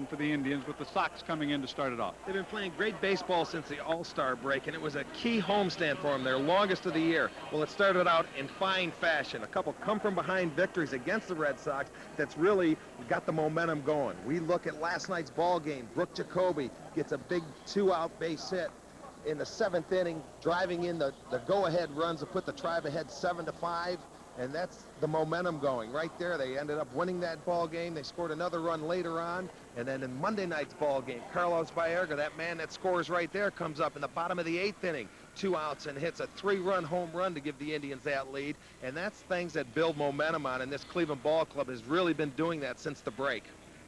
weekend for the Indians with the Sox coming in to start it off. They've been playing great baseball since the All-Star break, and it was a key homestand for them, their longest of the year. Well, it started out in fine fashion. A couple come-from-behind victories against the Red Sox that's really got the momentum going. We look at last night's ball game. Brooke Jacoby gets a big 2-out base hit in the 7th inning, driving in the go-ahead runs to put the Tribe ahead 7-5. And that's the momentum going right there. They ended up winning that ball game. They scored another run later on. And then in Monday night's ball game, Carlos Baerga, that man that scores right there, comes up in the bottom of the 8th inning, 2 outs, and hits a 3-run home run to give the Indians that lead. And that's things that build momentum on, and this Cleveland Ball Club has really been doing that since the break.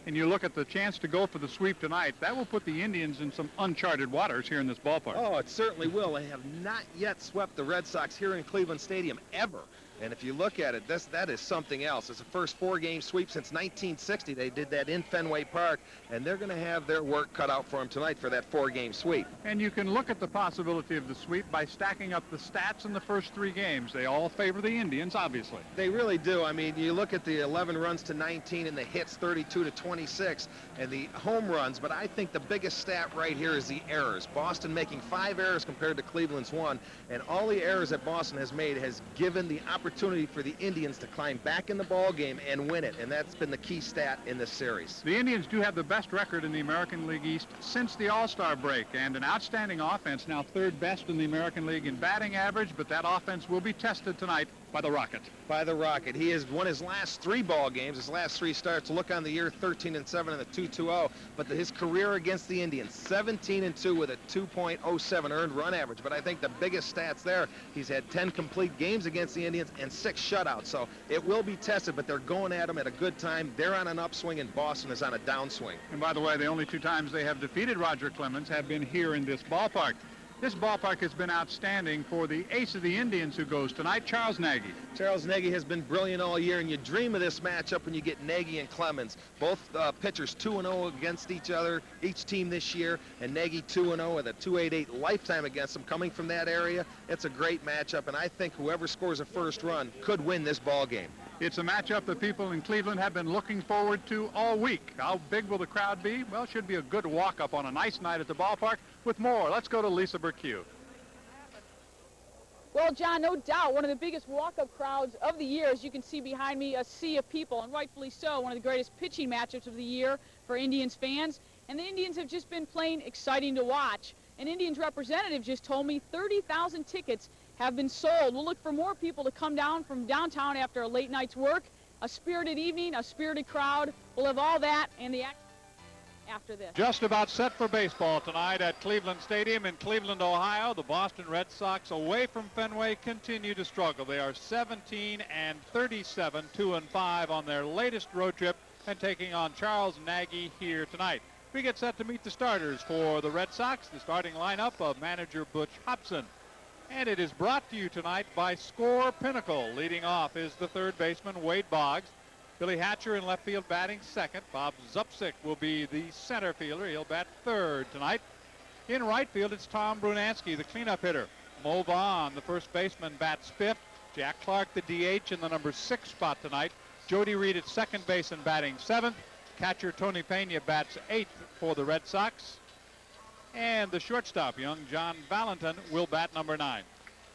And you look at the chance to go for the sweep tonight, that will put the Indians in some uncharted waters here in this ballpark. Oh, it certainly will. They have not yet swept the Red Sox here in Cleveland Stadium, ever. And if you look at it, that is something else. It's the first 4-game sweep since 1960. They did that in Fenway Park, and they're going to have their work cut out for them tonight for that 4-game sweep. And you can look at the possibility of the sweep by stacking up the stats in the first 3 games. They all favor the Indians, obviously. They really do. I mean, you look at the 11 runs to 19 and the hits 32 to 26 and the home runs, but I think the biggest stat right here is the errors. Boston making 5 errors compared to Cleveland's 1, and all the errors that Boston has made has given the opportunity for the Indians to climb back in the ball game and win it, and that's been the key stat in this series. The Indians do have the best record in the American League East since the All-Star break, and an outstanding offense, now 3rd best in the American League in batting average, but that offense will be tested tonight by the Rocket. By the Rocket. He has won his last 3 ball games, his last 3 starts. Look on the year, 13-7 and a 2.20, but his career against the Indians, 17-2 with a 2.07 earned run average. But I think the biggest stats there, he's had 10 complete games against the Indians and 6 shutouts. So it will be tested, but they're going at him at a good time. They're on an upswing, and Boston is on a downswing. And by the way, the only 2 times they have defeated Roger Clemens have been here in this ballpark. This ballpark has been outstanding for the ace of the Indians who goes tonight, Charles Nagy. Charles Nagy has been brilliant all year, and you dream of this matchup when you get Nagy and Clemens. Both pitchers 2-0 against each other, each team this year, and Nagy 2-0 with a 2.88 lifetime against them coming from that area. It's a great matchup, and I think whoever scores a first run could win this ball game. It's a matchup that people in Cleveland have been looking forward to all week. How big will the crowd be? Well, it should be a good walk-up on a nice night at the ballpark. With more, let's go to Lisa Bercue. Well, John, no doubt, one of the biggest walk-up crowds of the year. As you can see behind me, a sea of people, and rightfully so. One of the greatest pitching matchups of the year for Indians fans. And the Indians have just been plain exciting to watch. An Indians representative just told me 30,000 tickets have been sold. We'll look for more people to come down from downtown after a late night's work. A spirited evening, a spirited crowd. We'll have all that and the act after this. Just about set for baseball tonight at Cleveland Stadium in Cleveland, Ohio. The Boston Red Sox away from Fenway continue to struggle. They are 17-37, 2-5 on their latest road trip and taking on Charles Nagy here tonight. We get set to meet the starters for the Red Sox, the starting lineup of manager Butch Hobson. And it is brought to you tonight by Score Pinnacle. Leading off is the 3rd baseman, Wade Boggs. Billy Hatcher in left field batting 2nd. Bob Zupsik will be the center fielder. He'll bat 3rd tonight. In right field, it's Tom Brunansky, the cleanup hitter. Mo Vaughn, the 1st baseman, bats 5th. Jack Clark, the DH, in the number 6 spot tonight. Jody Reed at 2nd base and batting 7th. Catcher Tony Pena bats 8th for the Red Sox. And the shortstop, young John Valentin, will bat number 9.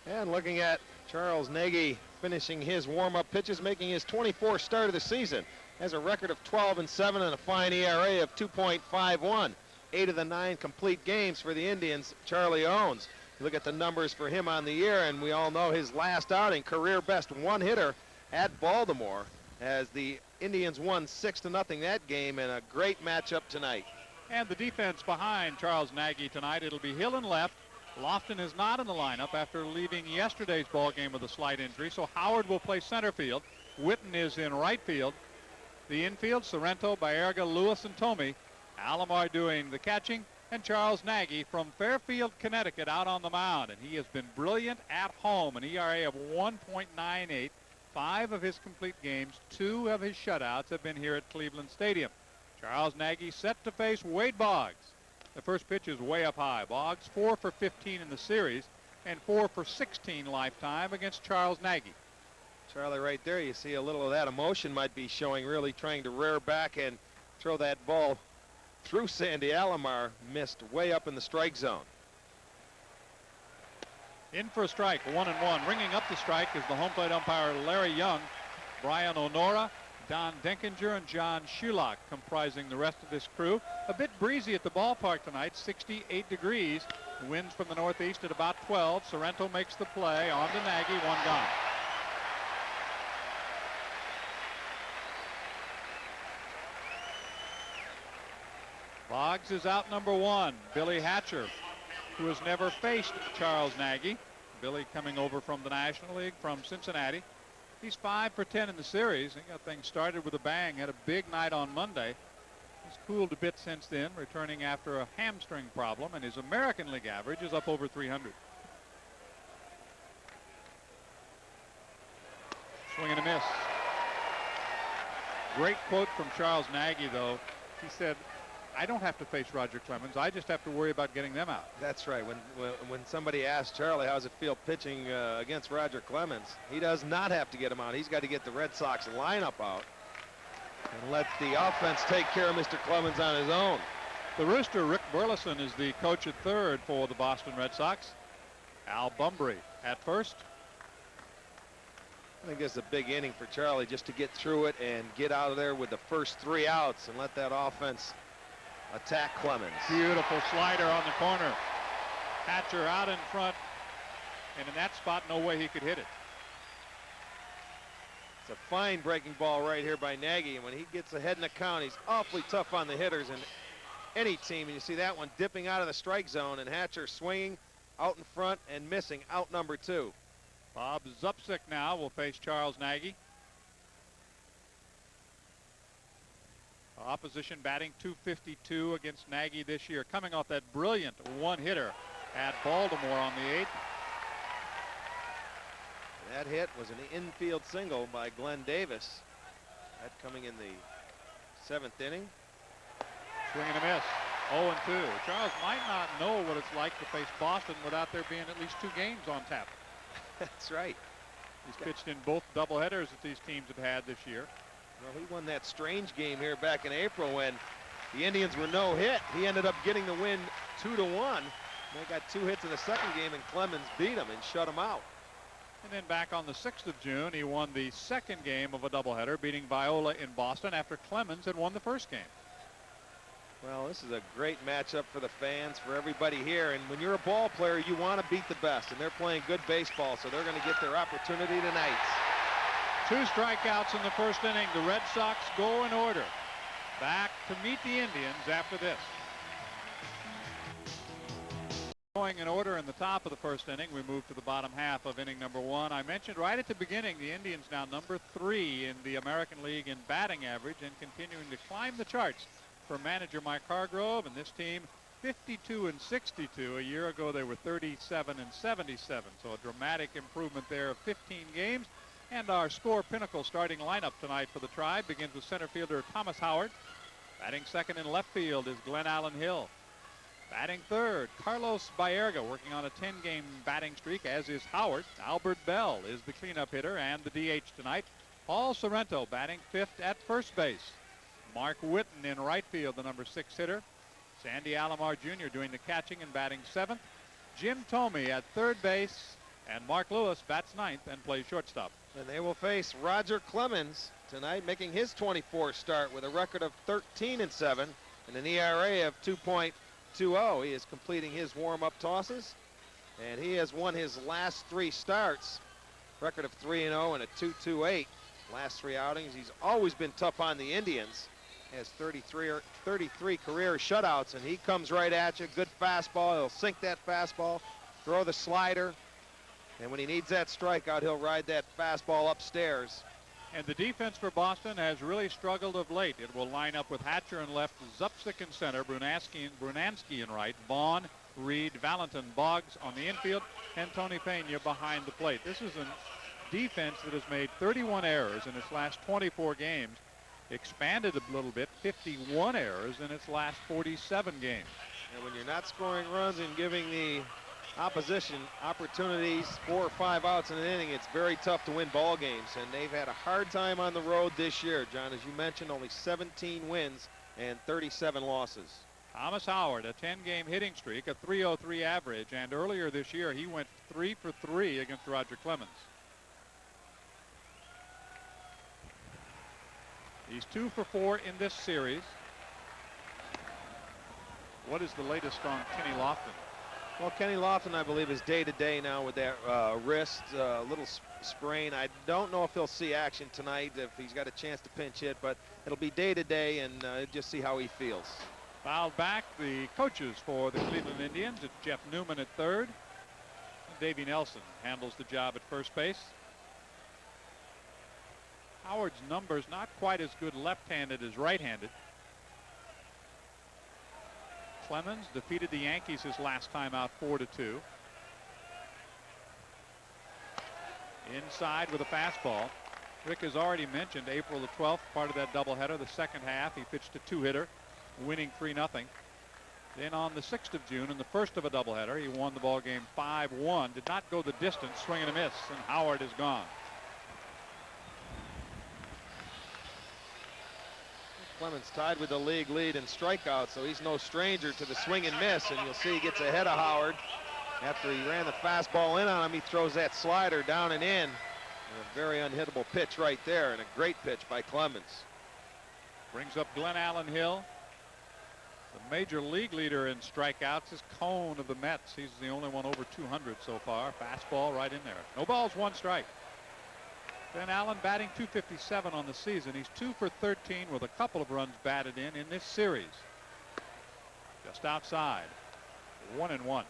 And looking at Charles Nagy finishing his warm-up pitches, making his 24th start of the season. Has a record of 12-7 and a fine ERA of 2.51. 8 of the 9 complete games for the Indians Charlie owns. You look at the numbers for him on the year, and we all know his last outing, career best 1-hitter at Baltimore, as the Indians won 6-0 that game, and a great matchup tonight. And the defense behind Charles Nagy tonight, it'll be Hill in left. Lofton is not in the lineup after leaving yesterday's ball game with a slight injury, so Howard will play center field. Witten is in right field. The infield, Sorrento, Baerga, Lewis, and Tomey. Alomar doing the catching, and Charles Nagy from Fairfield, Connecticut, out on the mound. And he has been brilliant at home, an ERA of 1.98. 5 of his complete games, 2 of his shutouts have been here at Cleveland Stadium. Charles Nagy set to face Wade Boggs. The first pitch is way up high. Boggs 4 for 15 in the series and 4 for 16 lifetime against Charles Nagy. Charlie, right there, you see a little of that emotion might be showing, really trying to rear back and throw that ball through Sandy Alomar, missed way up in the strike zone. In for a strike, 1-1. Ringing up the strike is the home plate umpire Larry Young, Brian Onora, Don Denkinger, and John Shulock comprising the rest of this crew. A bit breezy at the ballpark tonight, 68 degrees. Winds from the northeast at about 12. Sorrento makes the play. On to Nagy, one gone. Boggs is out number one. Billy Hatcher, who has never faced Charles Nagy. Billy coming over from the National League from Cincinnati. He's 5 for 10 in the series. He got things started with a bang. Had a big night on Monday. He's cooled a bit since then, returning after a hamstring problem, and his American League average is up over 300. Swing and a miss. Great quote from Charles Nagy, though. He said, I don't have to face Roger Clemens. I just have to worry about getting them out. That's right. When somebody asks Charlie how's it feel pitching against Roger Clemens, he does not have to get him out. He's got to get the Red Sox lineup out and let the offense take care of Mr. Clemens on his own. The Rooster, Rick Burleson, is the coach at third for the Boston Red Sox. Al Bumbry at first. I think it's a big inning for Charlie just to get through it and get out of there with the first 3 outs and let that offense attack Clemens. Beautiful slider on the corner. Hatcher out in front, and in that spot, no way he could hit it. It's a fine breaking ball right here by Nagy, and when he gets ahead in the count, he's awfully tough on the hitters in any team. And you see that one dipping out of the strike zone, and Hatcher swinging out in front and missing out number 2. Bob Zupsik now will face Charles Nagy. Opposition batting .252 against Nagy this year, coming off that brilliant one-hitter at Baltimore on the 8th. That hit was an infield single by Glenn Davis. That coming in the 7th inning. Swing and a miss. 0-2. Charles might not know what it's like to face Boston without there being at least 2 games on tap. That's right. He's pitched in both doubleheaders that these teams have had this year. Well, he won that strange game here back in April when the Indians were no hit. He ended up getting the win 2-1. They got 2 hits in the second game, and Clemens beat him and shut him out. And then back on the 6th of June, he won the second game of a doubleheader, beating Viola in Boston after Clemens had won the first game. Well, this is a great matchup for the fans, for everybody here. And when you're a ball player, you want to beat the best, and they're playing good baseball, so they're going to get their opportunity tonight. 2 strikeouts in the first inning. The Red Sox go in order. Back to meet the Indians after this. Going in order in the top of the first inning, we move to the bottom half of inning number 1. I mentioned right at the beginning, the Indians now number 3 in the American League in batting average and continuing to climb the charts for manager Mike Hargrove, and this team 52-62. A year ago they were 37-77, so a dramatic improvement there of 15 games. And our score pinnacle starting lineup tonight for the Tribe begins with center fielder Thomas Howard. Batting second in left field is Glenn Allen Hill. Batting third, Carlos Baerga, working on a 10-game batting streak, as is Howard. Albert Bell is the cleanup hitter and the DH tonight. Paul Sorrento batting 5th at first base. Mark Whitten in right field, the number 6 hitter. Sandy Alomar Jr. doing the catching and batting 7th. Jim Thome at third base, and Mark Lewis bats 9th and plays shortstop. And they will face Roger Clemens tonight, making his 24th start with a record of 13-7 and an ERA of 2.20. He is completing his warm-up tosses, and he has won his last 3 starts. Record of 3-0 and a 2.28 last 3 outings. He's always been tough on the Indians. He has 33 career shutouts, and he comes right at you. Good fastball. He'll sink that fastball, throw the slider, and when he needs that strikeout, he'll ride that fastball upstairs. And the defense for Boston has really struggled of late. It will line up with Hatcher in left, Zupsik in center, Brunansky in right, Vaughn, Reed, Valentin, Boggs on the infield, and Tony Pena behind the plate. This is a defense that has made 31 errors in its last 24 games, expanded a little bit, 51 errors in its last 47 games. And when you're not scoring runs and giving the opposition opportunities, 4 or 5 outs in an inning, it's very tough to win ball games, and they've had a hard time on the road this year. John, as you mentioned, only 17 wins and 37 losses. Thomas Howard, a 10-game hitting streak, a .303 average, and earlier this year he went 3 for 3 against Roger Clemens. He's 2 for 4 in this series. What is the latest on Kenny Lofton? Well, Kenny Lofton, I believe, is day-to-day now with that wrist, little sprain. I don't know if he'll see action tonight, if he's got a chance to pinch hit, but it'll be day-to-day, and just see how he feels. Fouled back, the coaches for the Cleveland Indians. It's Jeff Newman at third. Davey Nelson handles the job at first base. Howard's numbers not quite as good left-handed as right-handed. Clemens defeated the Yankees his last time out 4-2. Inside with a fastball. Rick has already mentioned April the 12th, part of that doubleheader. The second half, he pitched a two-hitter, winning 3-0. Then on the 6th of June, in the first of a doubleheader, he won the ball game 5-1. Did not go the distance, swing and a miss, and Howard is gone. Clemens tied with the league lead in strikeouts, so he's no stranger to the swing and miss, and you'll see he gets ahead of Howard. After he ran the fastball in on him, he throws that slider down and in. And a very unhittable pitch right there, and a great pitch by Clemens. Brings up Glenn Allen Hill. The major league leader in strikeouts is Cone of the Mets. He's the only one over 200 so far. Fastball right in there. No balls, 1 strike. Glenn Allen batting .257 on the season. He's 2 for 13 with a couple of runs batted in this series. Just outside. 1-1.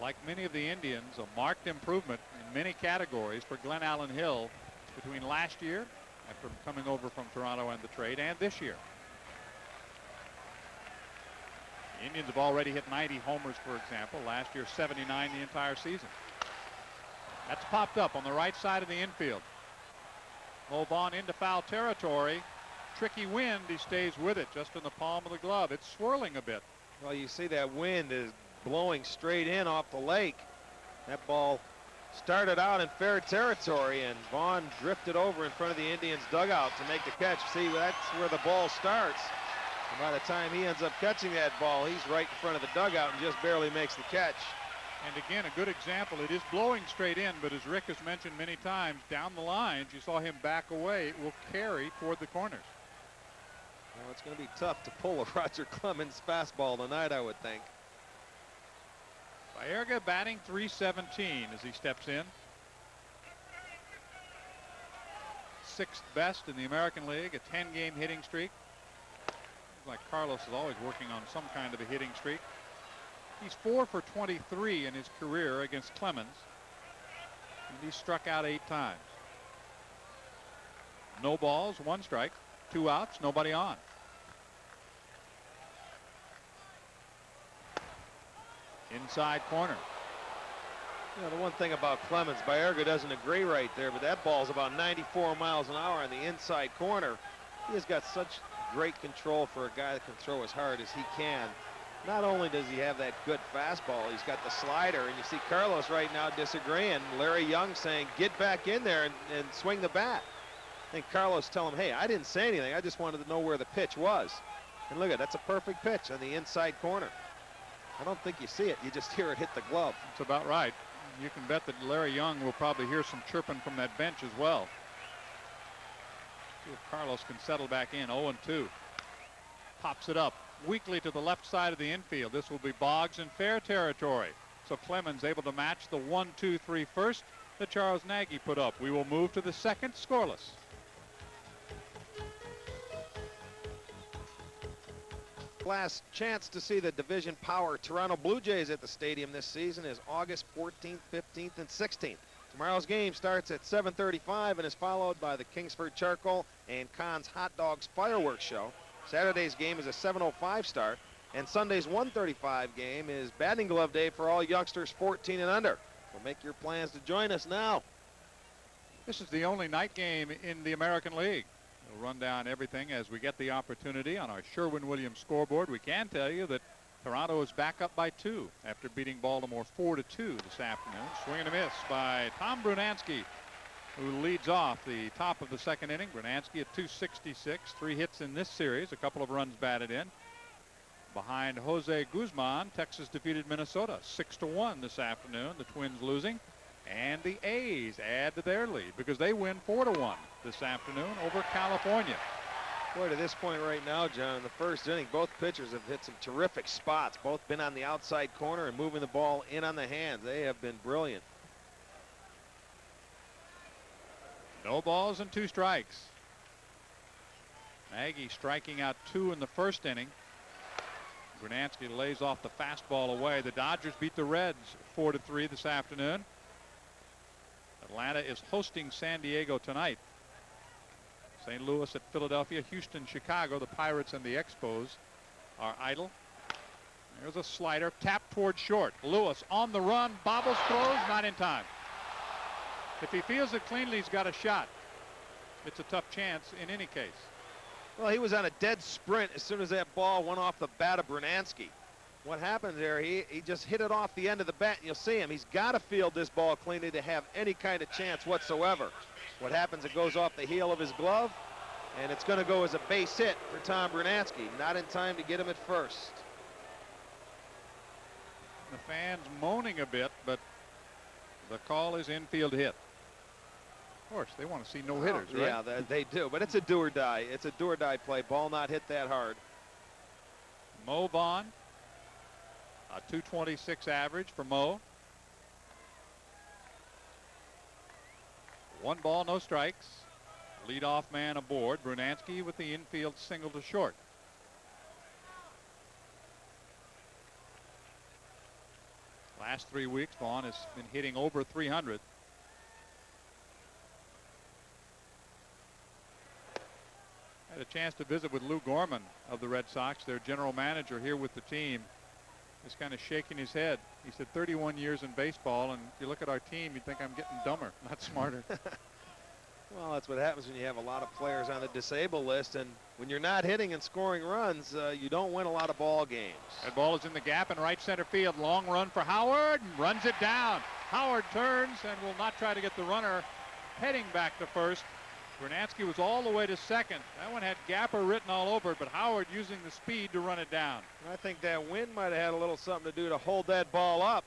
Like many of the Indians, a marked improvement in many categories for Glenn Allen Hill between last year, after coming over from Toronto and the trade, and this year. The Indians have already hit 90 homers, for example. Last year, 79 the entire season. That's popped up on the right side of the infield. Move on into foul territory. Tricky wind. He stays with it just in the palm of the glove. It's swirling a bit. Well, you see that wind is blowing straight in off the lake. That ball started out in fair territory, and Vaughn drifted over in front of the Indians dugout to make the catch. See, that's where the ball starts. And by the time he ends up catching that ball, he's right in front of the dugout and just barely makes the catch. And again, a good example. It is blowing straight in, but as Rick has mentioned many times, down the lines, you saw him back away. It will carry toward the corners. Well, it's going to be tough to pull a Roger Clemens fastball tonight, I would think. Baerga batting .317 as he steps in. 6th best in the American League, a 10-game hitting streak. Like Carlos is always working on some kind of a hitting streak. He's 4 for 23 in his career against Clemens, and he's struck out 8 times. No balls, 1 strike, 2 outs, nobody on. Inside corner. You know, the one thing about Clemens, Baerga doesn't agree right there, but that ball's about 94 miles an hour on the inside corner. He has got such great control for a guy that can throw as hard as he can. Not only does he have that good fastball, he's got the slider, and you see Carlos right now disagreeing. Larry Young saying, get back in there and swing the bat. I think Carlos tell him, hey, I didn't say anything. I just wanted to know where the pitch was. And look at that's a perfect pitch on the inside corner. I don't think you see it. You just hear it hit the glove. That's about right. You can bet that Larry Young will probably hear some chirping from that bench as well. See if Carlos can settle back in. 0-2. Pops it up weakly to the left side of the infield. This will be Boggs in fair territory. So Clemens able to match the 1-2-3 first that Charles Nagy put up. We will move to the second, scoreless. Last chance to see the division power Toronto Blue Jays at the stadium this season is August 14th, 15th, and 16th. Tomorrow's game starts at 7:35 and is followed by the Kingsford Charcoal and Kahn's Hot Dogs Fireworks Show. Saturday's game is a 7:05 start, and Sunday's 1:35 game is batting glove day for all youngsters 14 and under. So make your plans to join us now. This is the only night game in the American League. We'll run down everything as we get the opportunity on our Sherwin-Williams scoreboard. We can tell you that Toronto is back up by 2 after beating Baltimore 4-2 this afternoon. Swing and a miss by Tom Brunansky. who leads off the top of the second inning. Brunansky at 266, 3 hits in this series, a couple of runs batted in. Behind Jose Guzman, Texas defeated Minnesota 6-1 this afternoon. The Twins losing. And the A's add to their lead because they win 4-1 this afternoon over California. Boy, to this point right now, John, in the first inning, both pitchers have hit some terrific spots. Both been on the outside corner and moving the ball in on the hands. They have been brilliant. No balls and 2 strikes. Nagy striking out 2 in the first inning. Brunansky lays off the fastball away. The Dodgers beat the Reds 4-3 this afternoon. Atlanta is hosting San Diego tonight. St. Louis at Philadelphia, Houston, Chicago. The Pirates and the Expos are idle. There's a slider tapped toward short. Lewis on the run, bobbles, throws, not in time. If he feels it cleanly, he's got a shot. It's a tough chance in any case. Well, he was on a dead sprint as soon as that ball went off the bat of Brunansky. What happened there, he just hit it off the end of the bat, and you'll see him. He's got to field this ball cleanly to have any kind of chance whatsoever. What happens, it goes off the heel of his glove, and it's going to go as a base hit for Tom Brunansky. Not in time to get him at first. The fans moaning a bit, but the call is infield hit. Of course, they want to see no hitters, right? Yeah, they do, but it's a do or die. It's a do or die play. Ball not hit that hard. Mo Vaughn, a 226 average for Mo. 1 ball, no strikes. Leadoff man aboard. Brunansky with the infield single to short. Last 3 weeks, Vaughn has been hitting over 300. Had a chance to visit with Lou Gorman of the Red Sox, their general manager here with the team. He's kind of shaking his head. He said 31 years in baseball, and if you look at our team, you think I'm getting dumber, not smarter. Well, that's what happens when you have a lot of players on the disabled list, and when you're not hitting and scoring runs, you don't win a lot of ball games. That ball is in the gap in right center field. Long run for Howard, and runs it down. Howard turns and will not try to get the runner heading back to first. Brunansky was all the way to second. That one had Gapper written all over it, but Howard using the speed to run it down. I think that wind might have had a little something to do to hold that ball up.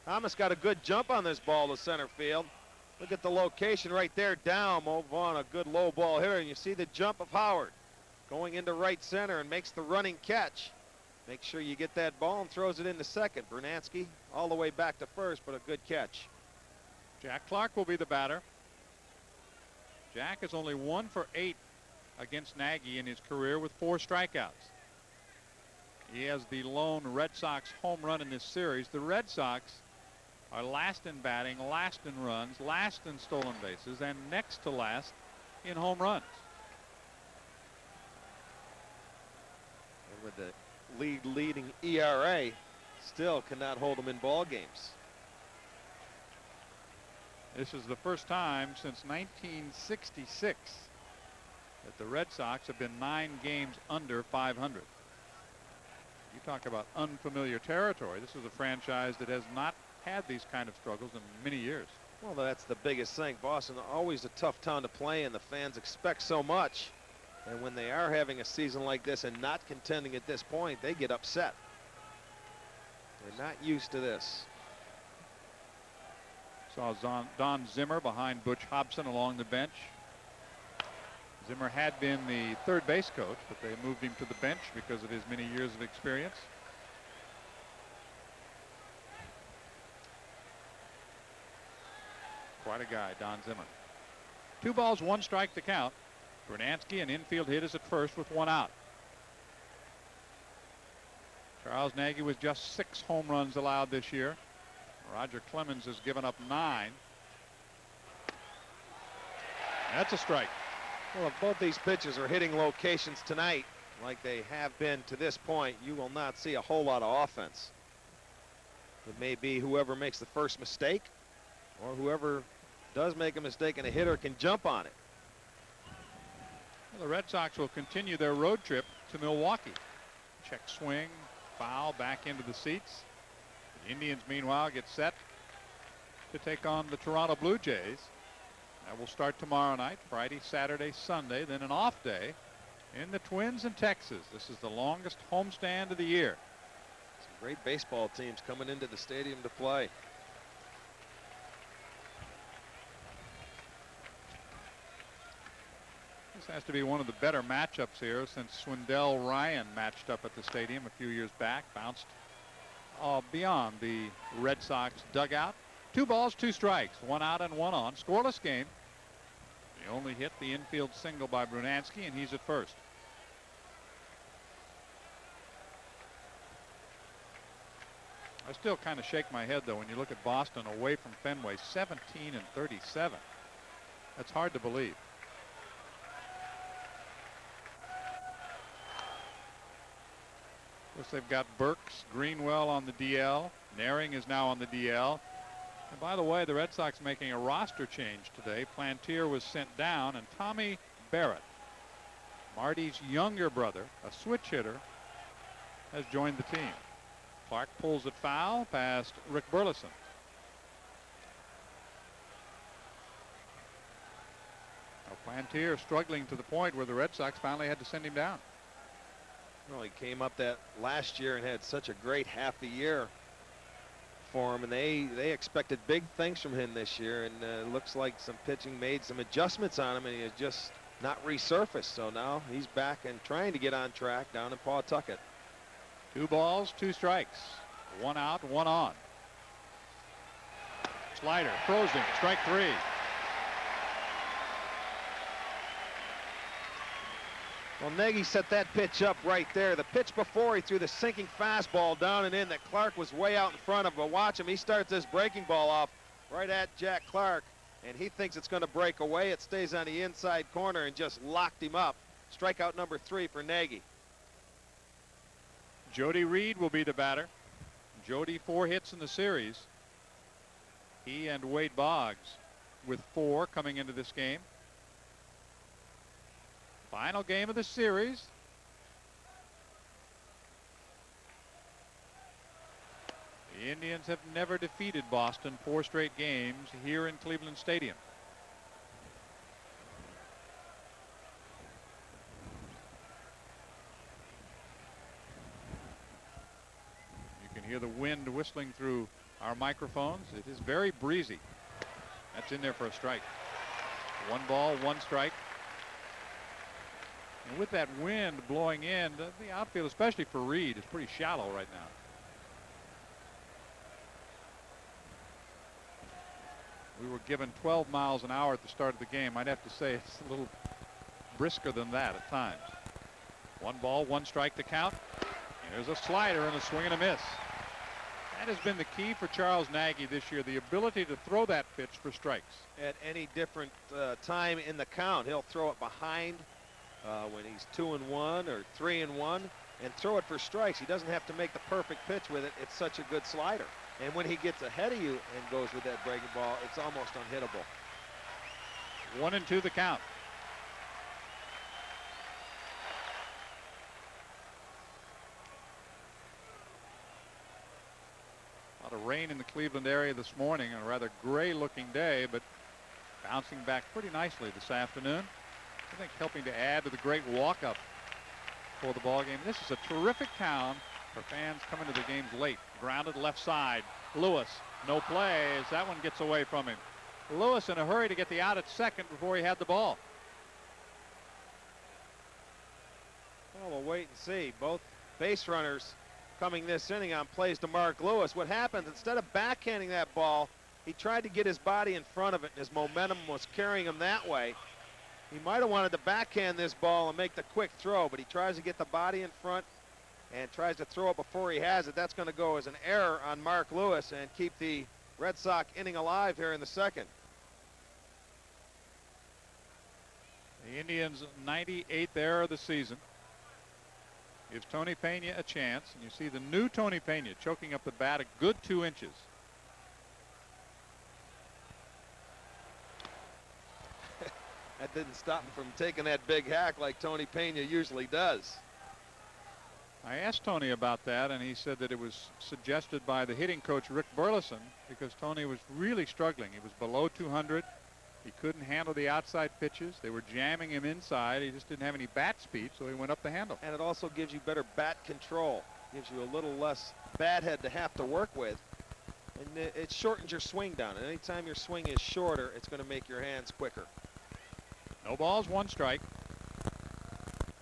Thomas got a good jump on this ball to center field. Look at the location right there down. Mo Vaughn, a good low ball hitter, and you see the jump of Howard going into right center and makes the running catch. Make sure you get that ball and throws it into second. Brunansky all the way back to first, but a good catch. Jack Clark will be the batter. Jack is only 1 for 8 against Nagy in his career with 4 strikeouts. He has the lone Red Sox home run in this series. The Red Sox are last in batting, last in runs, last in stolen bases, and next to last in home runs. And with the leading ERA, still cannot hold them in ball games. This is the first time since 1966 that the Red Sox have been 9 games under 500. You talk about unfamiliar territory. This is a franchise that has not had these kind of struggles in many years. Well, that's the biggest thing. Boston, always a tough town to play, and the fans expect so much. And when they are having a season like this and not contending at this point, they get upset. They're not used to this. Saw Don Zimmer behind Butch Hobson along the bench. Zimmer had been the third base coach, but they moved him to the bench because of his many years of experience. Quite a guy, Don Zimmer. 2 balls, 1 strike to count. Brunansky, an infield hit, is at first with 1 out. Charles Nagy was just 6 home runs allowed this year. Roger Clemens has given up 9. That's a strike. Well, if both these pitchers are hitting locations tonight like they have been to this point, you will not see a whole lot of offense. It may be whoever makes the first mistake, or whoever does make a mistake and a hitter can jump on it. Well, the Red Sox will continue their road trip to Milwaukee. Check swing, foul, back into the seats. The Indians, meanwhile, get set to take on the Toronto Blue Jays That will start tomorrow night, Friday, Saturday, Sunday, then an off day in the Twins in Texas. This is the longest homestand of the year. Some great baseball teams coming into the stadium to play. This has to be one of the better matchups here since Swindell Ryan matched up at the stadium a few years back, bounced beyond the Red Sox dugout. 2 balls, 2 strikes, 1 out and 1 on. Scoreless game. He only hit the infield single by Brunansky, and he's at first. I still kind of shake my head, though, when you look at Boston away from Fenway, 17-37. That's hard to believe. Of course, they've got Burks, Greenwell on the DL. Naring is now on the DL. And by the way, the Red Sox making a roster change today. Plantier was sent down, and Tommy Barrett, Marty's younger brother, a switch hitter, has joined the team. Clark pulls it foul past Rick Burleson. Now Plantier struggling to the point where the Red Sox finally had to send him down. Well, he came up that last year and had such a great half the year for him, and they expected big things from him this year, and it looks like some pitching made some adjustments on him, and he has just not resurfaced. So now he's back and trying to get on track down in Pawtucket. 2 balls, 2 strikes, 1 out, 1 on. Slider throws him, strike 3. Well, Nagy set that pitch up right there. The pitch before, he threw the sinking fastball down and in that Clark was way out in front of. But watch him. He starts this breaking ball off right at Jack Clark, and he thinks it's going to break away. It stays on the inside corner and just locked him up. Strikeout number 3 for Nagy. Jody Reed will be the batter. Jody 4 hits in the series. He and Wade Boggs with 4 coming into this game. Final game of the series. The Indians have never defeated Boston 4 straight games here in Cleveland Stadium. You can hear the wind whistling through our microphones. It is very breezy. That's in there for a strike. 1 ball, 1 strike. And with that wind blowing in, the outfield, especially for Reed, is pretty shallow right now. We were given 12 miles an hour at the start of the game. I'd have to say it's a little brisker than that at times. 1 ball, 1 strike to count. There's a slider and a swing and a miss. That has been the key for Charles Nagy this year, the ability to throw that pitch for strikes. At any different time in the count, he'll throw it behind when he's 2-1 or 3-1 and throw it for strikes. He doesn't have to make the perfect pitch with it. It's such a good slider. And when he gets ahead of you and goes with that breaking ball, it's almost unhittable. 1-2 the count. A lot of rain in the Cleveland area this morning, a rather gray looking day, but bouncing back pretty nicely this afternoon. I think helping to add to the great walk-up for the ball game. This is a terrific town for fans coming to the games late. Grounded left side. Lewis, no play as that one gets away from him. Lewis in a hurry to get the out at second before he had the ball. Well, we'll wait and see. Both base runners coming this inning on plays to Mark Lewis. What happens, instead of backhanding that ball, he tried to get his body in front of it, and his momentum was carrying him that way. He might have wanted to backhand this ball and make the quick throw, but he tries to get the body in front and tries to throw it before he has it. That's going to go as an error on Mark Lewis and keep the Red Sox inning alive here in the second. The Indians' 98th error of the season gives Tony Pena a chance, and you see the new Tony Pena choking up the bat a good 2 inches. That didn't stop him from taking that big hack like Tony Pena usually does. I asked Tony about that, and he said that it was suggested by the hitting coach Rick Burleson because Tony was really struggling. He was below 200 He couldn't handle the outside pitches. They were jamming him inside. He just didn't have any bat speed, so he went up the handle. And it also gives you better bat control. Gives you a little less bat head to have to work with. And it shortens your swing down. And anytime your swing is shorter, it's going to make your hands quicker. No balls, 1 strike.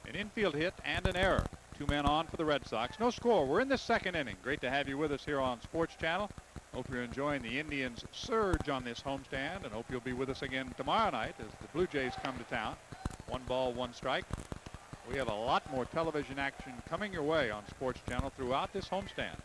An infield hit and an error. 2 men on for the Red Sox. No score. We're in the 2nd inning. Great to have you with us here on Sports Channel. Hope you're enjoying the Indians' surge on this homestand, and hope you'll be with us again tomorrow night as the Blue Jays come to town. 1 ball, 1 strike. We have a lot more television action coming your way on Sports Channel throughout this homestand.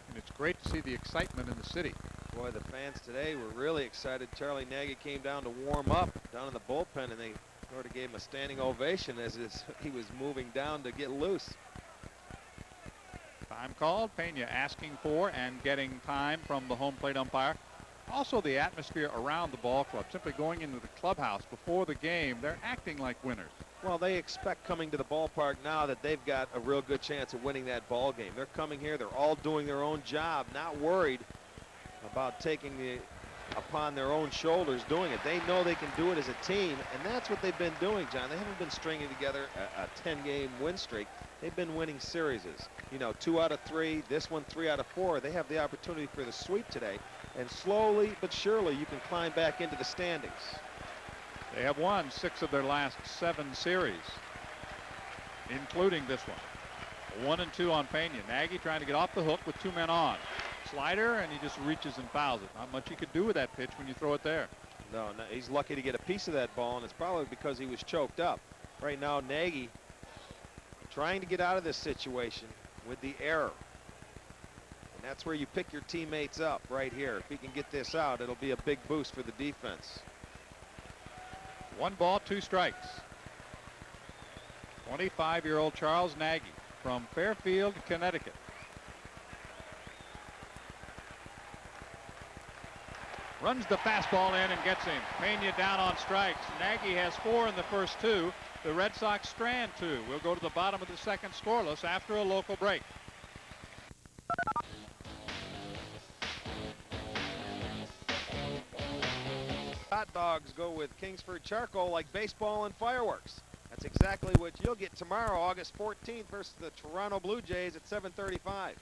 And it's great to see the excitement in the city. Boy, the fans today were really excited. Charlie Nagy came down to warm up down in the bullpen, and they sort of gave him a standing ovation as he was moving down to get loose. Time called. Pena asking for and getting time from the home plate umpire. Also, the atmosphere around the ball club. Simply going into the clubhouse before the game, they're acting like winners. Well, they expect coming to the ballpark now that they've got a real good chance of winning that ball game. They're coming here. They're all doing their own job, not worried about taking upon their own shoulders doing it. They know they can do it as a team, and that's what they've been doing, John. They haven't been stringing together a 10-game win streak. They've been winning series. You know, 2 out of 3, this one 3 out of 4. They have the opportunity for the sweep today, and slowly but surely you can climb back into the standings. They have won 6 of their last 7 series, including this one. 1 and 2 on Pena. Nagy trying to get off the hook with 2 men on. Slider, and he just reaches and fouls it. Not much he could do with that pitch when you throw it there. No, he's lucky to get a piece of that ball, and it's probably because he was choked up. Right now, Nagy trying to get out of this situation with the error. And that's where you pick your teammates up right here. If he can get this out, it'll be a big boost for the defense. 1 ball, 2 strikes. 25-year-old Charles Nagy from Fairfield, Connecticut. Runs the fastball in and gets him. Pena down on strikes. Nagy has 4 in the first 2. The Red Sox strand 2. We'll go to the bottom of the 2nd scoreless after a local break. Hot dogs go with Kingsford charcoal like baseball and fireworks. That's exactly what you'll get tomorrow, August 14th, versus the Toronto Blue Jays at 7:35.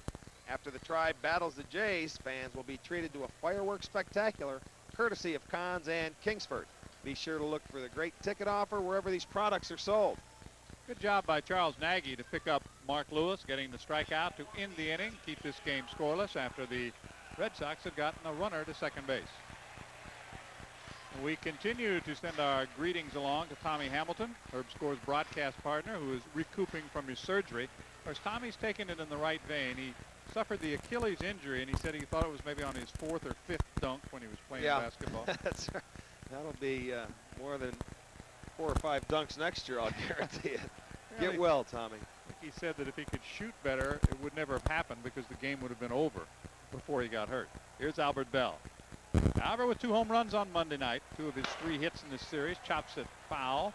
After the Tribe battles the Jays, fans will be treated to a fireworks spectacular courtesy of Cons and Kingsford. Be sure to look for the great ticket offer wherever these products are sold. Good job by Charles Nagy to pick up Mark Lewis, getting the strikeout to end the inning, keep this game scoreless after the Red Sox had gotten a runner to second base. We continue to send our greetings along to Tommy Hamilton, Herb Score's broadcast partner, who is recouping from his surgery. Of course, Tommy's taken it in the right vein. He suffered the Achilles injury, and he said he thought it was maybe on his 4th or 5th dunk when he was playing basketball. That'll be more than 4 or 5 dunks next year, I'll guarantee it. Really, get well, Tommy. I think he said that if he could shoot better, it would never have happened because the game would have been over before he got hurt. Here's Albert Bell. Albert with 2 home runs on Monday night. 2 of his 3 hits in this series. Chops it foul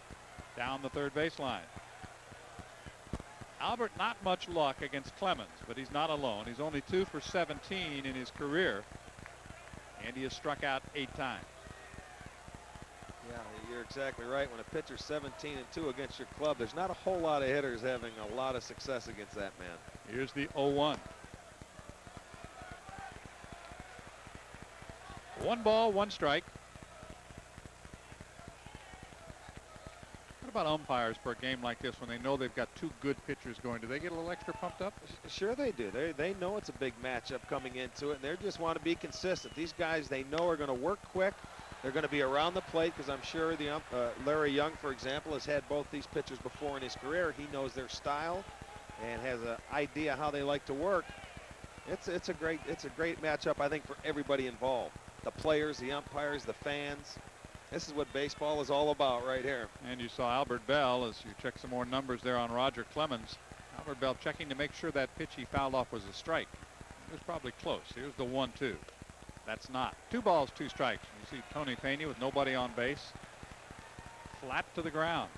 down the third baseline. Albert, not much luck against Clemens, but he's not alone. He's only 2 for 17 in his career, and he has struck out 8 times. Yeah, you're exactly right. When a pitcher's 17-2 against your club, there's not a whole lot of hitters having a lot of success against that man. Here's the 0-1. 1 ball, 1 strike. What about umpires for a game like this when they know they've got 2 good pitchers going? Do they get a little extra pumped up? Sure they do. They know it's a big matchup coming into it, and they just want to be consistent. These guys they know are going to work quick. They're going to be around the plate because I'm sure the Larry Young, for example, has had both these pitchers before in his career. He knows their style and has an idea how they like to work. It's a great matchup, I think, for everybody involved. The players, the umpires, the fans. This is what baseball is all about right here. And you saw Albert Bell, as you check some more numbers there on Roger Clemens. Albert Bell checking to make sure that pitch he fouled off was a strike. It was probably close. Here's the 1-2. That's not. 2 balls, 2 strikes. You see Tony Pena with nobody on base. Flat to the ground.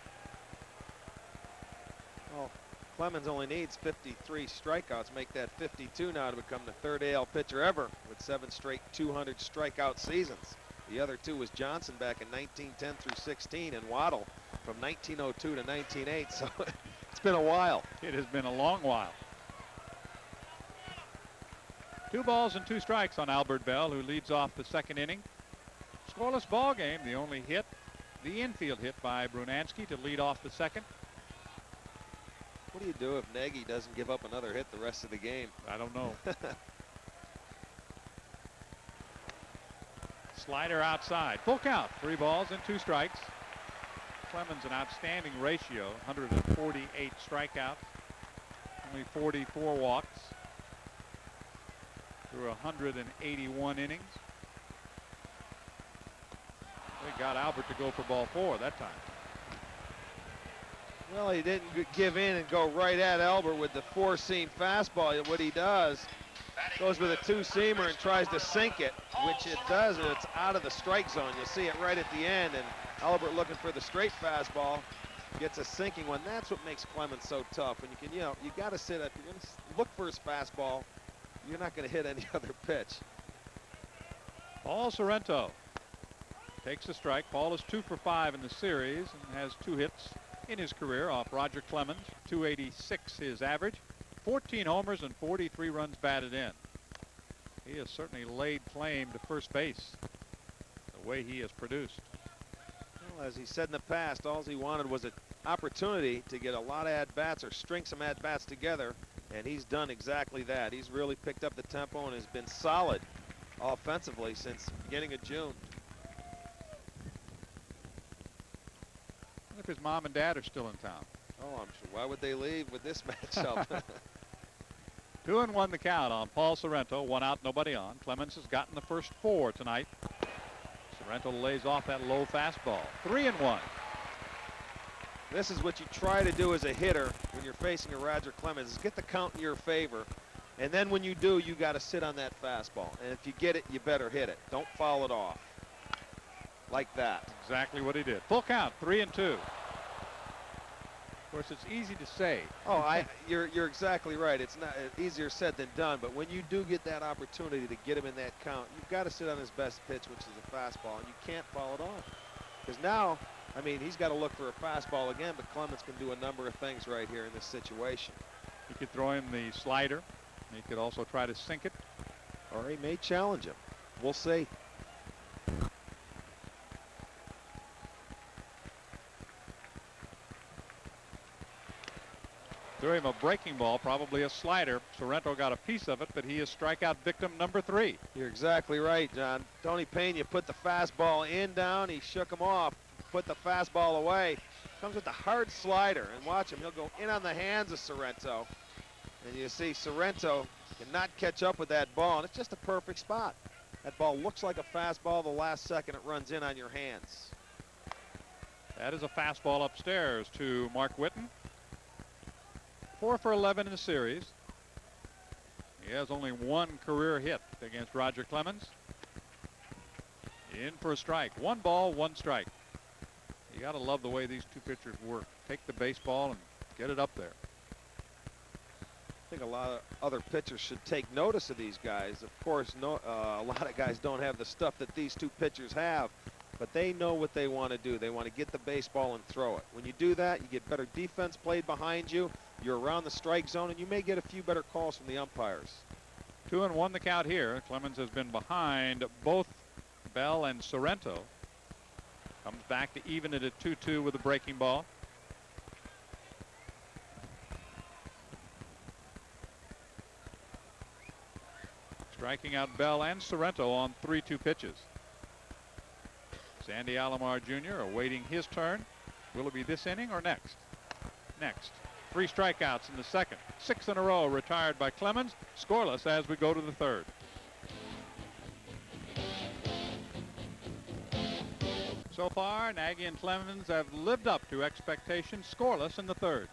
Well, Clemens only needs 53 strikeouts, make that 52 now to become the 3rd AL pitcher ever with 7 straight 200 strikeout seasons. The other two was Johnson back in 1910 through 16 and Waddle from 1902 to 1908. So it's been a while. It has been a long while. 2 balls and 2 strikes on Albert Bell, who leads off the second inning. Scoreless ball game. The only hit, the infield hit by Brunansky to lead off the second. What do you do if Nagy doesn't give up another hit the rest of the game? I don't know. Slider outside. Full count. 3 balls and 2 strikes. Clemens, an outstanding ratio. 148 strikeouts. Only 44 walks through 181 innings. They got Albert to go for ball 4 that time. Well, he didn't give in and go right at Albert with the 4-seam fastball. What he does, goes with a 2-seamer and tries to sink it, which it does, and it's out of the strike zone. You'll see it right at the end, and Albert looking for the straight fastball, gets a sinking one. That's what makes Clemens so tough. And you can, you got to sit up. You're going to look for his fastball. You're not going to hit any other pitch. Paul Sorrento takes the strike. Paul is 2 for 5 in the series and has 2 hits in his career off Roger Clemens. 286 his average. 14 homers and 43 runs batted in. He has certainly laid claim to first base the way he has produced. Well, as he said in the past, all he wanted was an opportunity to get a lot of at-bats or string some at-bats together, and he's done exactly that. He's really picked up the tempo and has been solid offensively since the beginning of June. If his mom and dad are still in town. Oh, I'm sure. Why would they leave with this matchup? 2-1 the count on Paul Sorrento. 1 out, nobody on. Clemens has gotten the first 4 tonight. Sorrento lays off that low fastball. 3-1. This is what you try to do as a hitter when you're facing a Roger Clemens, is get the count in your favor. And then when you do, you got to sit on that fastball. And if you get it, you better hit it. Don't foul it off. Like that. Exactly what he did. Full count, 3-2. Of course, it's easy to say. Oh, you're exactly right. It's not easier said than done. But when you do get that opportunity to get him in that count, you've got to sit on his best pitch, which is a fastball, and you can't foul it off. Because now, I mean, he's got to look for a fastball again, but Clemens can do a number of things right here in this situation. He could throw him the slider. He could also try to sink it. Or he may challenge him. We'll see. Threw him a breaking ball, probably a slider. Sorrento got a piece of it, but he is strikeout victim number 3. You're exactly right, John. Tony Pena put the fastball in down. He shook him off, put the fastball away. Comes with the hard slider, and watch him. He'll go in on the hands of Sorrento. And you see Sorrento cannot catch up with that ball, and it's just a perfect spot. That ball looks like a fastball. The last second it runs in on your hands. That is a fastball upstairs to Mark Whitten. 4 for 11 in the series. He has only 1 career hit against Roger Clemens. In for a strike. 1 ball, 1 strike. You got to love the way these two pitchers work. Take the baseball and get it up there. I think a lot of other pitchers should take notice of these guys. Of course, a lot of guys don't have the stuff that these two pitchers have, but they know what they want to do. They want to get the baseball and throw it. When you do that, you get better defense played behind you. You're around the strike zone, and you may get a few better calls from the umpires. 2-1 the count here. Clemens has been behind both Bell and Sorrento. Comes back to even it at 2-2 with a breaking ball. Striking out Bell and Sorrento on 3-2 pitches. Sandy Alomar Jr. awaiting his turn. Will it be this inning or next? Next. 3 strikeouts in the second. 6 in a row retired by Clemens. Scoreless as we go to the third. So far, Nagy and Clemens have lived up to expectations. Scoreless in the third.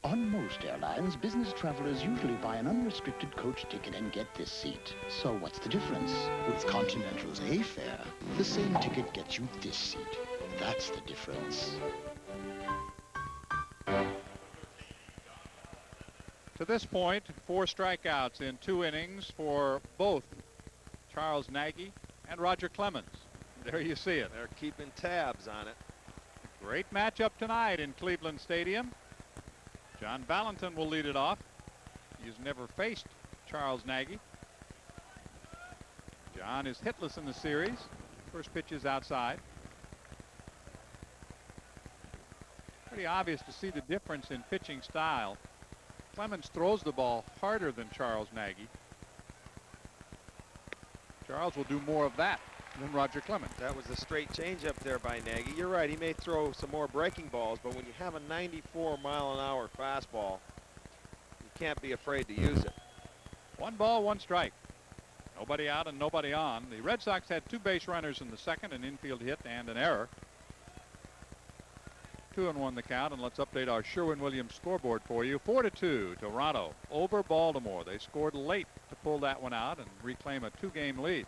On most airlines, business travelers usually buy an unrestricted coach ticket and get this seat. So what's the difference? With Continental's A fare, the same ticket gets you this seat. That's the difference. To this point, 4 strikeouts in 2 innings for both Charles Nagy and Roger Clemens. There you see it. They're keeping tabs on it. Great matchup tonight in Cleveland Stadium. John Valentin will lead it off. He's never faced Charles Nagy. John is hitless in the series. First pitch is outside. Pretty obvious to see the difference in pitching style. Clemens throws the ball harder than Charles Nagy. Charles will do more of that than Roger Clemens. That was a straight changeup there by Nagy. You're right, he may throw some more breaking balls, but when you have a 94-mile-an-hour fastball, you can't be afraid to use it. 1 ball, 1 strike. Nobody out and nobody on. The Red Sox had 2 base runners in the second, an infield hit and an error. 2-1 the count, and let's update our Sherwin-Williams scoreboard for you. 4-2 Toronto over Baltimore. They scored late to pull that one out and reclaim a 2-game lead.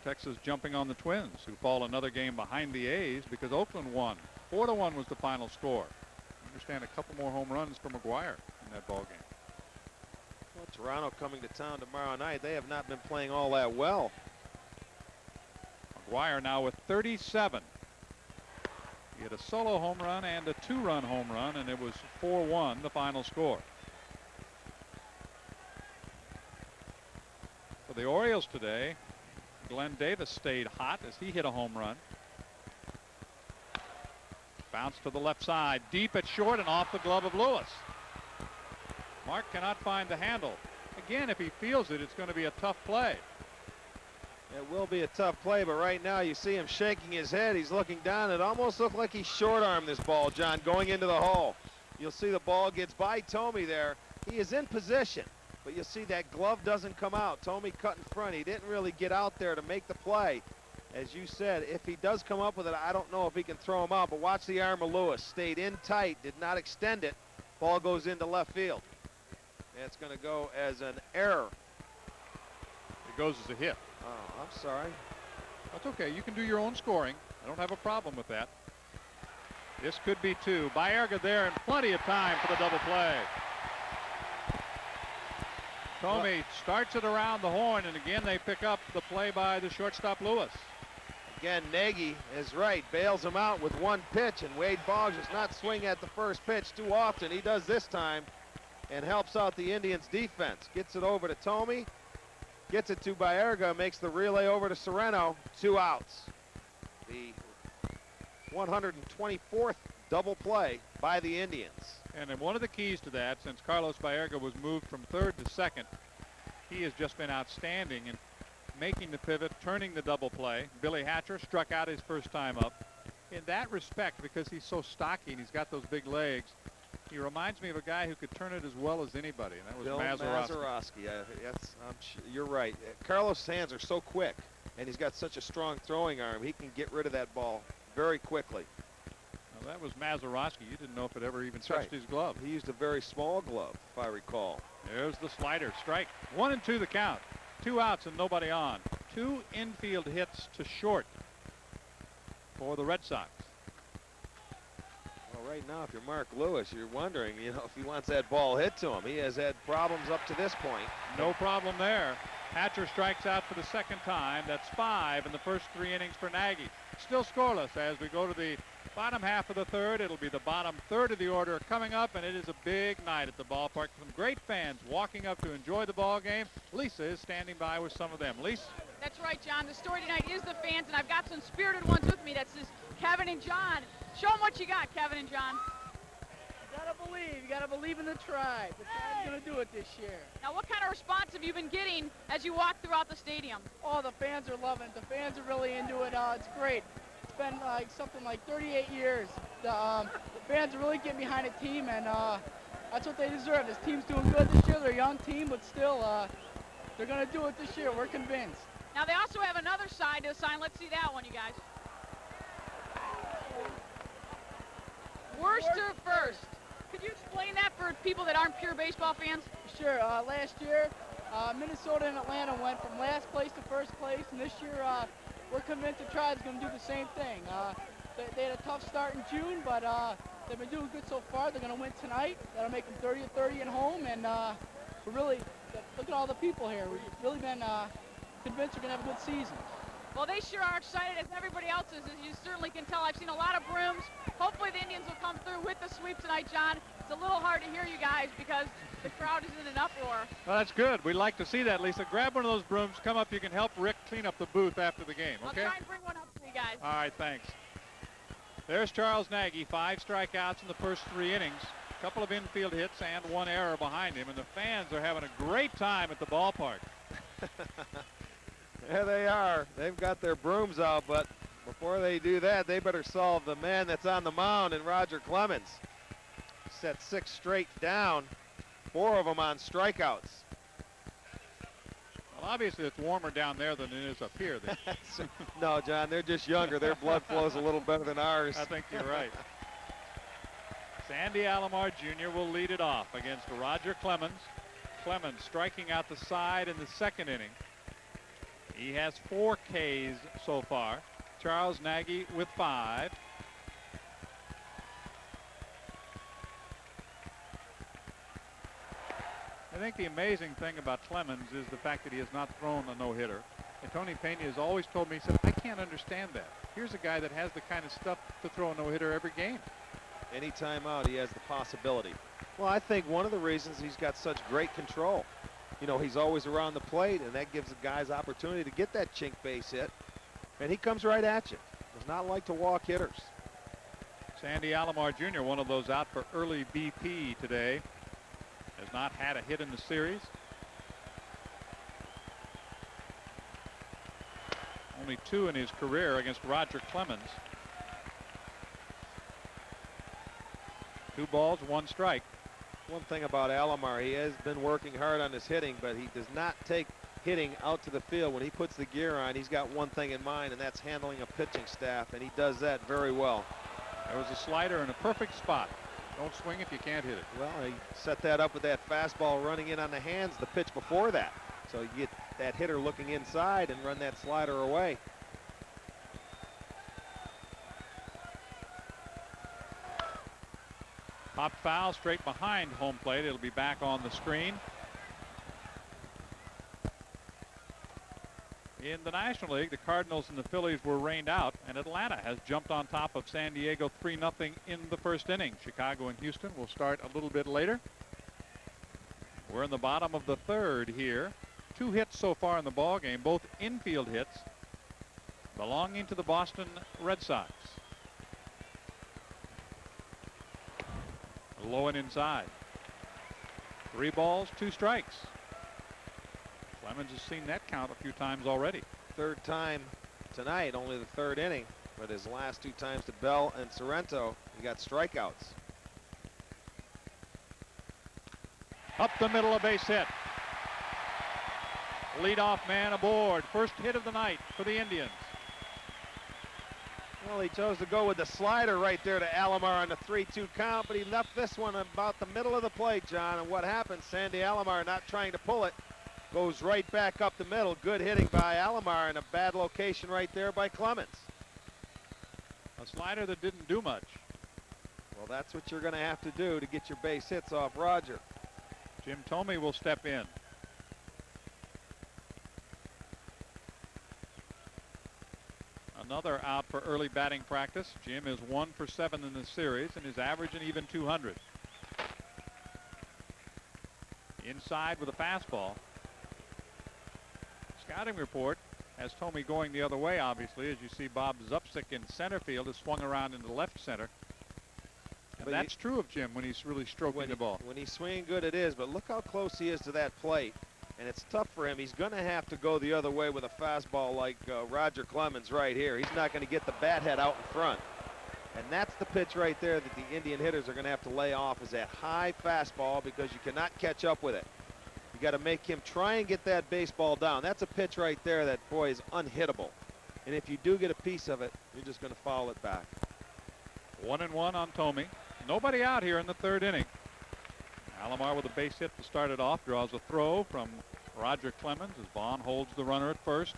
Texas jumping on the Twins, who fall another game behind the A's because Oakland won. 4-1 was the final score. I understand a couple more home runs for McGuire in that ball game. Well, Toronto coming to town tomorrow night. They have not been playing all that well. McGuire now with 37. He had a solo home run and a 2-run home run, and it was 4-1 the final score. For the Orioles today, Glenn Davis stayed hot as he hit a home run. Bounce to the left side, deep at short and off the glove of Lewis. Mark cannot find the handle. Again, if he feels it, it's going to be a tough play. It will be a tough play, but right now you see him shaking his head. He's looking down. It almost looked like he short-armed this ball, John, going into the hole. You'll see the ball gets by Thome there. He is in position, but you'll see that glove doesn't come out. Thome cut in front. He didn't really get out there to make the play. As you said, if he does come up with it, I don't know if he can throw him out, but watch the arm of Lewis. Stayed in tight, did not extend it. Ball goes into left field. It's going to go as an error. It goes as a hit. Oh, I'm sorry. That's okay. You can do your own scoring. I don't have a problem with that. This could be 2. Baerga there and plenty of time for the double play. Thome starts it around the horn, and again they pick up the play by the shortstop Lewis. Again, Nagy is right. Bails him out with 1 pitch, and Wade Boggs does not swing at the first pitch too often. He does this time and helps out the Indians defense. Gets it over to Thome. Gets it to Baerga, makes the relay over to Sereno. 2 outs. The 124th double play by the Indians. And then one of the keys to that, since Carlos Baerga was moved from 3rd to 2nd, he has just been outstanding in making the pivot, turning the double play. Billy Hatcher struck out his first time up. In that respect, because he's so stocky and he's got those big legs, he reminds me of a guy who could turn it as well as anybody, and that was Bill Mazeroski. You're right. Carlos' hands are so quick, and he's got such a strong throwing arm. He can get rid of that ball very quickly. Now, that was Mazeroski. You didn't know if it ever even That's touched right. his glove. He used a very small glove, if I recall. There's the slider. Strike. 1-2 the count. 2 outs and nobody on. 2 infield hits to short for the Red Sox. Well, right now, if you're Mark Lewis, you're wondering, if he wants that ball hit to him. He has had problems up to this point. No problem there. Hatcher strikes out for the 2nd time. That's 5 in the first 3 innings for Nagy. Still scoreless as we go to the bottom half of the 3rd. It'll be the bottom 3rd of the order coming up, and it is a big night at the ballpark. Some great fans walking up to enjoy the ball game. Lisa is standing by with some of them. Lisa? That's right, John. The story tonight is the fans, and I've got some spirited ones with me. That's Kevin and John. Show them what you got, Kevin and John. You gotta believe. You gotta believe in the tribe. The tribe's gonna do it this year. Now, what kind of response have you been getting as you walk throughout the stadium? Oh, the fans are loving it. The fans are really into it. It's great. It's been like something like 38 years. The fans are really getting behind the team, and that's what they deserve. This team's doing good this year. They're a young team, but still, they're gonna do it this year. We're convinced. Now, they also have another side to the sign. Let's see that one, you guys. Worst to first. Could you explain that for people that aren't pure baseball fans? Sure. Last year, Minnesota and Atlanta went from last place to first place, and this year we're convinced the Tribe's going to do the same thing. They had a tough start in June, but they've been doing good so far. They're going to win tonight. That'll make them 30-30 at home, and we're really look at all the people here. We've really been convinced we're going to have a good season. Well, they sure are excited, as everybody else is, as you certainly can tell. I've seen a lot of brooms. Hopefully the Indians will come through with the sweep tonight, John. It's a little hard to hear you guys because the crowd is in an uproar. Well, that's good. We'd like to see that, Lisa. Grab one of those brooms. Come up. You can help Rick clean up the booth after the game, okay? I'll try and bring one up for you guys. All right, thanks. There's Charles Nagy, 5 strikeouts in the first 3 innings. A couple of infield hits and 1 error behind him, and the fans are having a great time at the ballpark. There they are. They've got their brooms out, but before they do that, they better solve the man that's on the mound, and Roger Clemens. Set 6 straight down, 4 of them on strikeouts. Well, obviously it's warmer down there than it is up here. No, John, they're just younger. Their blood flows a little better than ours. I think you're right. Sandy Alomar Jr. will lead it off against Roger Clemens. Clemens striking out the side in the 2nd inning. He has 4 Ks so far. Charles Nagy with 5. I think the amazing thing about Clemens is the fact that he has not thrown a no-hitter. And Tony Pena has always told me, he said, I can't understand that. Here's a guy that has the kind of stuff to throw a no-hitter every game. Any time out, he has the possibility. Well, I think one of the reasons he's got such great control. You know, he's always around the plate, and that gives the guys opportunity to get that chink base hit. And he comes right at you. Does not like to walk hitters. Sandy Alomar Jr., one of those out for early BP today, has not had a hit in the series. Only 2 in his career against Roger Clemens. 2 balls, 1 strike. One thing about Alomar, he has been working hard on his hitting, but he does not take hitting out to the field. When he puts the gear on, he's got one thing in mind, and that's handling a pitching staff, and he does that very well. There was a slider in a perfect spot. Don't swing if you can't hit it. Well, he set that up with that fastball running in on the hands the pitch before that. So you get that hitter looking inside and run that slider away. Pop foul straight behind home plate. It'll be back on the screen. In the National League, the Cardinals and the Phillies were rained out, and Atlanta has jumped on top of San Diego 3-0 in the first inning. Chicago and Houston will start a little bit later. We're in the bottom of the 3rd here. 2 hits so far in the ball game, both infield hits belonging to the Boston Red Sox. Low and inside. 3 balls, 2 strikes. Clemens has seen that count a few times already. 3rd time tonight, only the 3rd inning, but his last 2 times to Bell and Sorrento, he got strikeouts. Up the middle, a base hit. Leadoff man aboard. First hit of the night for the Indians. Well, he chose to go with the slider right there to Alomar on the 3-2 count, but he left this one about the middle of the plate, John. And what happened? Sandy Alomar, not trying to pull it, goes right back up the middle. Good hitting by Alomar, and a bad location right there by Clemens. A slider that didn't do much. Well, that's what you're going to have to do to get your base hits off Roger. Jim Thome will step in. Another out for early batting practice. Jim is 1 for 7 in the series and is averaging even 200. Inside with a fastball. Scouting report has Thome going the other way, obviously. As you see, Bob Zupsick in center field has swung around into left center. And But that's true of Jim when he's really stroking the ball. When he's swinging good, it is, but look how close he is to that plate. And it's tough for him. He's going to have to go the other way with a fastball like Roger Clemens right here. He's not going to get the bat head out in front. And that's the pitch right there that the Indian hitters are going to have to lay off, is that high fastball, because you cannot catch up with it. You got to make him try and get that baseball down. That's a pitch right there that, boy, is unhittable. And if you do get a piece of it, you're just going to foul it back. 1-1 on Thome. Nobody out here in the 3rd inning. Alomar with a base hit to start it off, draws a throw from Roger Clemens as Vaughn holds the runner at first.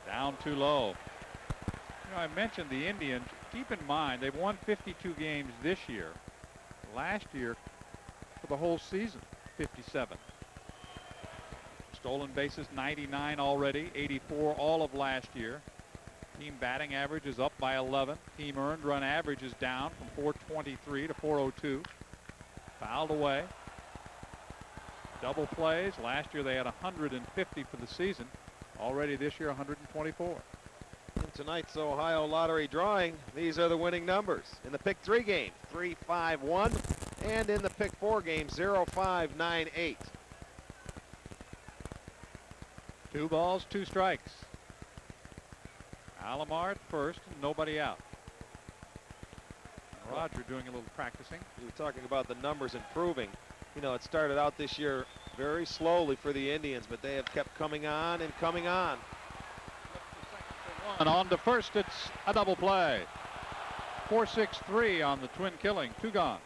Down too low. You I mentioned the Indians. Keep in mind, they've won 52 games this year. Last year, for the whole season, 57. Stolen bases, 99 already, 84 all of last year. Team batting average is up by 11. Team earned run average is down from 423 to 402. Fouled away. Double plays. Last year they had 150 for the season. Already this year 124. In tonight's Ohio Lottery drawing, these are the winning numbers. In the pick 3 game, 3-5-1, and in the pick 4 game, 0-5-9-8. 2 balls, 2 strikes. Alomar at first, and nobody out. Roger doing a little practicing. You were talking about the numbers improving. You know, it started out this year very slowly for the Indians, but they have kept coming on and coming on. And on to first, it's a double play. 4-6-3 on the twin killing. 2 gone.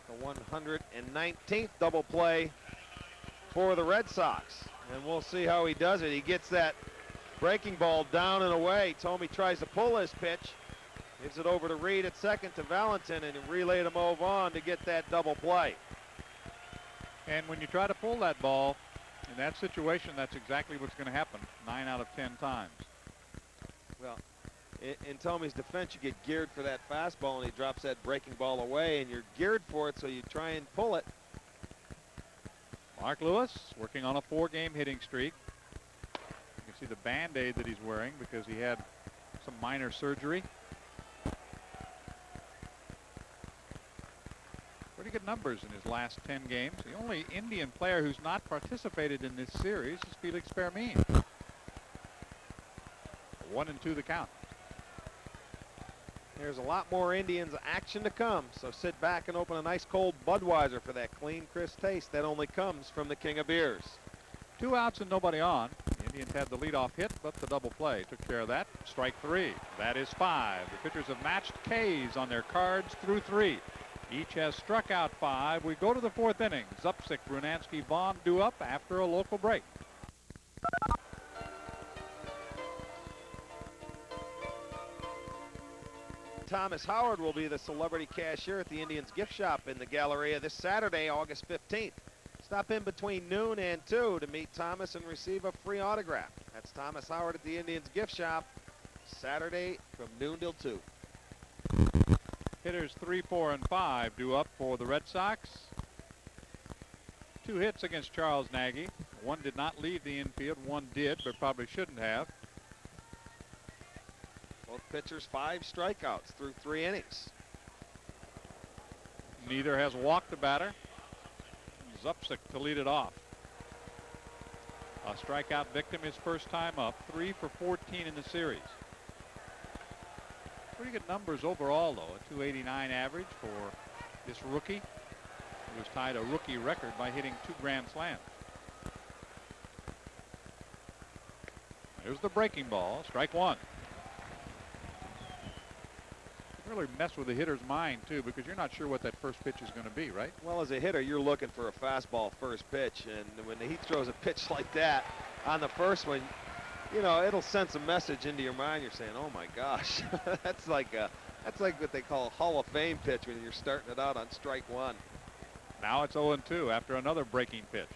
The 119th double play for the Red Sox. And we'll see how he does it. He gets that breaking ball down and away. Thome tries to pull his pitch. Gives it over to Reed at second to Valentin, and relay to move on to get that double play. And when you try to pull that ball in that situation, that's exactly what's going to happen 9 out of 10 times. Well, in Thome's defense, you get geared for that fastball, and he drops that breaking ball away, and you're geared for it, so you try and pull it. Mark Lewis working on a 4-game hitting streak. You can see the Band-Aid that he's wearing because he had some minor surgery. Pretty good numbers in his last 10 games. The only Indian player who's not participated in this series is Felix Fermin. 1-2 the count. There's a lot more Indians action to come, so sit back and open a nice cold Budweiser for that clean, crisp taste that only comes from the king of beers. 2 outs and nobody on. The Indians had the leadoff hit, but the double play took care of that. Strike 3. That is 5. The pitchers have matched K's on their cards through 3. Each has struck out 5. We go to the 4th inning. Zupsik, Brunansky, Vaughn due up after a local break. Thomas Howard will be the celebrity cashier at the Indians gift shop in the Galleria this Saturday, August 15th. Stop in between noon and 2 to meet Thomas and receive a free autograph. That's Thomas Howard at the Indians gift shop, Saturday from noon till 2. Hitters 3, 4, and 5 due up for the Red Sox. 2 hits against Charles Nagy. 1 did not leave the infield. 1 did, but probably shouldn't have. Both pitchers 5 strikeouts through 3 innings. Neither has walked the batter. Zupsik to lead it off. A strikeout victim his first time up. 3 for 14 in the series. Pretty good numbers overall, though. A 289 average for this rookie, who was tied a rookie record by hitting 2 grand slams. There's the breaking ball. Strike 1. Really mess with the hitter's mind, too, because you're not sure what that first pitch is going to be, right? Well, as a hitter, you're looking for a fastball first pitch, and when he throws a pitch like that on the first one, you know, it'll send some message into your mind. You're saying, oh my gosh, that's like what they call a Hall of Fame pitch when you're starting it out on strike 1. Now it's 0-2 after another breaking pitch.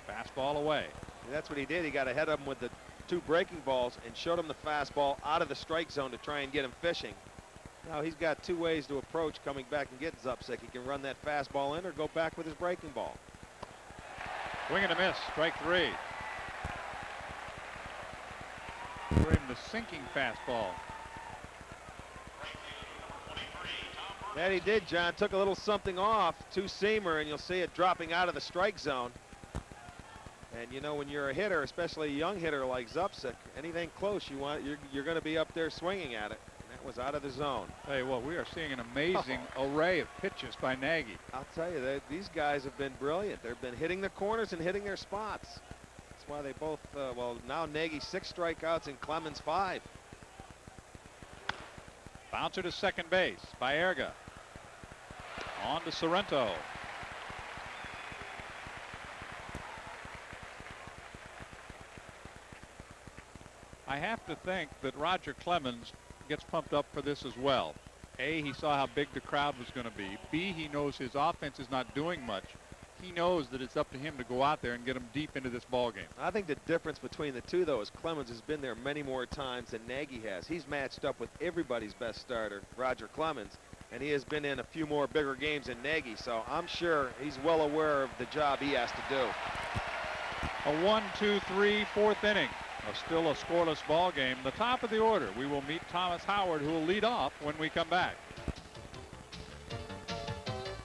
Fastball away. And that's what he did. He got ahead of him with the 2 breaking balls and showed him the fastball out of the strike zone to try and get him fishing. Now he's got 2 ways to approach coming back and get Zupsik. He can run that fastball in or go back with his breaking ball. Swing and a miss. Strike 3. Threw him the sinking fastball. That he did, John. Took a little something off, 2-seamer, and you'll see it dropping out of the strike zone. And you know, when you're a hitter, especially a young hitter like Zupsik, anything close, you're going to be up there swinging at it. And that was out of the zone. Tell you what, we are seeing an amazing array of pitches by Nagy. I'll tell you, these guys have been brilliant. They've been hitting the corners and hitting their spots. That's why they both, well, now Nagy 6 strikeouts and Clemens 5. Bouncer to second base. Baerga. On to Sorrento. I have to think that Roger Clemens gets pumped up for this as well. A, he saw how big the crowd was going to be. B, he knows his offense is not doing much. He knows that it's up to him to go out there and get them deep into this ball game. I think the difference between the two, though, is Clemens has been there many more times than Nagy has. He's matched up with everybody's best starter, Roger Clemens, and he has been in a few more bigger games than Nagy, so I'm sure he's well aware of the job he has to do. A 1, 2, 3, fourth inning. Still a scoreless ball game. The top of the order, we will meet Thomas Howard, who will lead off when we come back.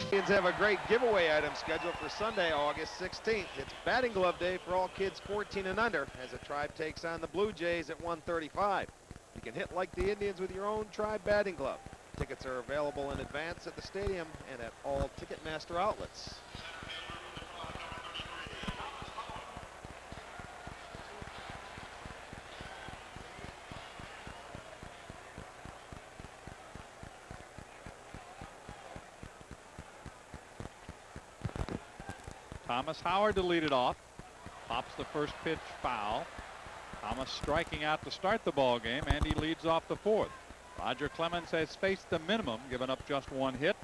Indians have a great giveaway item scheduled for Sunday, August 16th. It's batting glove day for all kids 14 and under as the Tribe takes on the Blue Jays at 1:35. You can hit like the Indians with your own Tribe batting glove. Tickets are available in advance at the stadium and at all Ticketmaster outlets. Thomas Howard to lead it off. Pops the first pitch foul. Thomas striking out to start the ball game, and he leads off the fourth. Roger Clemens has faced the minimum, given up just one hit.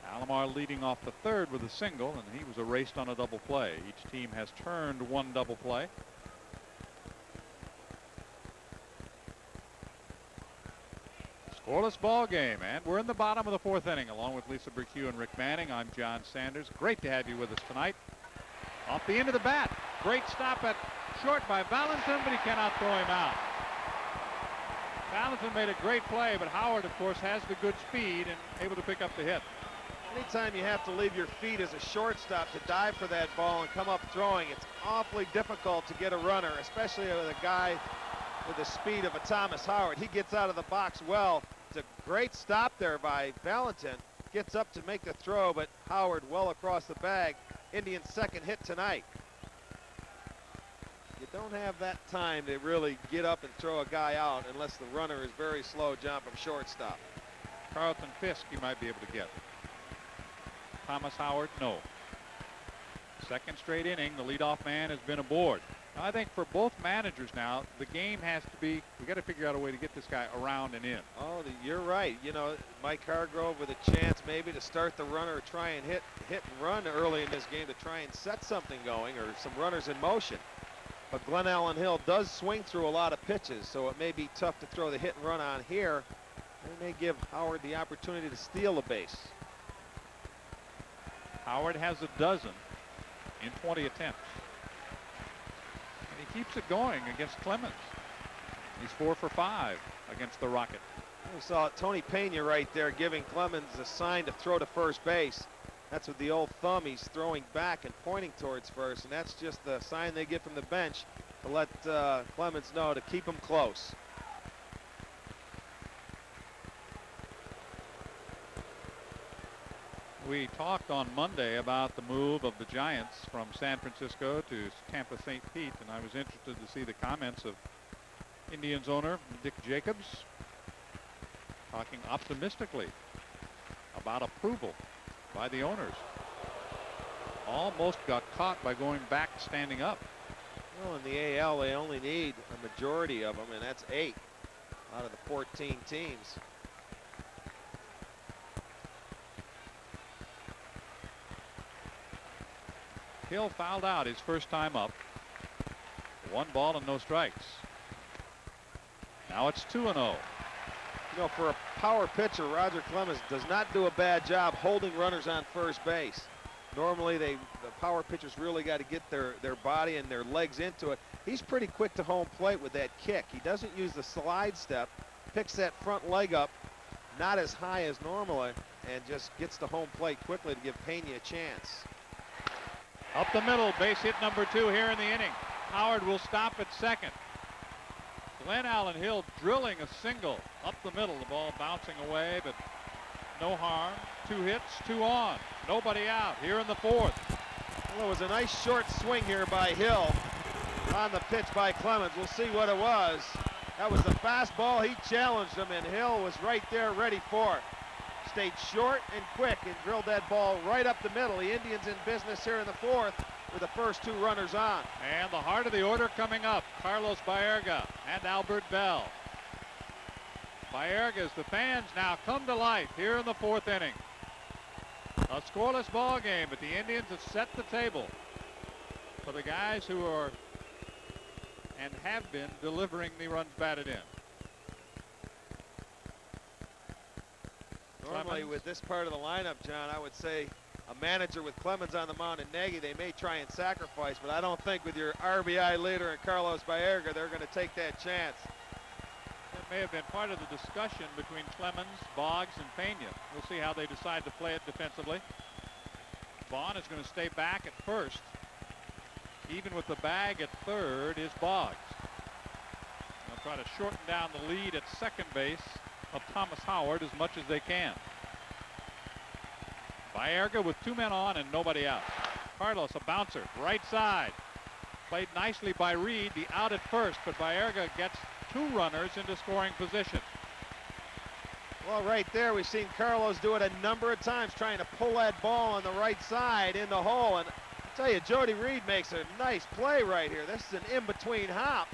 Alomar leading off the third with a single, and he was erased on a double play. Each team has turned one double play. Scoreless ball game, and we're in the bottom of the fourth inning. Along with Lisa Burkue and Rick Manning, I'm John Sanders. Great to have you with us tonight. Off the end of the bat. Great stop at short by Valentin, but he cannot throw him out. Valentin made a great play, but Howard, of course, has the good speed and able to pick up the hit. Anytime you have to leave your feet as a shortstop to dive for that ball and come up throwing, it's awfully difficult to get a runner, especially with a guy with the speed of a Thomas Howard. He gets out of the box well. It's a great stop there by Valentin. Gets up to make the throw, but Howard well across the bag. Indians' second hit tonight. You don't have that time to really get up and throw a guy out unless the runner is very slow jump from shortstop. Carlton Fisk you might be able to get. Thomas Howard, no. Second straight inning, the leadoff man has been aboard. Now, I think for both managers now, the game has to be, we got to figure out a way to get this guy around and in. Oh, you're right. You know, Mike Hargrove with a chance maybe to start the runner or try and hit and run early in this game to try and set something going or some runners in motion. But Glenn Allen Hill does swing through a lot of pitches, so it may be tough to throw the hit and run on here. It may give Howard the opportunity to steal a base. Howard has a dozen in 20 attempts. And he keeps it going against Clemens. He's 4 for 5 against the Rocket. We saw Tony Pena right there giving Clemens a sign to throw to first base. That's with the old thumb. He's throwing back and pointing towards first, and that's just the sign they get from the bench to let Clemens know to keep him close. We talked on Monday about the move of the Giants from San Francisco to Tampa St. Pete, and I was interested to see the comments of Indians owner Dick Jacobs talking optimistically about approval by the owners. Almost got caught by going back standing up. Well, in the AL, they only need a majority of them, and that's 8 out of the 14 teams. Hill fouled out his first time up. 1 ball and no strikes. Now it's 2-0. You know, for a power pitcher, Roger Clemens does not do a bad job holding runners on first base. Normally, the power pitchers really got to get their body and their legs into it. He's pretty quick to home plate with that kick. He doesn't use the slide step, picks that front leg up, not as high as normally, and just gets to home plate quickly to give Pena a chance. Up the middle, base hit number 2 here in the inning. Howard will stop at second. Glenn Allen Hill drilling a single up the middle. The ball bouncing away, but no harm. 2 hits, 2 on. Nobody out here in the fourth. Well, it was a nice short swing here by Hill on the pitch by Clemens. We'll see what it was. That was the fastball. He challenged him, and Hill was right there ready for it. Stayed short and quick and drilled that ball right up the middle. The Indians in business here in the fourth. with the first 2 runners on. And the heart of the order coming up, Carlos Baerga and Albert Bell. Baerga, as the fans now come to life here in the 4th inning. A scoreless ball game, but the Indians have set the table for the guys who are and have been delivering the runs batted in. Normally Clemens. with this part of the lineup, John, I would say a manager with Clemens on the mound and Nagy, they may try and sacrifice, but I don't think with your RBI leader and Carlos Baerga, they're going to take that chance. That may have been part of the discussion between Clemens, Boggs, and Pena. We'll see how they decide to play it defensively. Vaughn is going to stay back at first. Even with the bag at third is Boggs. They'll try to shorten down the lead at second base of Thomas Howard as much as they can. Baerga with 2 men on and nobody out. Carlos, a bouncer, right side. Played nicely by Reed, the out at first, but Baerga gets 2 runners into scoring position. Well, right there, we've seen Carlos do it a number of times, trying to pull that ball on the right side in the hole. And I tell you, Jody Reed makes a nice play right here. This is an in-between hop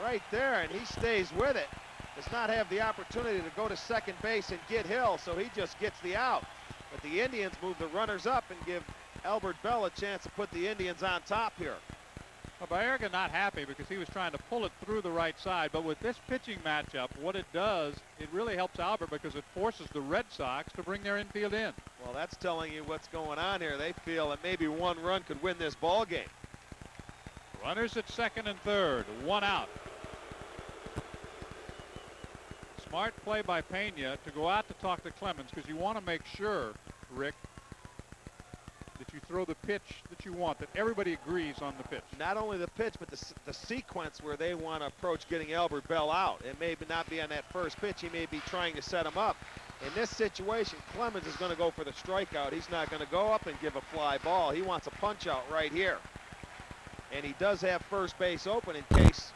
right there, and he stays with it. Does not have the opportunity to go to second base and get Hill, so he just gets the out. But the Indians move the runners up and give Albert Bell a chance to put the Indians on top here. Well, Baerga not happy because he was trying to pull it through the right side, but with this pitching matchup, what it does, it really helps Albert because it forces the Red Sox to bring their infield in. Well, that's telling you what's going on here. They feel that maybe 1 run could win this ball game. Runners at second and third, 1 out. Smart play by Pena to go out to talk to Clemens because you want to make sure, Rick, that you throw the pitch that you want, that everybody agrees on the pitch. Not only the pitch, but the sequence where they want to approach getting Albert Bell out. It may not be on that first pitch. He may be trying to set him up. In this situation, Clemens is going to go for the strikeout. He's not going to go up and give a fly ball. He wants a punch out right here. And he does have first base open in case,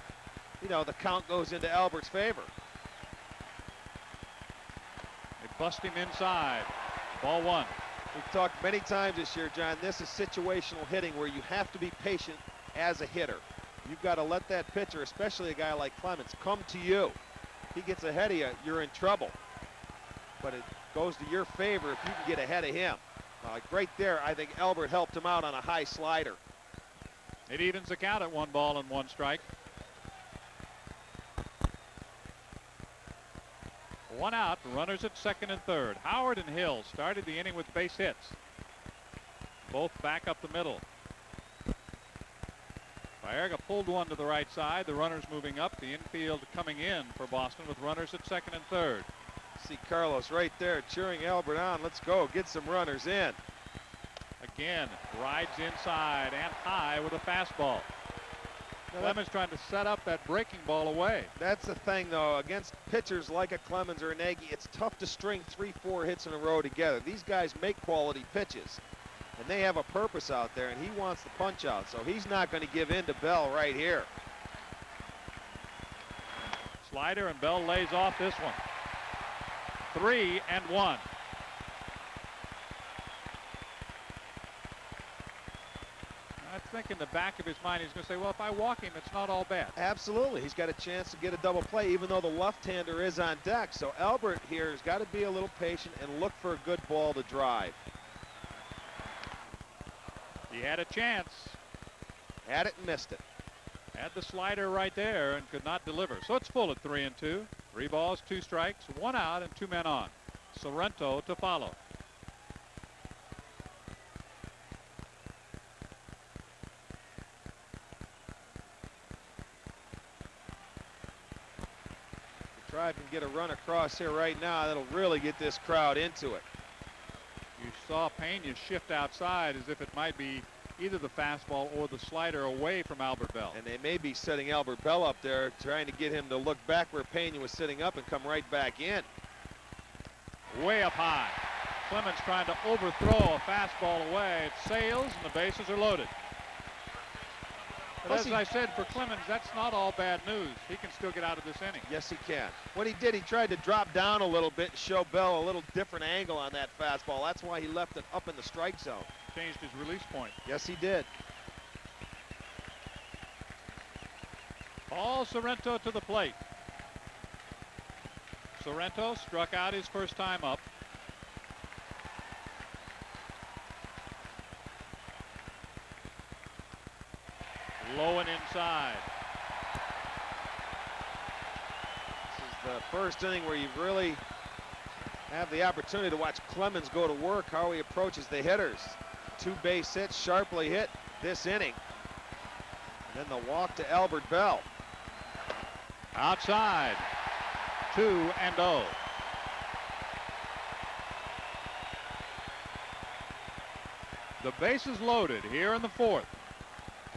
you know, the count goes into Albert's favor. They bust him inside. Ball 1. We've talked many times this year, John, this is situational hitting where you have to be patient as a hitter. You've got to let that pitcher, especially a guy like Clemens, come to you. He gets ahead of you, you're in trouble. But it goes to your favor if you can get ahead of him. Right there, I think Albert helped him out on a high slider. It evens the count at 1 ball and 1 strike. 1 out, runners at second and third. Howard and Hill started the inning with base hits. Both back up the middle. Baerga pulled 1 to the right side. The runners moving up. The infield coming in for Boston with runners at second and third. See Carlos right there cheering Albert on. Let's go, get some runners in. Again, rides inside and high with a fastball. Clemens trying to set up that breaking ball away. That's the thing, though. Against pitchers like a Clemens or a Nagy, it's tough to string 3-4 hits in a row together. These guys make quality pitches, and they have a purpose out there, and he wants the punch out, so he's not going to give in to Bell right here. Slider, and Bell lays off this one. 3-1. I think in the back of his mind he's going to say, well, if I walk him, it's not all bad. Absolutely. He's got a chance to get a double play, even though the left-hander is on deck. So Albert here has got to be a little patient and look for a good ball to drive. He had a chance. Had it and missed it. Had the slider right there and could not deliver. So it's full at 3-2. 3 balls, 2 strikes, 1 out, and 2 men on. Sorrento to follow. Try and get a run across here right now. That'll really get this crowd into it. You saw Pena shift outside as if it might be either the fastball or the slider away from Albert Bell. And they may be setting Albert Bell up there, trying to get him to look back where Pena was sitting up and come right back in. Way up high. Clemens trying to overthrow a fastball away. It sails and the bases are loaded. But as I said, for Clemens, that's not all bad news. He can still get out of this inning. Yes, he can. What he did, he tried to drop down a little bit and show Bell a little different angle on that fastball. That's why he left it up in the strike zone. changed his release point. Yes, he did. Paul Sorrento to the plate. Sorrento struck out his first time up. Low and inside. This is the first inning where you really have the opportunity to watch Clemens go to work, how he approaches the hitters. 2 base hits, sharply hit this inning. And then the walk to Albert Bell. Outside. 2-0. The bases loaded here in the 4th.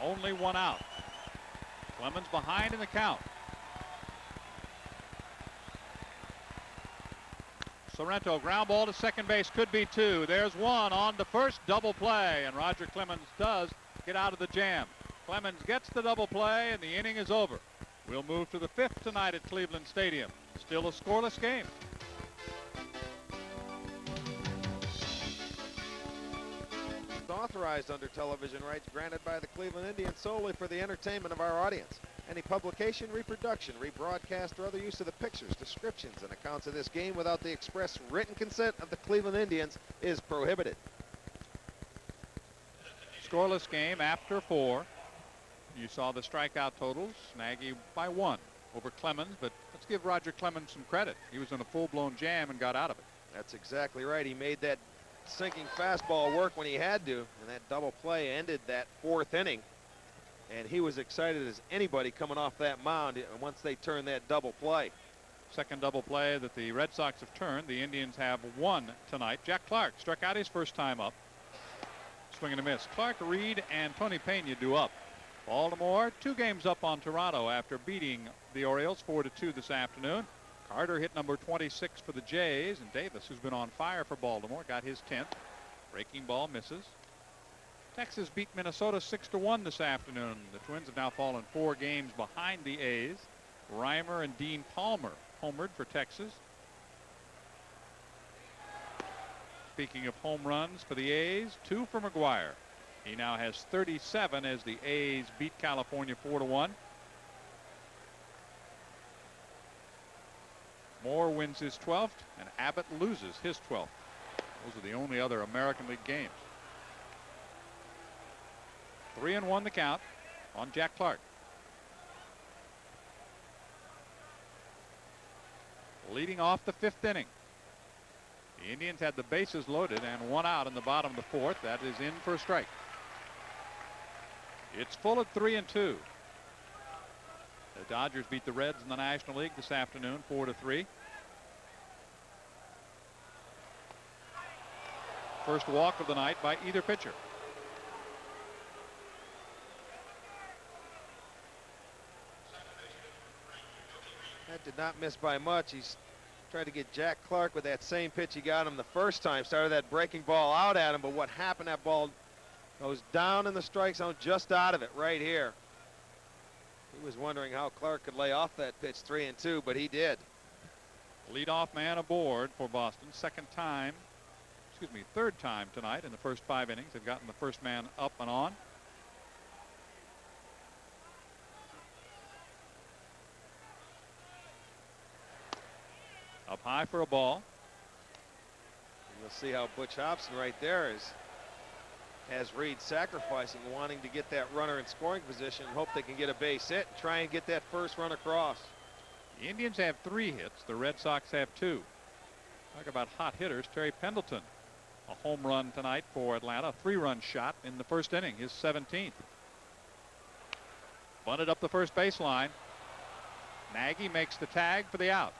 Only 1 out. Clemens behind in the count. Sorrento ground ball to second base, could be 2. There's 1 on the first, double play, and Roger Clemens does get out of the jam. Clemens gets the double play, and the inning is over. We'll move to the 5th tonight at Cleveland Stadium. Still a scoreless game. Authorized under television rights granted by the Cleveland Indians solely for the entertainment of our audience. Any publication, reproduction, rebroadcast, or other use of the pictures, descriptions, and accounts of this game without the express written consent of the Cleveland Indians is prohibited. Scoreless game after 4. You saw the strikeout totals. Nagy by 1 over Clemens, but let's give Roger Clemens some credit. He was in a full-blown jam and got out of it. That's exactly right. He made that sinking fastball work when he had to, and that double play ended that 4th inning. And he was excited as anybody coming off that mound once they turned that double play. Second double play that the Red Sox have turned. The Indians have 1 tonight. Jack Clark struck out his first time up. Swing and a miss. Clark, Reed, and Tony Pena do up. Baltimore 2 games up on Toronto after beating the Orioles 4-2 this afternoon. Carter hit number 26 for the Jays, and Davis, who's been on fire for Baltimore, got his 10th. Breaking ball misses. Texas beat Minnesota 6-1 this afternoon. The Twins have now fallen 4 games behind the A's. Reimer and Dean Palmer homered for Texas. Speaking of home runs for the A's, 2 for McGuire. He now has 37 as the A's beat California 4-1. Moore wins his 12th, and Abbott loses his 12th. Those are the only other American League games. 3-1 the count on Jack Clark. Leading off the 5th inning. The Indians had the bases loaded and 1 out in the bottom of the 4th. That is in for a strike. It's full at 3-2. The Dodgers beat the Reds in the National League this afternoon 4-3. First walk of the night by either pitcher. That did not miss by much. He's tried to get Jack Clark with that same pitch he got him the first time. Started that breaking ball out at him, but what happened, that ball goes down in the strike zone, just out of it right here. He was wondering how Clark could lay off that pitch 3-2, but he did. Leadoff man aboard for Boston. Third time tonight in the first 5 innings. They've gotten the first man up and on. Up high for a ball. And you'll see how Butch Hobson right there has Reed sacrificing, wanting to get that runner in scoring position and hope they can get a base hit and try and get that first run across. The Indians have 3 hits. The Red Sox have 2. Talk about hot hitters. Terry Pendleton, a home run tonight for Atlanta. A 3-run shot in the first inning, his 17th. Bunted up the first baseline. Nagy makes the tag for the out.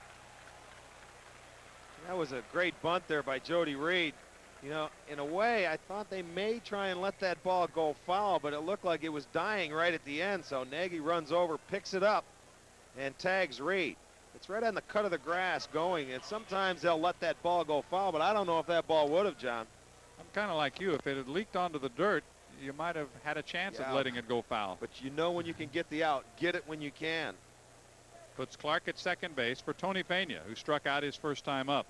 That was a great bunt there by Jody Reed. You know, in a way, I thought they may try and let that ball go foul, but it looked like it was dying right at the end. So Nagy runs over, picks it up, and tags Reed. It's right on the cut of the grass going, and sometimes they'll let that ball go foul, but I don't know if that ball would have, John. I'm kind of like you. If it had leaked onto the dirt, you might have had a chance of letting it go foul. But you know when you can get the out. Get it when you can. Puts Clark at second base for Tony Pena, who struck out his first time up.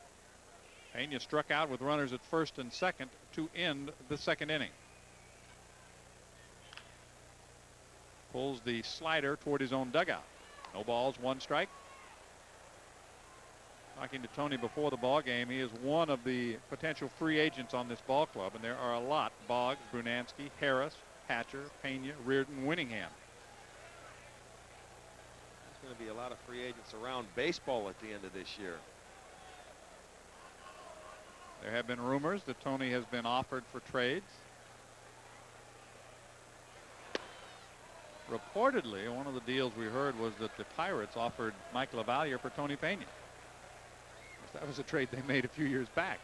Pena struck out with runners at first and second to end the 2nd inning. Pulls the slider toward his own dugout. No balls, 1 strike. Talking to Tony before the ball game, he is one of the potential free agents on this ball club, and there are a lot. Boggs, Brunansky, Harris, Hatcher, Pena, Reardon, Winningham. There's going to be a lot of free agents around baseball at the end of this year. There have been rumors that Tony has been offered for trades. Reportedly, one of the deals we heard was that the Pirates offered Mike LaValliere for Tony Pena. That was a trade they made a few years back.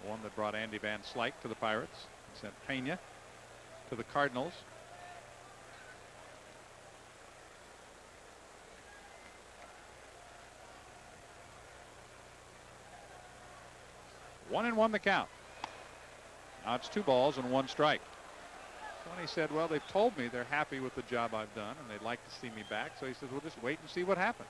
The one that brought Andy Van Slyke to the Pirates and sent Pena to the Cardinals. One and one the count. Now it's 2 balls and 1 strike. Tony said, well, they've told me they're happy with the job I've done and they'd like to see me back. So he says, we'll just wait and see what happens.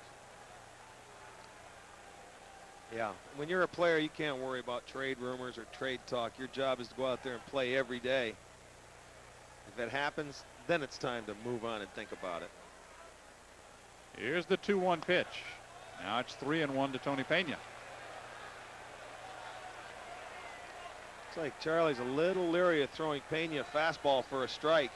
Yeah, when you're a player, you can't worry about trade rumors or trade talk. Your job is to go out there and play every day. If it happens, then it's time to move on and think about it. Here's the 2-1 pitch. Now it's 3-1 to Tony Pena. Looks like Charlie's a little leery of throwing Pena a fastball for a strike.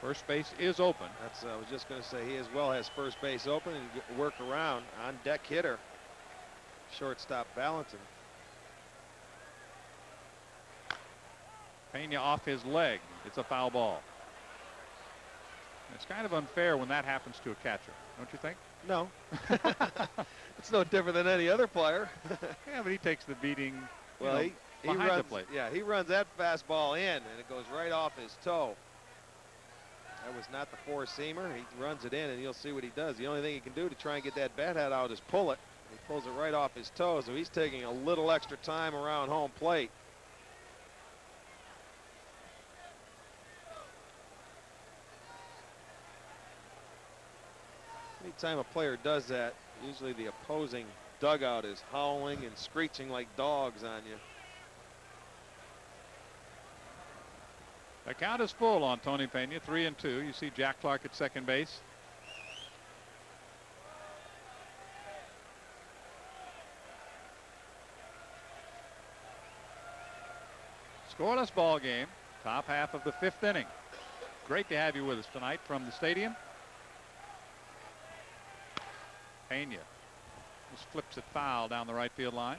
First base is open. That's I was just going to say, he as well has first base open and work around on deck hitter. Shortstop Valentin. Pena off his leg. It's a foul ball. It's kind of unfair when that happens to a catcher, don't you think? No. It's no different than any other player. Yeah, but he takes the beating. Well, he behind runs, the plate. Yeah, he runs that fastball in, and it goes right off his toe. That was not the 4-seamer. He runs it in, and you'll see what he does. The only thing he can do to try and get that bat head out is pull it. He pulls it right off his toe, so he's taking a little extra time around home plate. Anytime a player does that, usually the opposing dugout is howling and screeching like dogs on you. The count is full on Tony Pena, 3-2. You see Jack Clark at second base. Scoreless ball game, top half of the 5th inning. Great to have you with us tonight from the stadium. Pena just flips it foul down the right field line.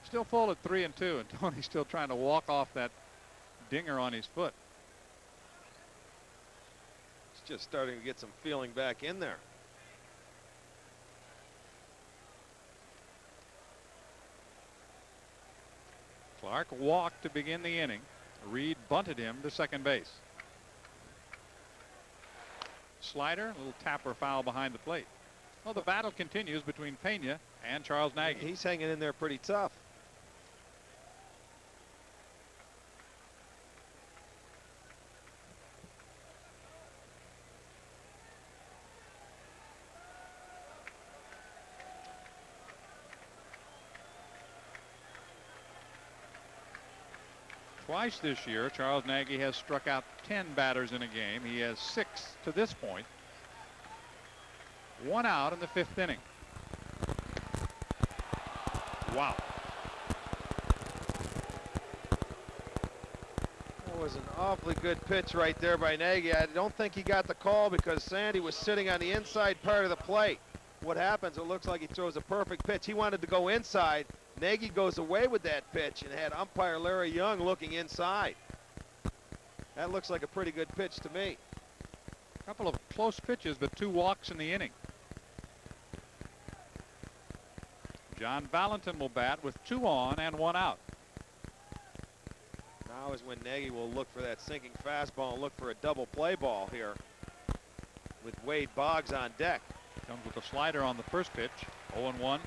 Still full at 3-2, and Tony's still trying to walk off that dinger on his foot. He's just starting to get some feeling back in there. Clark walked to begin the inning. Reed bunted him to second base. Slider, a little tapper foul behind the plate. Well, the battle continues between Pena and Charles Nagy. He's hanging in there pretty tough. Twice this year, Charles Nagy has struck out 10 batters in a game. He has 6 to this point. 1 out in the 5th inning. Wow. That was an awfully good pitch right there by Nagy. I don't think he got the call because Sandy was sitting on the inside part of the plate. What happens, it looks like he throws a perfect pitch. He wanted to go inside. Nagy goes away with that pitch and had umpire Larry Young looking inside. That looks like a pretty good pitch to me. A couple of close pitches, but 2 walks in the inning. John Valentin will bat with 2 on and 1 out. Now is when Nagy will look for that sinking fastball and look for a double play ball here with Wade Boggs on deck. Comes with a slider on the first pitch. 0-1.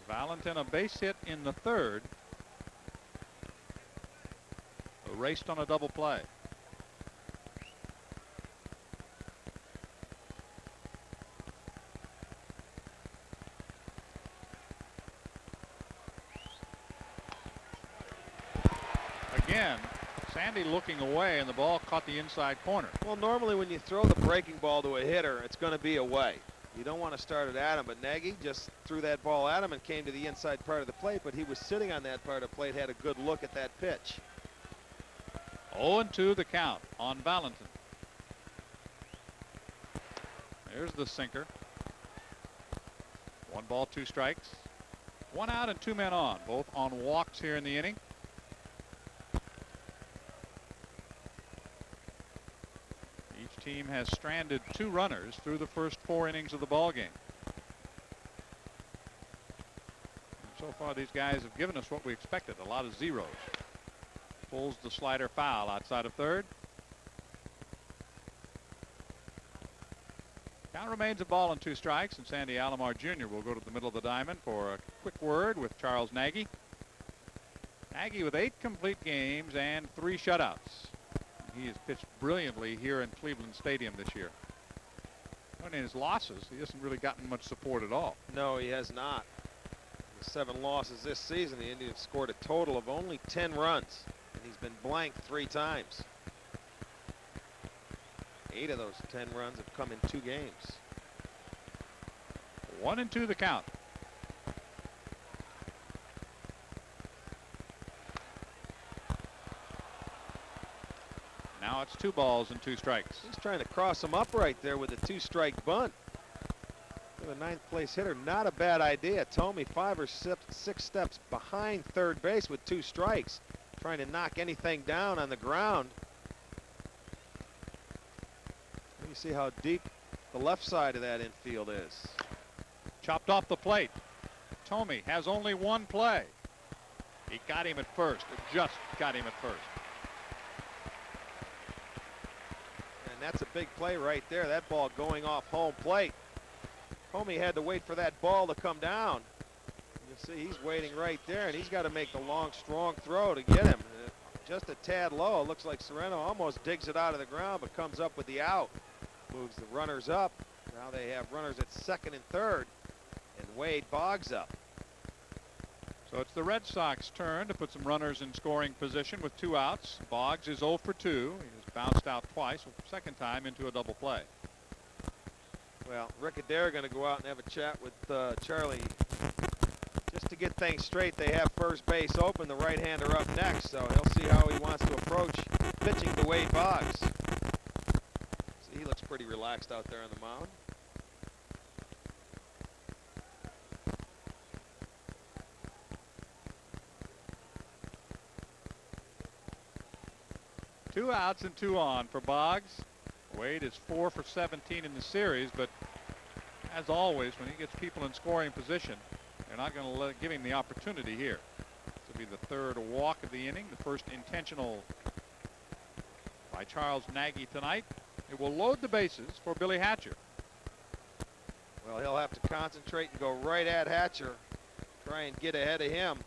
Valentin a base hit in the 3rd. Erased on a double play. again. Sandy looking away, and the ball caught the inside corner. Well, normally when you throw the breaking ball to a hitter, it's going to be away. You don't want to start it at him, but Nagy just threw that ball at him and came to the inside part of the plate, but he was sitting on that part of the plate, had a good look at that pitch. 0-2 the count on Valentin. There's the sinker. 1 ball, 2 strikes. 1 out and 2 men on, both on walks here in the inning. Each team has stranded 2 runners through the first 4 innings of the ball game. And so far, these guys have given us what we expected, a lot of zeros. Pulls the slider foul outside of third. Count remains a ball and 2 strikes, and Sandy Alomar Jr. will go to the middle of the diamond for a quick word with Charles Nagy. Nagy with 8 complete games and 3 shutouts. He has pitched brilliantly here in Cleveland Stadium this year. And in his losses, he hasn't really gotten much support at all. No, he has not. The 7 losses this season, the Indians scored a total of only 10 runs, and he's been blanked 3 times. 8 of those 10 runs have come in 2 games. 1-2 the count. Now it's 2 balls and 2 strikes. He's trying to cross him up right there with a 2-strike bunt. For the 9th place hitter, not a bad idea. Thome 5 or 6 steps behind third base with 2 strikes, trying to knock anything down on the ground. You see how deep the left side of that infield is. Chopped off the plate. Thome has only 1 play. He got him at first. Just got him at first. And that's a big play right there. That ball going off home plate. Thome had to wait for that ball to come down. You see he's waiting right there, and he's got to make the long, strong throw to get him. Just a tad low. It looks like Sereno almost digs it out of the ground, but comes up with the out. Moves the runners up. Now they have runners at 2nd and 3rd, and Wade Boggs up. So it's the Red Sox turn to put some runners in scoring position with 2 outs. Boggs is 0 for 2. He has bounced out twice, second time into a double play. Well, Rick Adair going to go out and have a chat with Charlie. Just to get things straight, they have first base open, the right-hander up next, so he'll see how he wants to approach pitching to Wade Boggs. See, he looks pretty relaxed out there on the mound. Two outs and 2 on for Boggs. Wade is 4 for 17 in the series, but as always, when he gets people in scoring position, they're not going to give him the opportunity here. This will be the 3rd walk of the inning, the first intentional by Charles Nagy tonight. It will load the bases for Billy Hatcher. Well, he'll have to concentrate and go right at Hatcher, try and get ahead of him.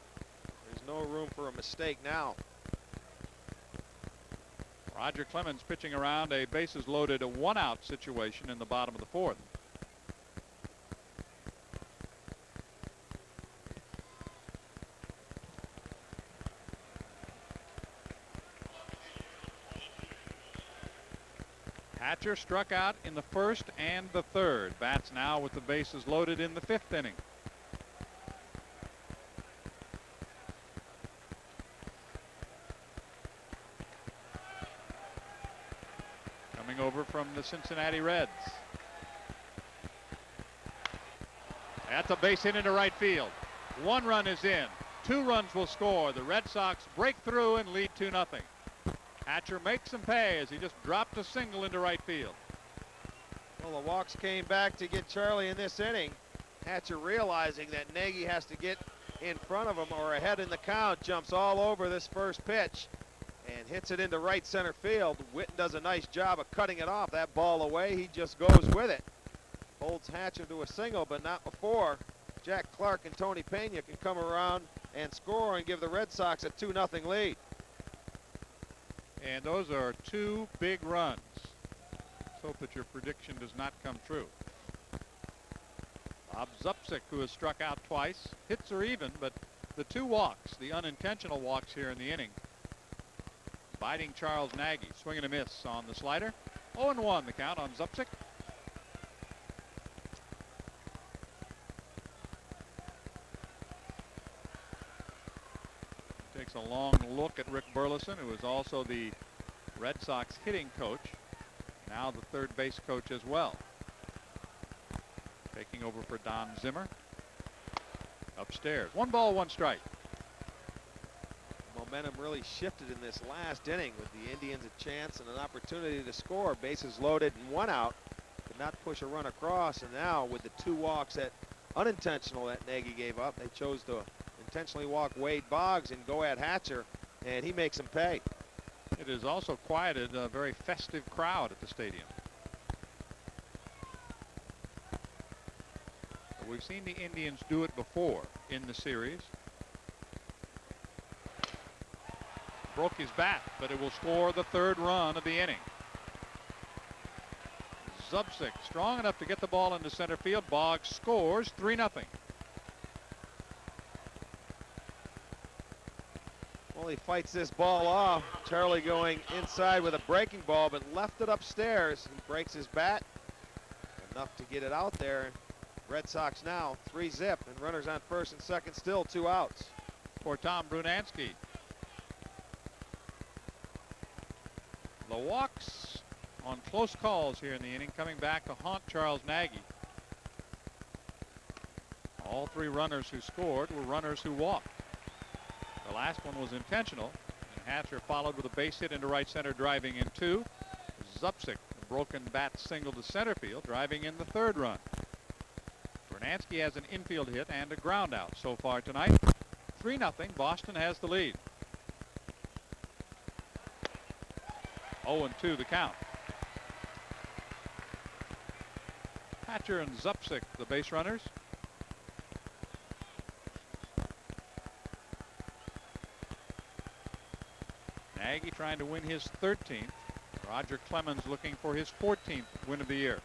There's no room for a mistake now. Roger Clemens pitching around a bases loaded 1-out situation in the bottom of the 4th. Hatcher struck out in the 1st and the 3rd. Bats now with the bases loaded in the 5th inning. Coming over from the Cincinnati Reds. That's a base hit into right field. 1 run is in. 2 runs will score. The Red Sox break through and lead 2-0. Hatcher makes him pay as he just dropped a single into right field. Well, the walks came back to get Charlie in this inning. Hatcher, realizing that Nagy has to get in front of him or ahead in the count, jumps all over this first pitch and hits it into right center field. Witten does a nice job of cutting it off. That ball away, he just goes with it. Holds Hatcher to a single, but not before Jack Clark and Tony Pena can come around and score and give the Red Sox a 2-0 lead. And those are 2 big runs. Let's hope that your prediction does not come true. Bob Zupsik, who has struck out twice, hits are even, but the 2 walks, the unintentional walks here in the inning, biting Charles Nagy. Swing and a miss on the slider. 0-1 the count on Zupsik. Takes a long look at Rick Burleson, who is also the Red Sox hitting coach, now the third base coach as well. Taking over for Don Zimmer. Upstairs. 1 ball, 1 strike. Momentum really shifted in this last inning with the Indians a chance and an opportunity to score. Bases loaded and 1 out. Could not push a run across, and now with the 2 walks that unintentional that Nagy gave up, they chose to intentionally walk Wade Boggs and go at Hatcher, and he makes him pay. It has also quieted a very festive crowd at the stadium. We've seen the Indians do it before in the series. Broke his bat, but it will score the 3rd run of the inning. Zupsik strong enough to get the ball into center field. Boggs scores 3-0. Well, he fights this ball off. Charlie going inside with a breaking ball, but left it upstairs. He breaks his bat enough to get it out there. Red Sox now 3-0, and runners on first and second, still 2 outs. For Tom Brunansky. The walks on close calls here in the inning coming back to haunt Charles Nagy. All 3 runners who scored were runners who walked. The last one was intentional, and Hatcher followed with a base hit into right center, driving in 2. Zupsik, a broken bat single to center field, driving in the 3rd run. Brunansky has an infield hit and a ground out so far tonight. 3-0. Boston has the lead. 0-2 the count. Hatcher and Zupsik, the base runners. Nagy trying to win his 13th. Roger Clemens looking for his 14th win of the year.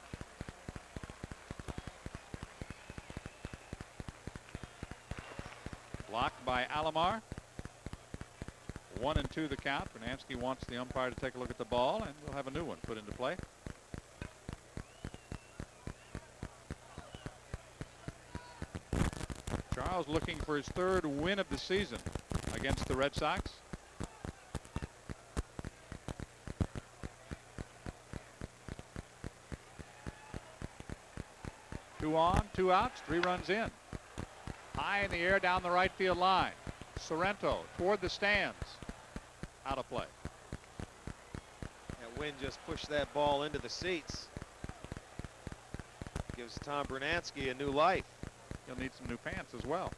Blocked by Alomar. 1-2 the count. Brunansky wants the umpire to take a look at the ball, and we'll have a new one put into play. Charles looking for his 3rd win of the season against the Red Sox. Two on, 2 outs, 3 runs in. High in the air down the right field line. Sorrento toward the stands. Out of play. That wind just pushed that ball into the seats. Gives Tom Brunansky a new life. He'll need some new pants as well.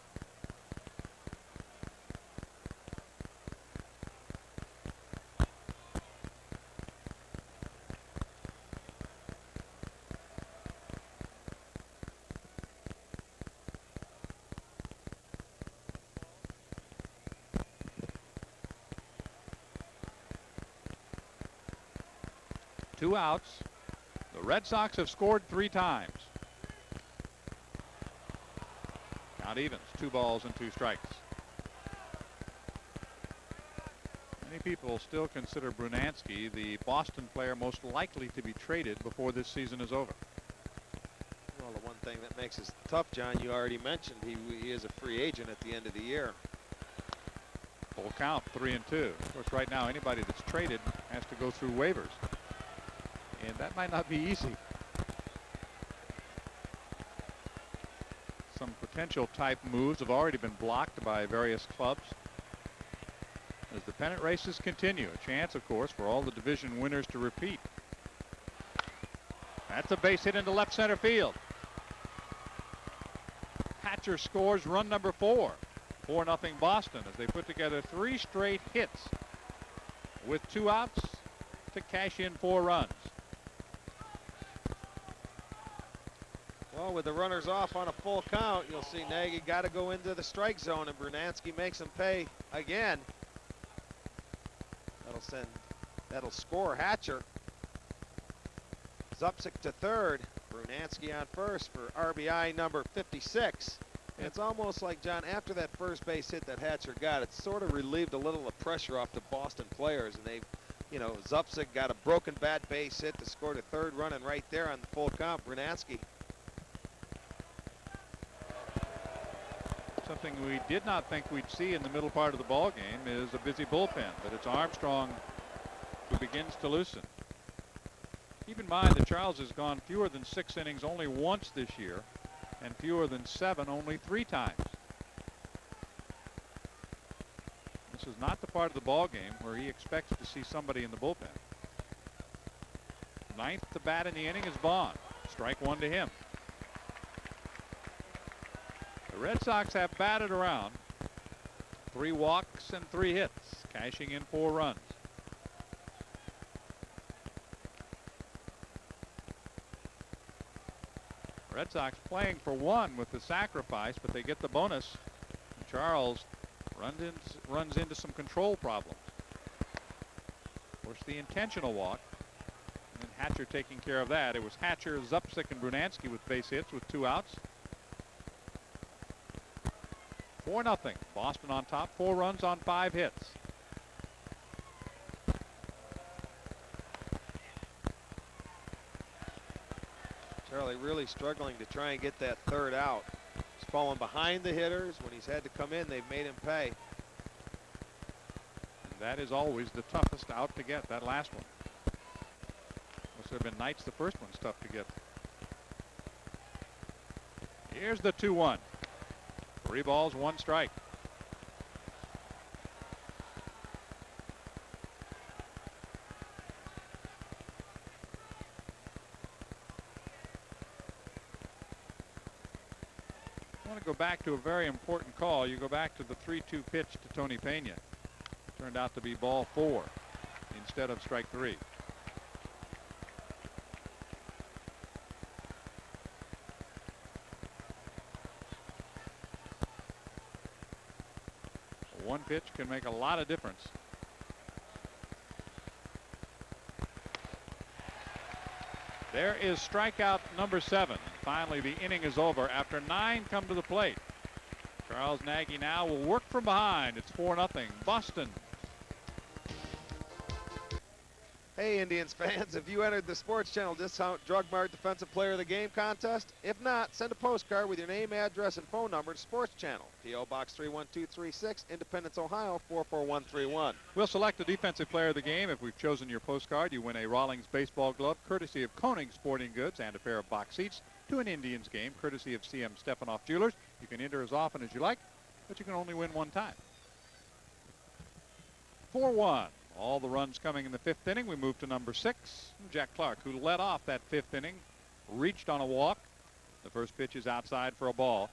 Two outs. The Red Sox have scored 3 times. Count evens. 2 balls and 2 strikes. Many people still consider Brunansky the Boston player most likely to be traded before this season is over. Well, the one thing that makes it tough, John, you already mentioned, he is a free agent at the end of the year. Full count, 3-2. Of course, right now anybody that's traded has to go through waivers. And that might not be easy. Some potential type moves have already been blocked by various clubs. As the pennant races continue, a chance, of course, for all the division winners to repeat. That's a base hit into left center field. Hatcher scores run number 4. 4-0 Boston as they put together 3 straight hits with 2 outs to cash in 4 runs. Well, with the runners off on a full count, you'll see Nagy got to go into the strike zone, and Brunansky makes him pay again. That'll score Hatcher. Zupsik to 3rd. Brunansky on first for RBI number 56. It's almost like, John, after that first base hit that Hatcher got, it sort of relieved a little of pressure off the Boston players. And they, you know, Zupsik got a broken bat base hit to score the third run, and right there on the full count, Brunansky. Something we did not think we'd see in the middle part of the ball game is a busy bullpen, but it's Armstrong who begins to loosen. Keep in mind that Charles has gone fewer than 6 innings only once this year, and fewer than 7 only 3 times. This is not the part of the ball game where he expects to see somebody in the bullpen. 9th to bat in the inning is Bond. Strike 1 to him. The Red Sox have batted around. 3 walks and 3 hits, cashing in 4 runs. Red Sox playing for 1 with the sacrifice, but they get the bonus. Charles runs into some control problems. Of course, the intentional walk, and then Hatcher taking care of that. It was Hatcher, Zupsik, and Brunansky with base hits with 2 outs. 4-0. Boston on top, 4 runs on 5 hits. Charlie really struggling to try and get that third out. He's fallen behind the hitters. When he's had to come in, they've made him pay. And that is always the toughest out to get, that last one. Must have been nights the first one's tough to get. Here's the 2-1. 3 balls, 1 strike. I want to go back to a very important call. You go back to the 3-2 pitch to Tony Pena. Turned out to be ball 4 instead of strike 3. One pitch can make a lot of difference. There is strikeout number 7. Finally, the inning is over after 9 come to the plate. Charles Nagy now will work from behind. It's 4-0 Boston. Hey, Indians fans, have you entered the Sports Channel Discount Drug Mart Defensive Player of the Game contest? If not, send a postcard with your name, address, and phone number to Sports Channel, P.O. Box 31236, Independence, Ohio 44131. We'll select a Defensive Player of the Game. If we've chosen your postcard, you win a Rawlings baseball glove courtesy of Koenig Sporting Goods and a pair of box seats to an Indians game courtesy of C.M. Stefanoff Jewelers. You can enter as often as you like, but you can only win 1 time. 4-1. All the runs coming in the 5th inning. We move to number 6. Jack Clark, who led off that 5th inning, reached on a walk. The first pitch is outside for a ball.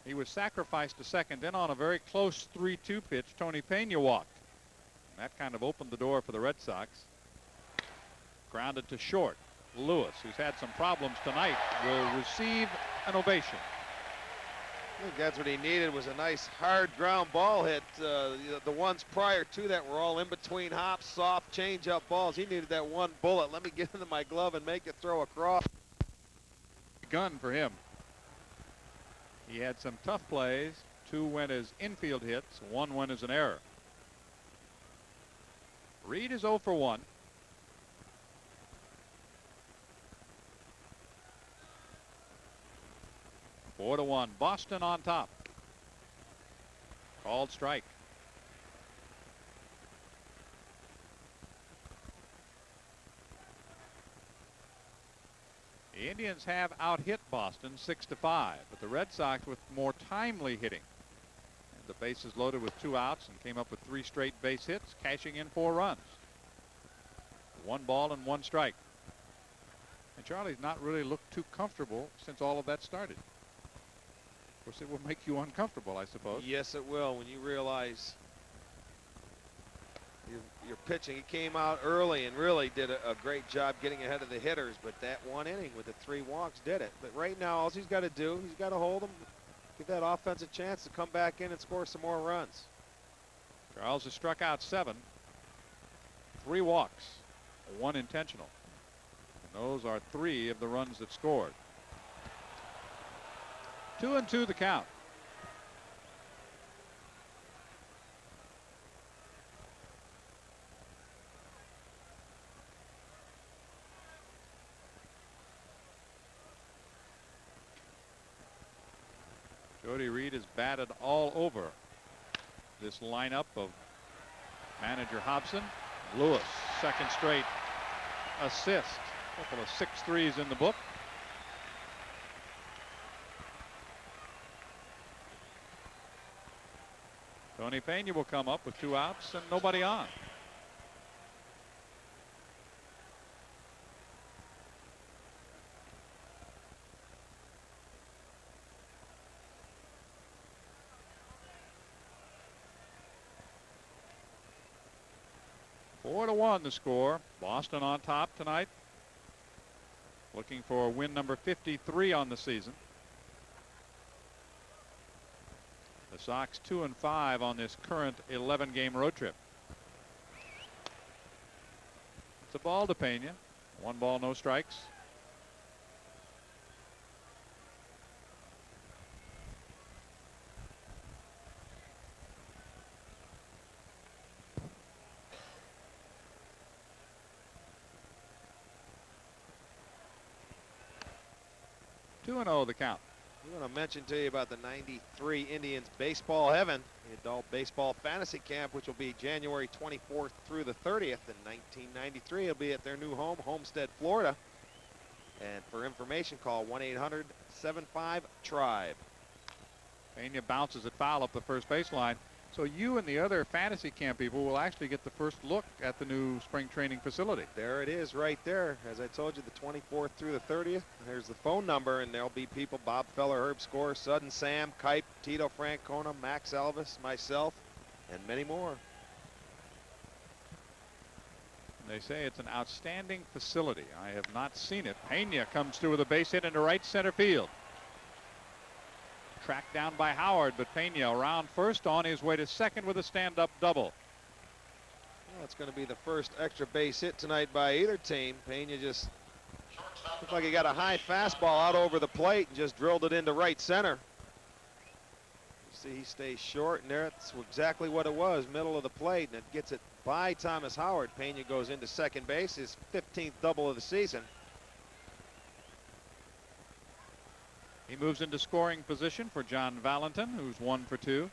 He was sacrificed to second. Then on a very close 3-2 pitch, Tony Pena walked. And that kind of opened the door for the Red Sox. Grounded to short. Lewis, who's had some problems tonight, will receive an ovation. I think that's what he needed, was a nice hard ground ball hit. The ones prior to that were all in between hops, soft change-up balls. He needed that one bullet. Let me get into my glove and make it throw across. Gun for him. He had some tough plays. 2 went as infield hits. 1 went as an error. Reed is 0 for 1. Four to 1. Boston on top. Called strike. The Indians have out-hit Boston 6-5, but the Red Sox with more timely hitting. And the bases loaded with 2 outs and came up with 3 straight base hits, cashing in 4 runs. 1 ball and 1 strike. And Charlie's not really looked too comfortable since all of that started. Of course, it will make you uncomfortable, I suppose. Yes, it will, when you realize you're pitching. He came out early and really did a great job getting ahead of the hitters, but that 1 inning with the 3 walks did it. But right now, all he's got to do, he's got to hold them, give that offense a chance to come back in and score some more runs. Charles has struck out 7. 3 walks, 1 intentional. And those are 3 of the runs that scored. 2-2 the count. Jody Reed has batted all over this lineup of manager Hobson. Lewis, second straight assist. A couple of 6-3s in the book. Tony Pena will come up with 2 outs and nobody on. Four to 1 the score. Boston on top tonight, looking for win number 53 on the season. The Sox 2-5 on this current 11-game road trip. It's a ball to Pena. 1 ball, no strikes. Two and 0 the count. I want to mention to you about the '93 Indians baseball heaven, the adult baseball fantasy camp, which will be January 24th through the 30th in 1993. It'll be at their new home, Homestead, Florida. And for information, call 1-800-75-TRIBE. Pena bounces it foul up the first baseline. So you and the other fantasy camp people will actually get the first look at the new spring training facility. There it is right there. As I told you, the 24th through the 30th. There's the phone number, and there'll be people: Bob Feller, Herb Score, Sudden Sam, Kipe, Tito Francona, Max Elvis, myself, and many more. They say it's an outstanding facility. I have not seen it. Pena comes through with a base hit into right center field. Tracked down by Howard, but Pena around first on his way to second with a stand-up double. Well, it's going to be the first extra base hit tonight by either team. Pena just looked like he got a high fastball out over the plate and just drilled it into right center. You see he stays short, and that's exactly what it was, middle of the plate, and it gets it by Thomas Howard. Pena goes into second base, his 15th double of the season. He moves into scoring position for John Valentin, who's 1 for 2.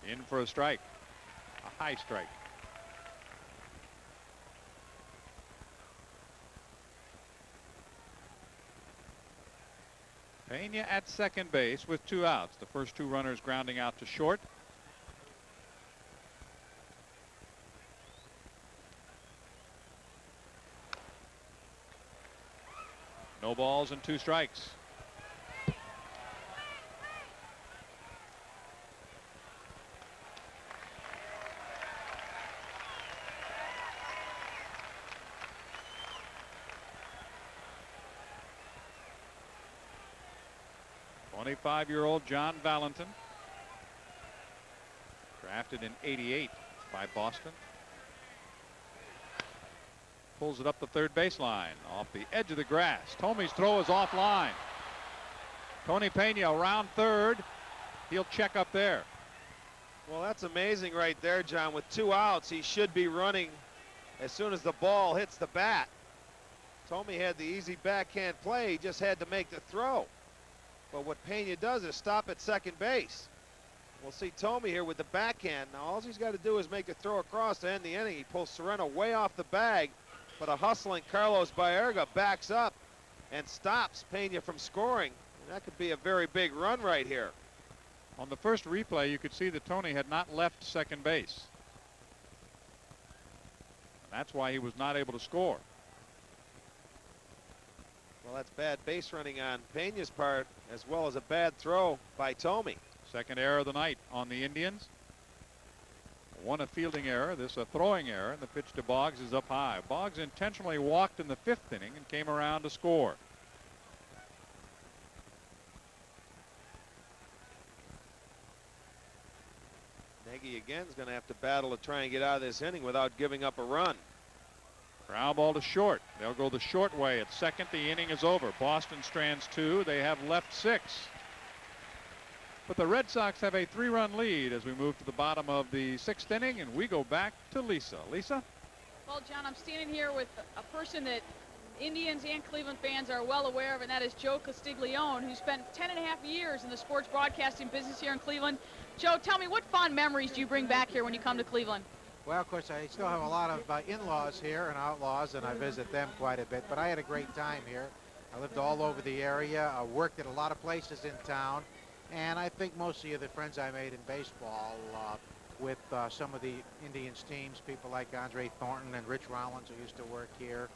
In for a strike, a high strike. Pena at second base with 2 outs. The first 2 runners grounding out to short. No balls and 2 strikes. '25-year-old John Valentin, drafted in '88 by Boston. Pulls it up the third baseline off the edge of the grass. Tomey's throw is offline. Tony Pena around third. He'll check up there. Well, that's amazing right there, John. With 2 outs, he should be running as soon as the ball hits the bat. Tomey had the easy backhand play. He just had to make the throw. But what Pena does is stop at second base. We'll see Tomey here with the backhand. Now, all he's got to do is make a throw across to end the inning. He pulls Sereno way off the bag. But a hustling Carlos Baerga backs up and stops Pena from scoring. And that could be a very big run right here. On the first replay, you could see that Tony had not left second base. And that's why he was not able to score. Well, that's bad base running on Pena's part, as well as a bad throw by Tomey. Second error of the night on the Indians. One a fielding error, this a throwing error, and the pitch to Boggs is up high. Boggs intentionally walked in the 5th inning and came around to score. Nagy again is going to have to battle to try and get out of this inning without giving up a run. Ground ball to short. They'll go the short way at second. The inning is over. Boston strands 2. They have left 6. But the Red Sox have a 3-run lead as we move to the bottom of the 6th inning, and we go back to Lisa. Lisa? Well, John, I'm standing here with a person that Indians and Cleveland fans are well aware of, and that is Joe Castiglione, who spent 10.5 years in the sports broadcasting business here in Cleveland. Joe, tell me, what fond memories do you bring back here when you come to Cleveland? Well, of course, I still have a lot of in-laws here and outlaws, and I visit them quite a bit. But I had a great time here. I lived all over the area. I worked at a lot of places in town. And I think mostly of the friends I made in baseball with some of the Indians teams, people like Andre Thornton and Rich Rollins, who used to work here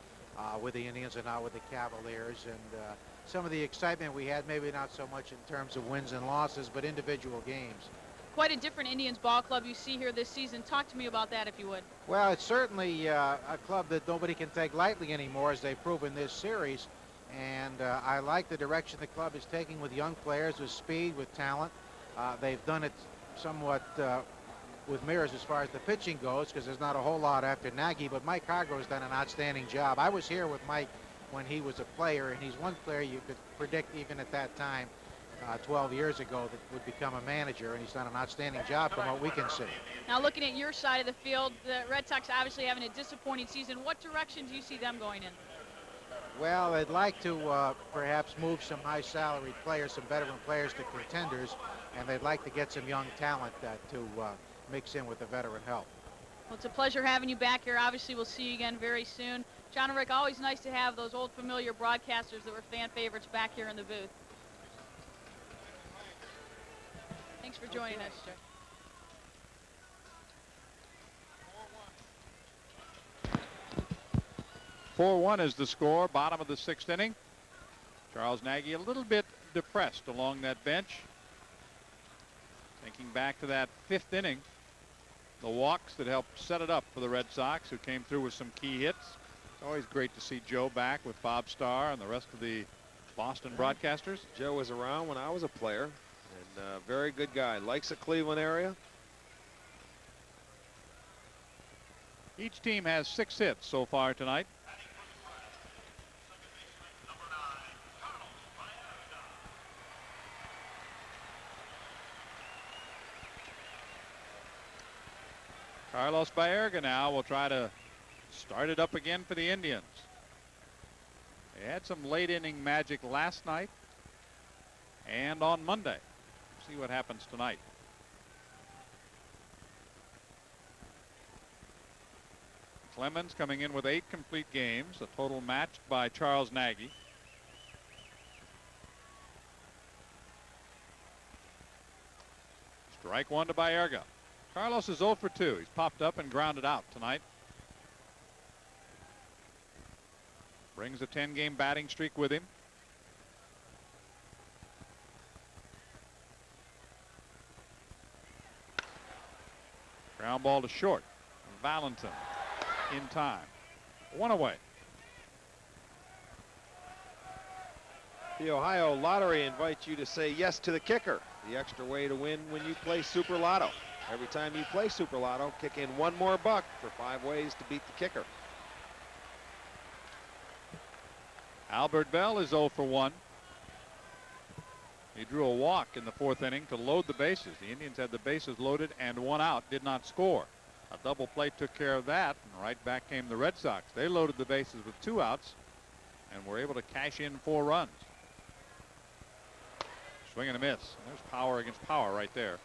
with the Indians and now with the Cavaliers. And some of the excitement we had, maybe not so much in terms of wins and losses, but individual games. Quite a different Indians ball club you see here this season. Talk to me about that, if you would. Well, it's certainly a club that nobody can take lightly anymore, as they've proven this series. And I like the direction the club is taking with young players, with speed, with talent. They've done it somewhat with mirrors as far as the pitching goes, because there's not a whole lot after Nagy, but Mike Hargrove's done an outstanding job. I was here with Mike when he was a player, and he's one player you could predict even at that time, 12 years ago, that would become a manager, and he's done an outstanding job from what we can see. Now, looking at your side of the field, the Red Sox obviously having a disappointing season. What direction do you see them going in? Well, they'd like to perhaps move some high-salaried players, some veteran players to contenders, and they'd like to get some young talent to mix in with the veteran help. Well, it's a pleasure having you back here. Obviously, we'll see you again very soon. John and Rick, always nice to have those old familiar broadcasters that were fan favorites back here in the booth. Thanks for joining us, Joe. 4-1 is the score, bottom of the 6th inning. Charles Nagy a little bit depressed along that bench. Thinking back to that 5th inning, the walks that helped set it up for the Red Sox, who came through with some key hits. It's always great to see Joe back with Bob Starr and the rest of the Boston broadcasters. Joe was around when I was a player, and a very good guy. Likes the Cleveland area. Each team has 6 hits so far tonight. Carlos Baerga now will try to start it up again for the Indians. They had some late inning magic last night and on Monday. See what happens tonight. Clemens coming in with 8 complete games, a total matched by Charles Nagy. Strike 1 to Baerga. Carlos is 0 for 2. He's popped up and grounded out tonight. Brings a 10-game batting streak with him. Ground ball to short. Valentin in time. 1 away. The Ohio Lottery invites you to say yes to the kicker, the extra way to win when you play Super Lotto. Every time you play Super Lotto, kick in 1 more buck for 5 ways to beat the kicker. Albert Bell is 0 for 1. He drew a walk in the 4th inning to load the bases. The Indians had the bases loaded and 1 out, did not score. A double play took care of that, and right back came the Red Sox. They loaded the bases with 2 outs and were able to cash in 4 runs. Swing and a miss. There's power against power right there.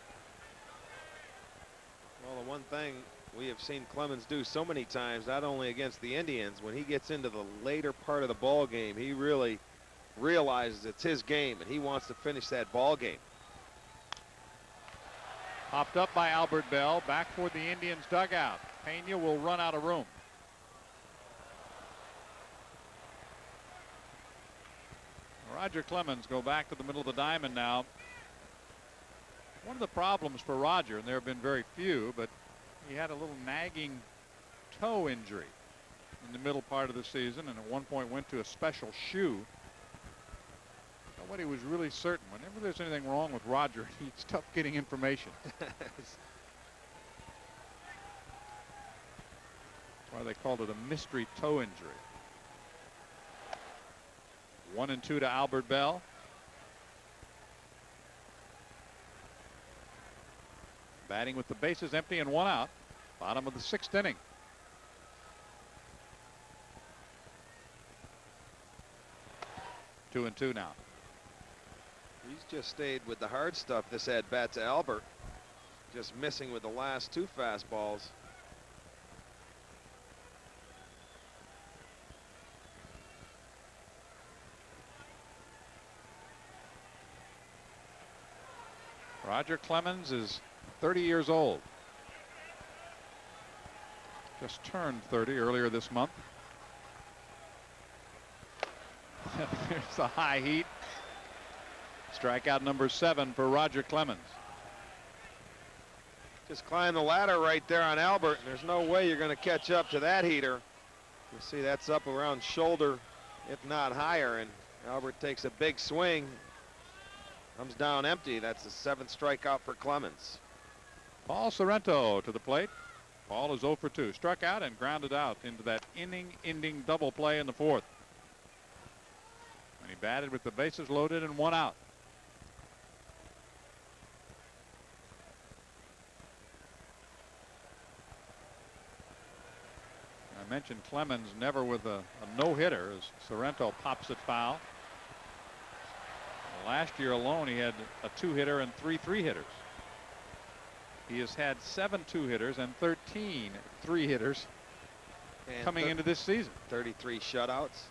Well, the one thing we have seen Clemens do so many times, not only against the Indians, when he gets into the later part of the ball game, he really realizes it's his game and he wants to finish that ball game. Popped up by Albert Bell, back toward the Indians dugout. Pena will run out of room. Roger Clemens go back to the middle of the diamond now. One of the problems for Roger, and there have been very few, but he had a little nagging toe injury in the middle part of the season, and at one point went to a special shoe. Nobody was really certain. Whenever there's anything wrong with Roger, it's tough getting information. That's or they called it a mystery toe injury. 1-2 to Albert Bell. Batting with the bases empty and 1 out. Bottom of the 6th inning. Two and two now. He's just stayed with the hard stuff this at bat to Albert. Just missing with the last 2 fastballs. Roger Clemens is 30 years old. Just turned 30 earlier this month. There's the high heat. Strikeout number 7 for Roger Clemens. Just climb the ladder right there on Albert, and there's no way you're going to catch up to that heater. You see that's up around shoulder, if not higher, and Albert takes a big swing. Comes down empty. That's the 7th strikeout for Clemens. Paul Sorrento to the plate. Paul is 0 for 2. Struck out and grounded out into that inning-ending double play in the 4th. And he batted with the bases loaded and 1 out. I mentioned Clemens never with a no-hitter as Sorrento pops it foul. Last year alone he had a 2-hitter and 3 3-hitters. He has had 7 2-hitters and 13 3-hitters coming into this season. 33 shutouts.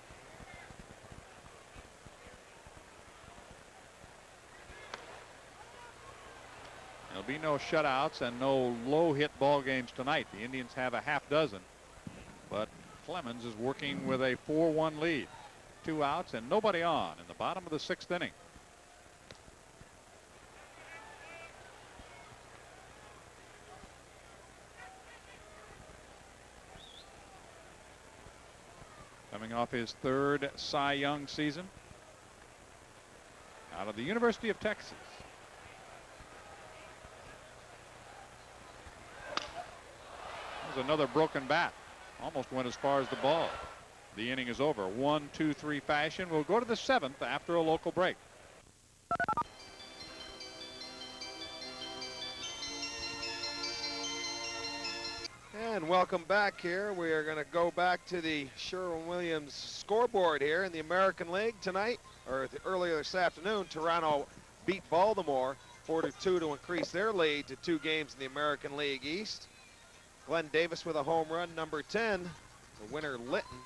There'll be no shutouts and no low hit ball games tonight. The Indians have a half dozen, but Clemens is working with a 4-1 lead. 2 outs and nobody on in the bottom of the 6th inning. Coming off his 3rd Cy Young season out of the University of Texas. There's another broken bat. Almost went as far as the ball. The inning is over. 1-2-3 fashion. We'll go to the 7th after a local break. And welcome back here. We are going to go back to the Sherwin-Williams scoreboard here in the American League tonight, or earlier this afternoon. Toronto beat Baltimore 4-2 to increase their lead to 2 games in the American League East. Glenn Davis with a home run, number 10. The winner, Litton.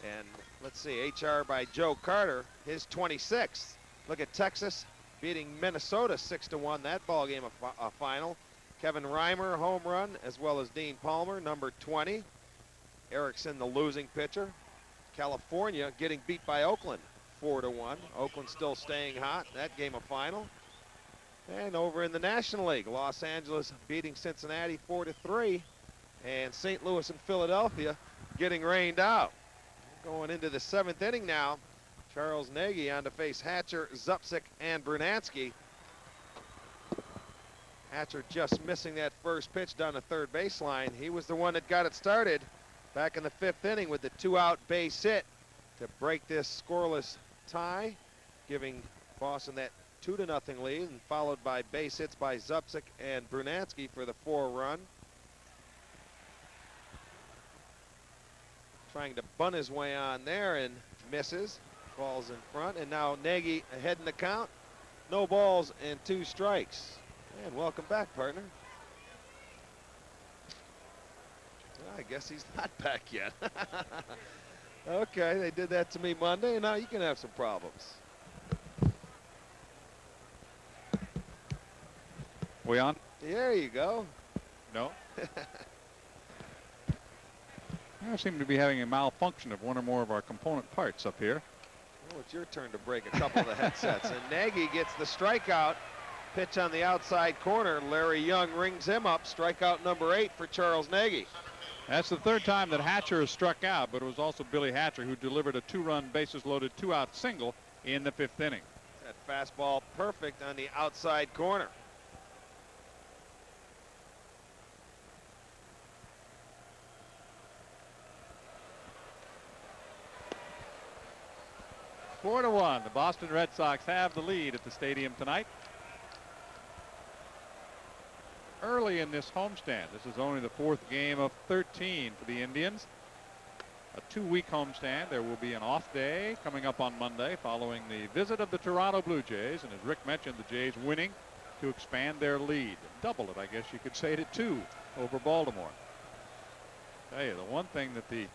And let's see, HR by Joe Carter, his 26th. Look at Texas beating Minnesota 6-1. That ball game a final. Kevin Reimer, home run, as well as Dean Palmer, number 20. Erickson, the losing pitcher. California getting beat by Oakland 4-1. Oakland still staying hot. That game a final. And over in the National League, Los Angeles beating Cincinnati 4-3. And St. Louis and Philadelphia getting rained out. Going into the 7th inning now. Charles Nagy on to face Hatcher, Zupsik, and Brunansky. Hatcher just missing that first pitch down the 3rd baseline. He was the one that got it started back in the 5th inning with the 2-out base hit to break this scoreless tie, giving Boston that 2-0 lead, and followed by base hits by Zupsik and Brunansky for the 4-run. Trying to bunt his way on there and misses. Falls in front, and now Nagy ahead in the count. No balls and 2 strikes. And welcome back, partner. I guess he's not back yet. Okay, they did that to me Monday, and now you can have some problems. We on? There you go. No. I seem to be having a malfunction of one or more of our component parts up here. Well, it's your turn to break a couple of the headsets. And Nagy gets the strikeout. Pitch on the outside corner. Larry Young rings him up. Strikeout number 8 for Charles Nagy. That's the 3rd time that Hatcher has struck out, but it was also Billy Hatcher who delivered a 2-run bases loaded 2-out single in the 5th inning. That fastball perfect on the outside corner. 4-1. The Boston Red Sox have the lead at the stadium tonight. Early in this homestand, this is only the 4th game of 13 for the Indians. A 2-week homestand. There will be an off day coming up on Monday following the visit of the Toronto Blue Jays. And as Rick mentioned, the Jays winning to expand their lead. Double it, I guess you could say, to 2 over Baltimore. Tell you, the one thing that the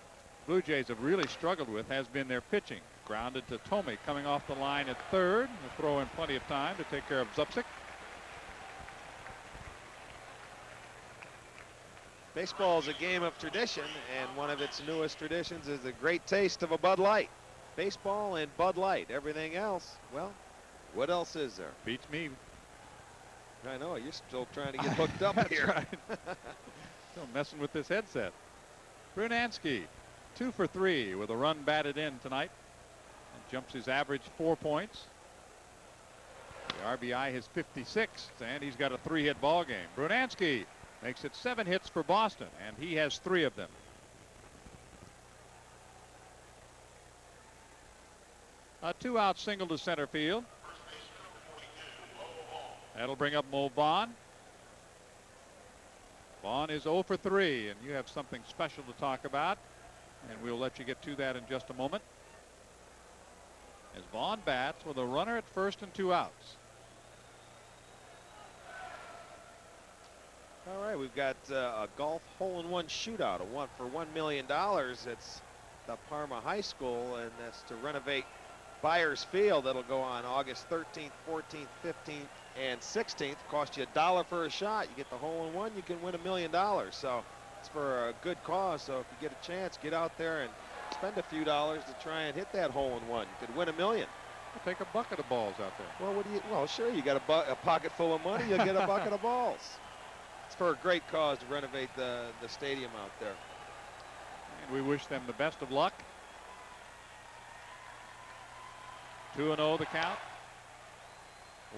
Blue Jays have really struggled with has been their pitching. Grounded to Tomey coming off the line at third. He'll throw in plenty of time to take care of Zupsik. Baseball is a game of tradition, and one of its newest traditions is the great taste of a Bud Light. Baseball and Bud Light. Everything else, well, what else is there? Beats me. I know, you're still trying to get hooked up That's here. Right. Still messing with this headset. Brunansky, 2 for 3 with a run batted in tonight. And jumps his average 4 points. The RBI his 56th, and he's got a 3-hit ball game. Brunansky makes it 7 hits for Boston, and he has 3 of them. A 2-out single to center field. That'll bring up Mo Vaughn. Vaughn is 0 for 3, and you have something special to talk about, and we'll let you get to that in just a moment. As Vaughn bats with a runner at first and 2 outs. All right, we've got a golf hole-in-one shootout, a one for $1 million. It's the Parma High School, and that's to renovate Byers Field. That'll go on August 13th, 14th, 15th, and 16th. Cost you $1 for a shot. You get the hole-in-one, you can win $1 million. So it's for a good cause. So if you get a chance, get out there and spend a few dollars to try and hit that hole-in-one. You could win $1 million. We'll take a bucket of balls out there. Well, what do you? Well, sure, you got a pocket full of money. You'll get a bucket of balls. It's for a great cause to renovate the stadium out there. And we wish them the best of luck. 2-0 the count.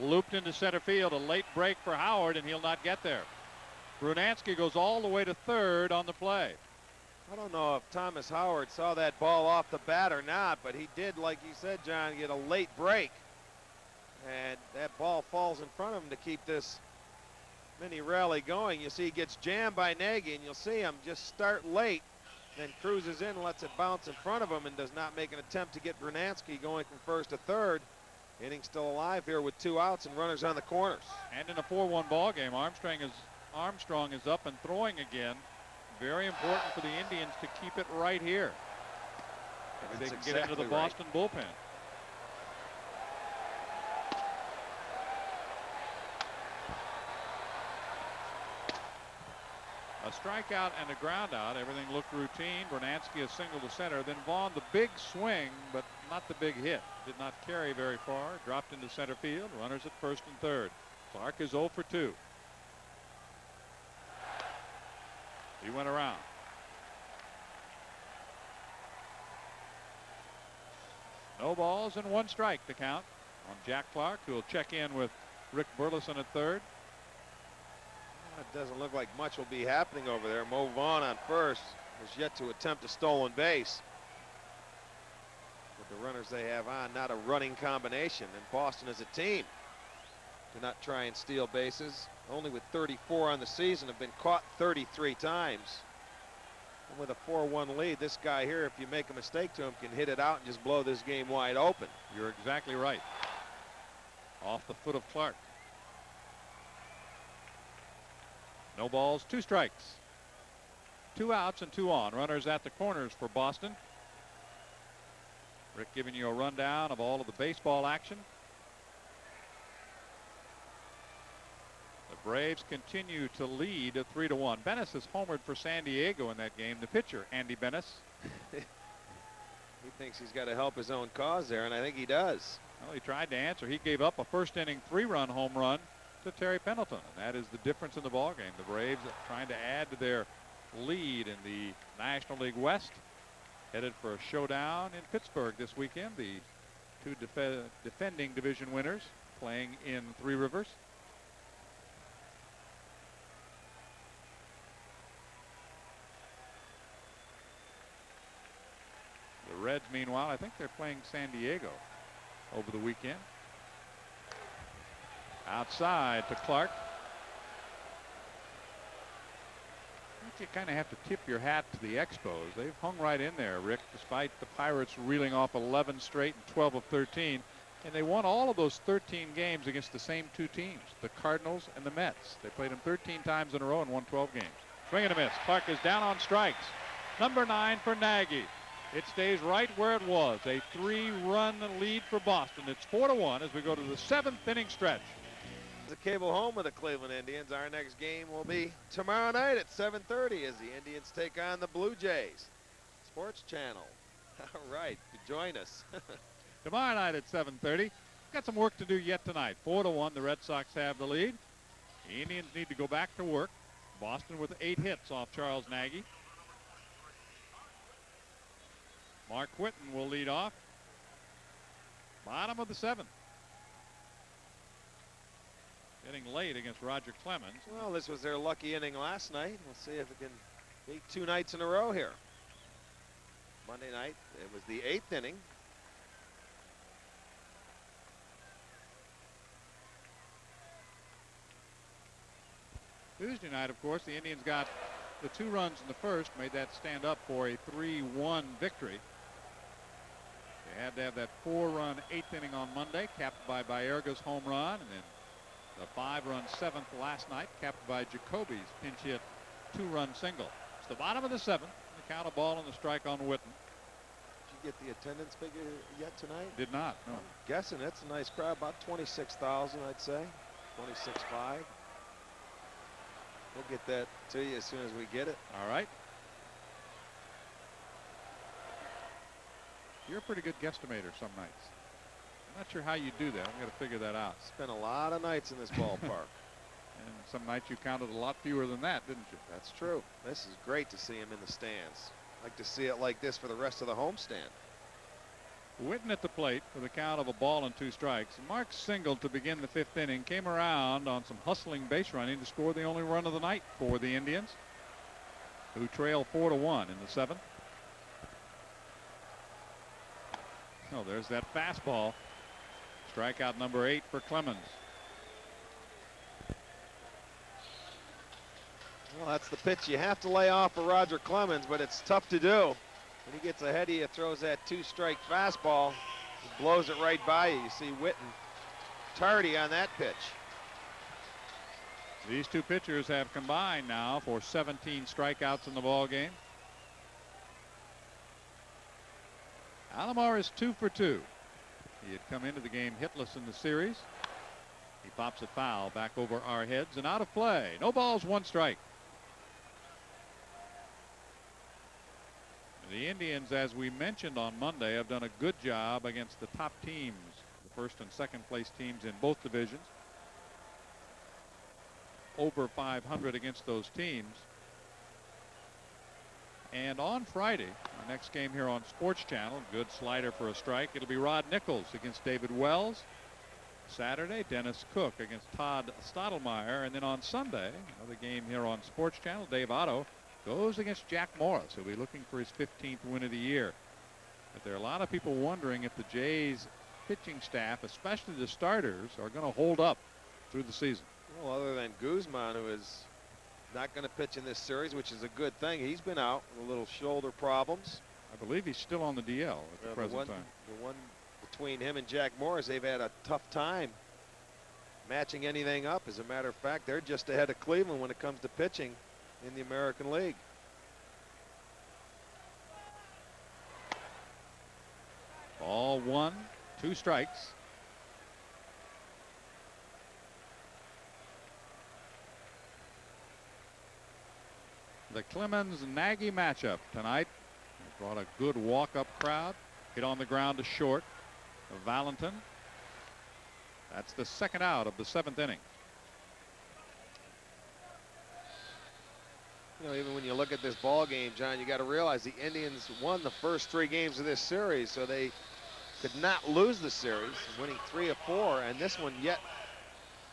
Looped into center field. A late break for Howard, and he'll not get there. Brunansky goes all the way to third on the play. I don't know if Thomas Howard saw that ball off the bat or not, but he did, like you said, John, get a late break. And that ball falls in front of him to keep this mini rally going. You see he gets jammed by Nagy, and you'll see him just start late, then cruises in, lets it bounce in front of him, and does not make an attempt to get Brunansky going from first to third. Inning still alive here with 2 outs and runners on the corners. And in a 4-1 ball game, Armstrong is up and throwing again. Very important for the Indians to keep it right here. Maybe they can get into the Boston bullpen. A strikeout and a ground out. Everything looked routine. Brunansky a single to center. Then Vaughn the big swing, but not the big hit. Did not carry very far. Dropped into center field. Runners at first and third. Clark is 0 for 2. He went around. No balls and 1 strike to count on Jack Clark, who will check in with Rick Burleson at third. It doesn't look like much will be happening over there. Mo Vaughn on first has yet to attempt a stolen base. With the runners they have on, not a running combination. And Boston as a team do not try and steal bases. Only with 34 on the season, have been caught 33 times. And with a 4-1 lead, this guy here, if you make a mistake to him, can hit it out and just blow this game wide open. You're exactly right. Off the foot of Clark. No balls, 2 strikes. 2 outs and 2 on. Runners at the corners for Boston. Rick giving you a rundown of all of the baseball action. The Braves continue to lead at 3-1. Bennis has homered for San Diego in that game. The pitcher, Andy Bennis. He thinks he's got to help his own cause there, and I think he does. Well, he tried to answer. He gave up a first inning 3-run home run to Terry Pendleton, and that is the difference in the ballgame. The Braves trying to add to their lead in the National League West, headed for a showdown in Pittsburgh this weekend. The 2 defending division winners playing in Three Rivers. The Reds, meanwhile, I think they're playing San Diego. over the weekend. Outside to Clark. You kind of have to tip your hat to the Expos. They've hung right in there, Rick, despite the Pirates reeling off 11 straight and 12 of 13. And they won all of those 13 games against the same two teams, the Cardinals and the Mets. They played them 13 times in a row and won 12 games. Swing and a miss. Clark is down on strikes. Number 9 for Nagy. It stays right where it was. A 3-run lead for Boston. It's 4-1 as we go to the 7th inning stretch. The cable home of the Cleveland Indians. Our next game will be tomorrow night at 7:30 as the Indians take on the Blue Jays. Sports Channel. All right, join us. Tomorrow night at 7:30. Got some work to do yet tonight. 4-1, the Red Sox have the lead. The Indians need to go back to work. Boston with 8 hits off Charles Nagy. Mark Whitten will lead off. Bottom of the 7th. Getting late against Roger Clemens. Well, this was their lucky inning last night. We'll see if it can beat 2 nights in a row here. Monday night, it was the 8th inning. Tuesday night, of course, the Indians got the 2 runs in the first, made that stand up for a 3-1 victory. They had to have that 4-run 8th inning on Monday, capped by Baerga's home run, and then the 5-run 7th last night, capped by Jacoby's pinch hit 2-run single. It's the bottom of the 7th. The count, a ball and the strike on Whitten. Did you get the attendance figure yet tonight? Did not, no. I'm guessing it's a nice crowd, about 26,000, I'd say. 26.5. We'll get that to you as soon as we get it. All right. You're a pretty good guesstimator some nights. I'm not sure how you do that. I'm going to figure that out. Spent a lot of nights in this ballpark. And some nights you counted a lot fewer than that, didn't you? That's true. This is great to see him in the stands. Like to see it like this for the rest of the homestand. Whitten at the plate for the count of a ball and 2 strikes. Mark singled to begin the 5th inning, came around on some hustling base running to score the only run of the night for the Indians, who trail 4-1 in the 7th. Oh, there's that fastball. Strikeout number 8 for Clemens. Well, that's the pitch you have to lay off for Roger Clemens, but it's tough to do. When he gets ahead of you, throws that 2-strike fastball, he blows it right by you. You see Whitten tardy on that pitch. These 2 pitchers have combined now for 17 strikeouts in the ball game. Alomar is 2 for 2. He had come into the game hitless in the series. He pops it foul back over our heads and out of play. No balls, 1 strike. The Indians, as we mentioned on Monday, have done a good job against the top teams, the 1st and 2nd place teams in both divisions. Over 500 against those teams. And on Friday, our next game here on Sports Channel, good slider for a strike. It'll be Rod Nichols against David Wells. Saturday, Dennis Cook against Todd Stottlemyre. And then on Sunday, another game here on Sports Channel, Dave Otto goes against Jack Morris, who'll be looking for his 15th win of the year. But there are a lot of people wondering if the Jays pitching staff, especially the starters, are going to hold up through the season. Well, other than Guzman, who is not going to pitch in this series, which is a good thing. He's been out with a little shoulder problems. I believe he's still on the DL at the present time. The one between him and Jack Morris, they've had a tough time matching anything up. As a matter of fact, they're just ahead of Cleveland when it comes to pitching in the American League. Ball 1, 2 strikes. The Clemens-Nagy matchup tonight brought a good walk-up crowd. Hit on the ground to short of Valentin. That's the 2nd out of the 7th inning. You know, even when you look at this ball game, John, you got to realize the Indians won the first 3 games of this series, so they could not lose the series, winning 3 of 4, and this one yet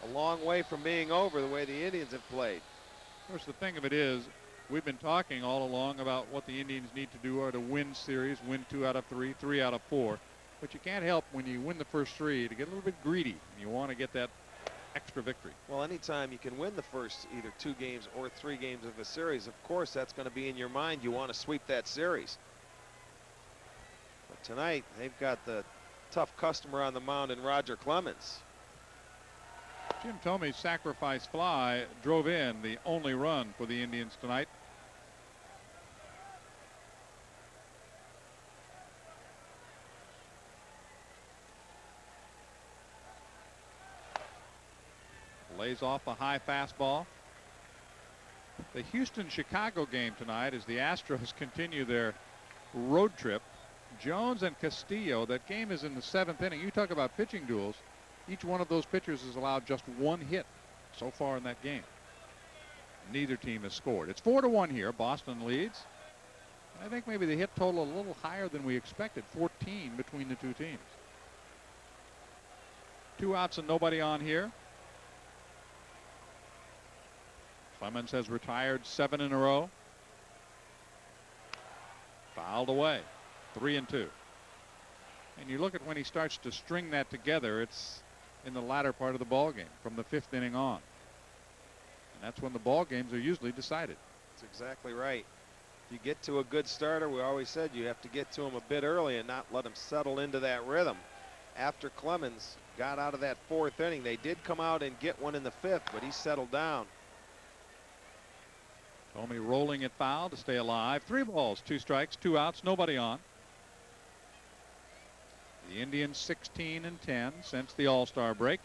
a long way from being over the way the Indians have played. Of course, the thing of it is, we've been talking all along about what the Indians need to do are to win series, win 2 out of 3, 3 out of 4. But you can't help when you win the first 3 to get a little bit greedy. You want to get that extra victory. Well, anytime you can win the first either 2 games or 3 games of a series, of course, that's going to be in your mind. You want to sweep that series. But tonight, they've got the tough customer on the mound in Roger Clemens. Jim Thome's sacrifice fly drove in the only run for the Indians tonight. Lays off a high fastball. The Houston-Chicago game tonight as the Astros continue their road trip. Jones and Castillo, that game is in the 7th inning. You talk about pitching duels. Each one of those pitchers has allowed just 1 hit so far in that game. Neither team has scored. It's 4-1 here. Boston leads. I think maybe the hit total a little higher than we expected. 14 between the 2 teams. 2 outs and nobody on here. Clemens has retired 7 in a row. Fouled away. 3-2. And you look at when he starts to string that together, it's in the latter part of the ball game from the 5th inning on. And that's when the ball games are usually decided. That's exactly right. If you get to a good starter, we always said you have to get to him a bit early and not let him settle into that rhythm. After Clemens got out of that 4th inning, they did come out and get one in the 5th, but he settled down. Thome rolling it foul to stay alive. 3 balls, 2 strikes, 2 outs, nobody on. The Indians 16-10 since the All-Star break.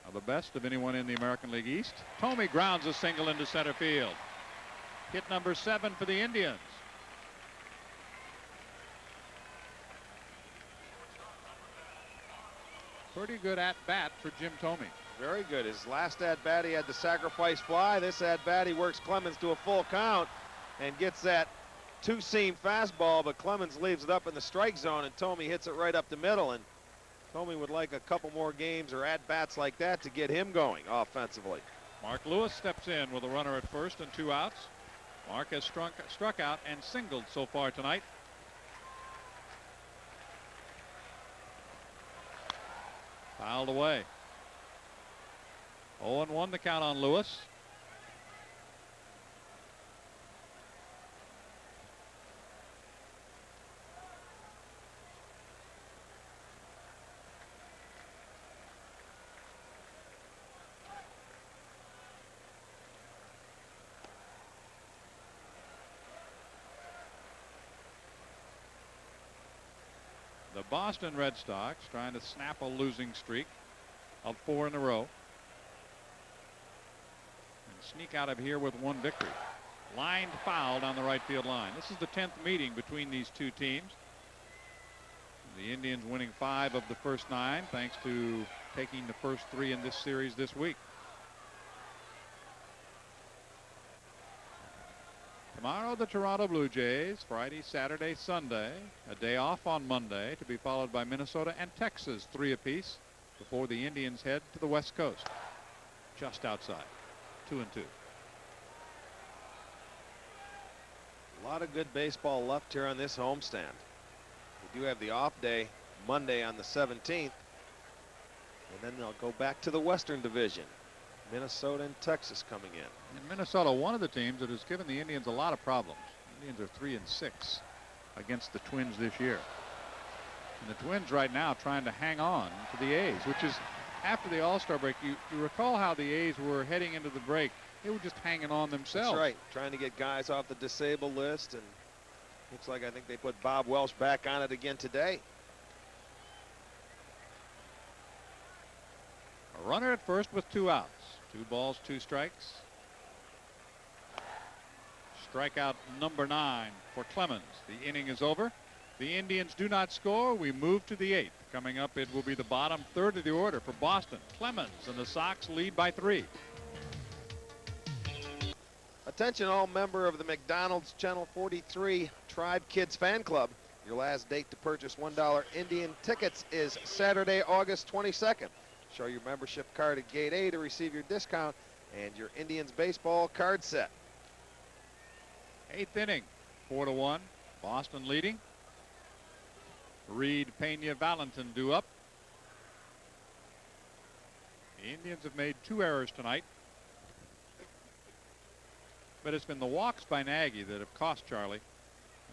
Are the best of anyone in the American League East. Thome grounds a single into center field. Hit number 7 for the Indians. Pretty good at bat for Jim Thome. Very good. His last at-bat, he had the sacrifice fly. This at-bat, he works Clemens to a full count and gets that 2-seam fastball, but Clemens leaves it up in the strike zone, and Thome hits it right up the middle. And Thome would like a couple more games or at-bats like that to get him going offensively. Mark Lewis steps in with a runner at first and 2 outs. Mark has struck out and singled so far tonight. Fouled away. 0-1 the count on Lewis. The Boston Red Sox trying to snap a losing streak of 4 in a row. Sneak out of here with 1 victory. Lined foul down the right field line. This is the 10th meeting between these 2 teams. The Indians winning 5 of the first 9 thanks to taking the first 3 in this series this week. Tomorrow the Toronto Blue Jays. Friday, Saturday, Sunday. A day off on Monday to be followed by Minnesota and Texas 3 apiece before the Indians head to the West Coast. Just outside. 2-2. A lot of good baseball left here on this homestand. We do have the off day Monday on the 17th, and then they'll go back to the Western Division. Minnesota and Texas coming in. And Minnesota, one of the teams that has given the Indians a lot of problems. The Indians are 3-6 against the Twins this year. And the Twins right now trying to hang on to the A's, which is after the All-Star break. You recall how the A's were heading into the break. They were just hanging on themselves. That's right. Trying to get guys off the disabled list, and looks like I think they put Bob Welsh back on it again today. A runner at first with 2 outs. 2 balls, 2 strikes. Strikeout number 9 for Clemens. The inning is over. The Indians do not score. We move to the 8th. Coming up, it will be the bottom 3rd of the order for Boston. Clemens and the Sox lead by 3. Attention all member of the McDonald's Channel 43 Tribe Kids Fan Club. Your last date to purchase $1 Indian tickets is Saturday, August 22nd. Show your membership card at Gate A to receive your discount and your Indians baseball card set. 8th inning, 4-1. Boston leading. Reed, Pena, Valentin due up. The Indians have made 2 errors tonight. But it's been the walks by Nagy that have cost Charlie.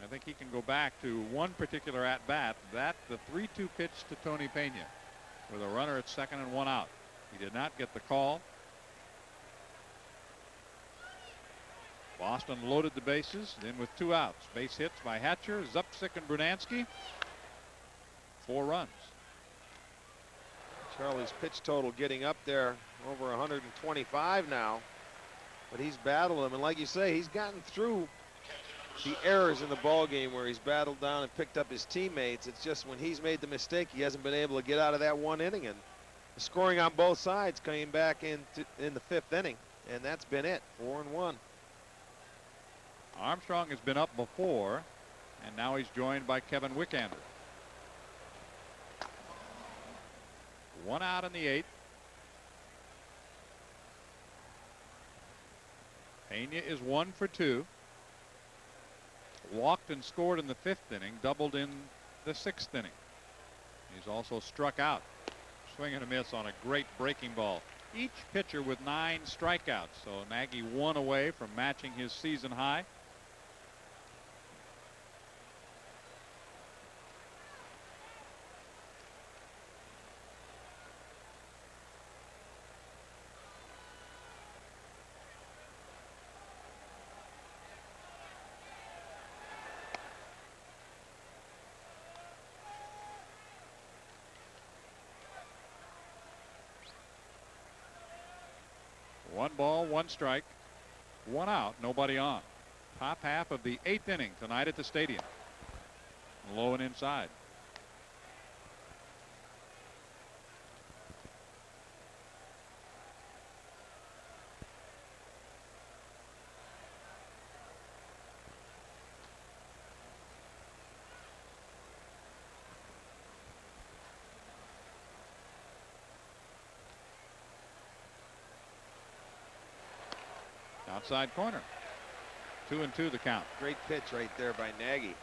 I think he can go back to one particular at-bat, the 3-2 pitch to Tony Pena with a runner at second and 1 out. He did not get the call. Boston loaded the bases, then with 2 outs. Base hits by Hatcher, Zupsik, and Brunansky. 4 runs. Charlie's pitch total getting up there over 125 now. But he's battled them, and like you say, he's gotten through the errors in the ball game where he's battled down and picked up his teammates. It's just when he's made the mistake, he hasn't been able to get out of that 1 inning. And the scoring on both sides came back in the 5th inning, and that's been it. 4-1. Armstrong has been up before, and now he's joined by Kevin Wickander. 1 out in the 8th. Pena is 1 for 2. Walked and scored in the 5th inning, doubled in the 6th inning. He's also struck out. Swing and a miss on a great breaking ball. Each pitcher with 9 strikeouts, so Nagy 1 away from matching his season high. One ball, 1 strike, 1 out, nobody on. Top half of the 8th inning tonight at the stadium. Low and inside. Outside corner. 2-2 the count. Great pitch right there by Nagy.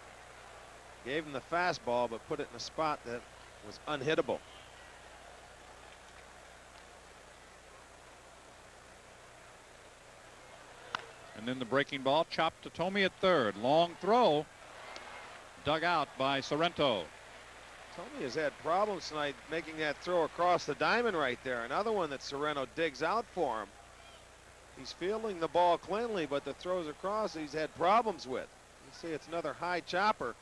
Gave him the fastball, but put it in a spot that was unhittable. And then the breaking ball chopped to Tomey at third. Long throw. Dug out by Sorrento. Tomey has had problems tonight making that throw across the diamond right there. Another one that Sorrento digs out for him. He's fielding the ball cleanly, but the throws across he's had problems with. You see it's another high chopper.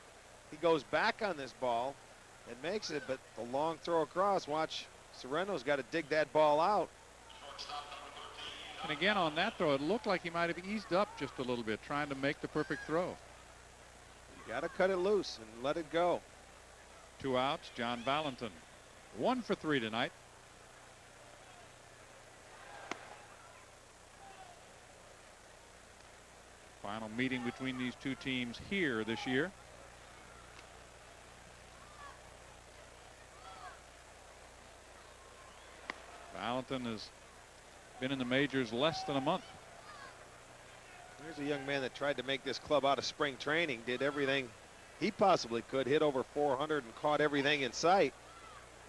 He goes back on this ball and makes it, but the long throw across, watch, Sorrento's got to dig that ball out. And again on that throw, it looked like he might have eased up just a little bit, trying to make the perfect throw. You got to cut it loose and let it go. 2 outs, John Valentin. 1 for 3 tonight. Final meeting between these 2 teams here this year. Valentin has been in the majors less than a month. Here's a young man that tried to make this club out of spring training, did everything he possibly could, hit over 400 and caught everything in sight.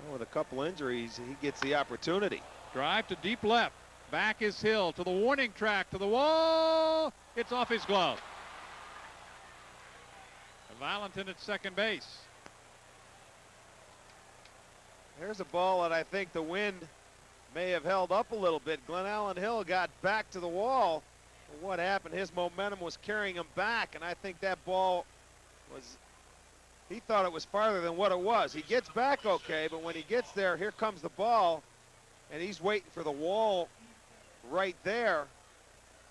Well, with a couple injuries, he gets the opportunity. Drive to deep left. Back is Hill to the warning track, to the wall. It's off his glove. Valentin at second base. There's a ball that I think the wind may have held up a little bit. Glenn Allen Hill got back to the wall. What happened? His momentum was carrying him back, and I think that ball was, he thought it was farther than what it was. He gets back okay, but when he gets there, here comes the ball, and he's waiting for the wall right there.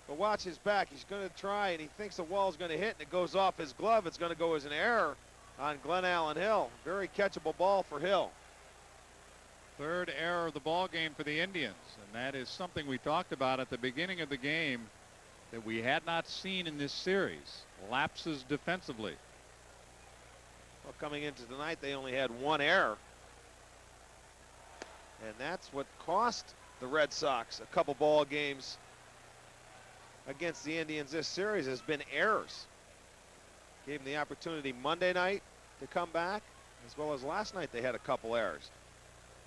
But watch his back. He's going to try, and he thinks the wall's going to hit, and it goes off his glove. It's going to go as an error on Glenn Allen Hill. Very catchable ball for Hill. 3rd error of the ball game for the Indians, and that is something we talked about at the beginning of the game that we had not seen in this series. Lapses defensively. Well, coming into tonight, they only had 1 error, and that's what cost the Red Sox a couple ball games against the Indians this series, has been errors. Gave him the opportunity Monday night to come back, as well as last night they had a couple errors.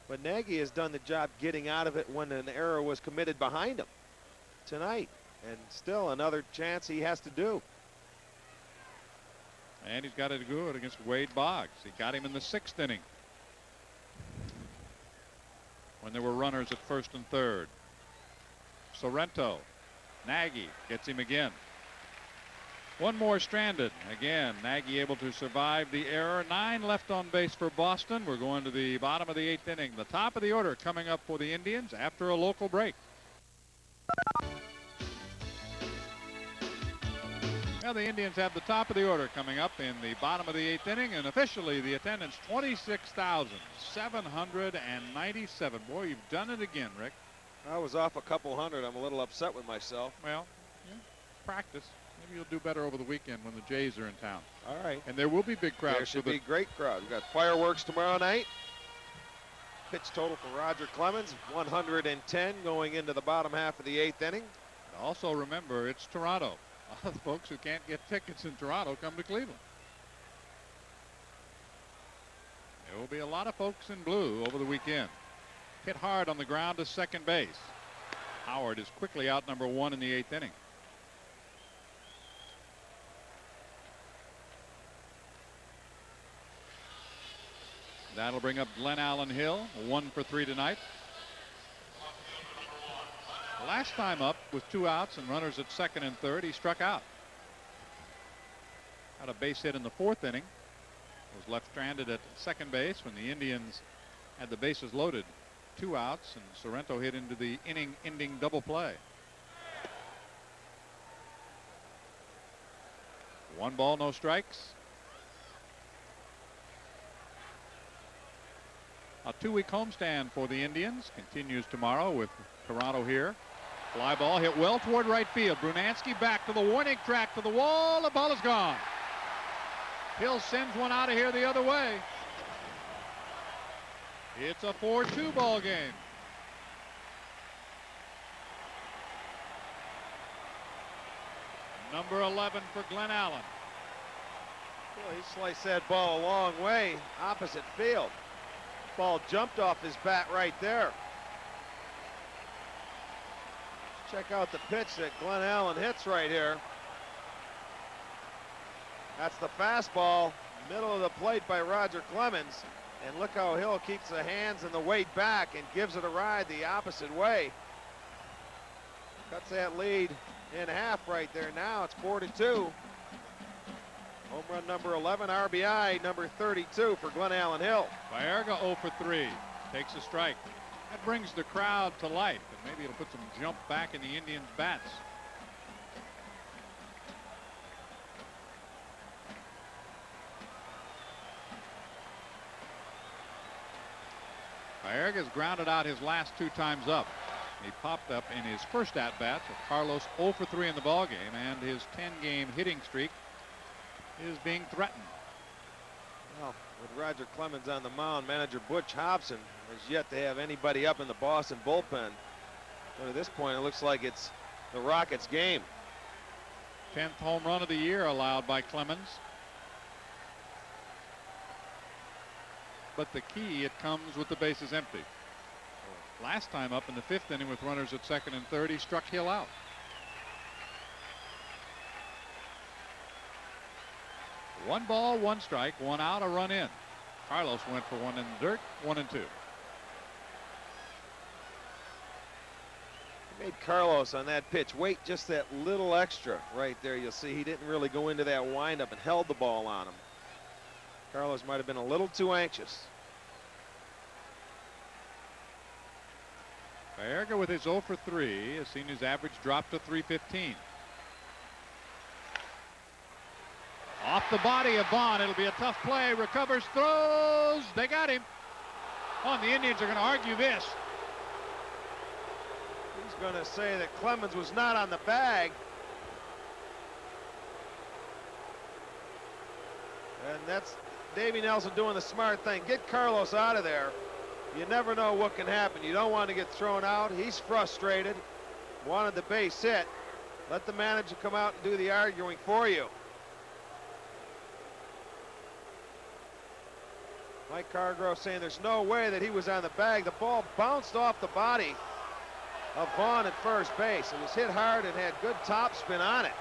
But Nagy has done the job getting out of it when an error was committed behind him tonight. And still another chance he has to do. And he's got it good against Wade Boggs. He got him in the 6th inning when there were runners at first and third. Sorrento. Nagy gets him again. One more stranded. Again, Nagy able to survive the error. 9 left on base for Boston. We're going to the bottom of the 8th inning. The top of the order coming up for the Indians after a local break. Now the Indians have the top of the order coming up in the bottom of the 8th inning, and officially the attendance 26,797. Boy, you've done it again, Rick. I was off a couple hundred. I'm a little upset with myself. Well, yeah, practice. Maybe you'll do better over the weekend when the Jays are in town. All right. And there will be big crowds. There should be great crowd. We've got fireworks tomorrow night. Pitch total for Roger Clemens, 110 going into the bottom half of the 8th inning. Also remember, it's Toronto. A lot of the folks who can't get tickets in Toronto come to Cleveland. There will be a lot of folks in blue over the weekend. Hit hard on the ground to second base. Howard is quickly out number 1 in the 8th inning. That'll bring up Glenn Allen Hill, 1 for 3 tonight. Last time up with 2 outs and runners at second and third, he struck out. Had a base hit in the 4th inning. Was left stranded at second base when the Indians had the bases loaded. 2 outs, and Sorrento hit into the inning-ending double play. 1 ball, no strikes. A 2-week homestand for the Indians continues tomorrow with Toronto here. Fly ball hit well toward right field. Brunansky back to the warning track to the wall. The ball is gone. Hill sends one out of here the other way. It's a 4-2 ball game. Number 11 for Glenn Allen. Boy, he sliced that ball a long way opposite field. Ball jumped off his bat right there. Check out the pitch that Glenn Allen hits right here. That's the fastball, middle of the plate by Roger Clemens. And look how Hill keeps the hands and the weight back and gives it a ride the opposite way. Cuts that lead in half right there now. It's 4-2. Home run number 11, RBI number 32 for Glenn Allen Hill. Baerga 0 for 3. Takes a strike. That brings the crowd to life, and maybe it'll put some jump back in the Indians' bats. Baerga's grounded out his last 2 times up. He popped up in his first at-bat. So Carlos 0 for 3 in the ballgame, and his 10-game hitting streak is being threatened. Well, with Roger Clemens on the mound, manager Butch Hobson has yet to have anybody up in the Boston bullpen. But at this point, it looks like it's the Rockets' game. 10th home run of the year allowed by Clemens. But the key, it comes with the bases empty. Last time up in the 5th inning with runners at second and third, he struck Hill out. One ball, 1 strike, 1 out, a run in. Carlos went for 1 in the dirt, 1 and 2. He made Carlos on that pitch wait just that little extra right there. You'll see he didn't really go into that windup and held the ball on him. Carlos might have been a little too anxious. Baerga with his 0 for 3 has seen his average drop to 315. Off the body of Vaughn. It'll be a tough play. Recovers, throws. They got him. Oh, and the Indians are going to argue this. He's going to say that Clemens was not on the bag. And that's Davey Nelson doing the smart thing. Get Carlos out of there. You never know what can happen. You don't want to get thrown out. He's frustrated. Wanted the base hit. Let the manager come out and do the arguing for you. Mike Cargrove saying there's no way that he was on the bag. The ball bounced off the body of Vaughn at first base. It was hit hard and had good top spin on it.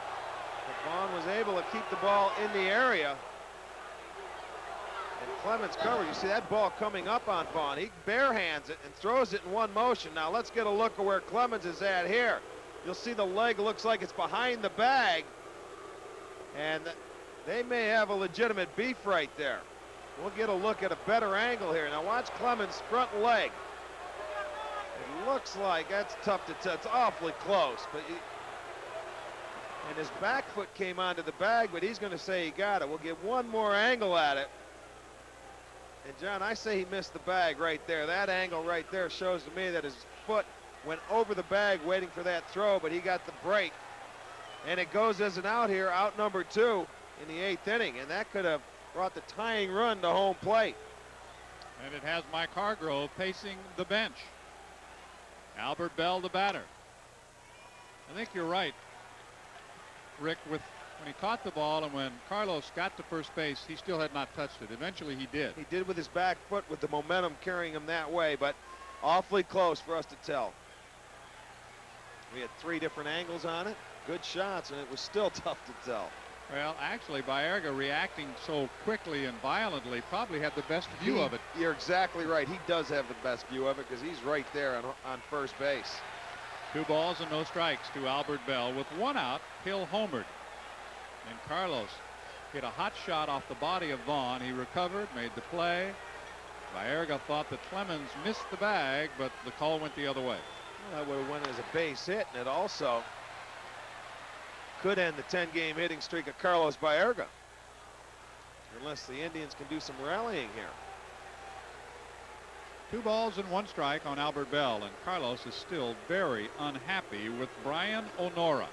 But Vaughn was able to keep the ball in the area. And Clemens covered. You see that ball coming up on Vaughn. He barehands it and throws it in one motion. Now let's get a look at where Clemens is at here. You'll see the leg looks like it's behind the bag. And they may have a legitimate beef right there. We'll get a look at a better angle here. Now watch Clemens' front leg. It looks like that's tough to tell. It's awfully close, but and his back foot came onto the bag, but he's going to say he got it. We'll get one more angle at it. And John, I say he missed the bag right there. That angle right there shows to me that his foot went over the bag waiting for that throw, but he got the break. And it goes as an out here, out number 2 in the 8th inning, and that could have brought the tying run to home plate. And it has Mike Hargrove pacing the bench. Albert Bell, the batter. I think you're right, Rick, when he caught the ball and when Carlos got to first base, he still had not touched it. Eventually he did. He did with his back foot with the momentum carrying him that way, but awfully close for us to tell. We had 3 different angles on it, good shots, and it was still tough to tell. Well, actually, Baerga reacting so quickly and violently probably had the best view of it. You're exactly right. He does have the best view of it because he's right there on first base. 2 balls and no strikes to Albert Bell. With 1 out, Hill homered. And Carlos hit a hot shot off the body of Vaughn. He recovered, made the play. Baerga thought that Clemens missed the bag, but the call went the other way. Well, that would have went as a base hit, and it also could end the 10-game hitting streak of Carlos Baerga, unless the Indians can do some rallying here. 2 balls and 1 strike on Albert Bell, and Carlos is still very unhappy with Brian Onora.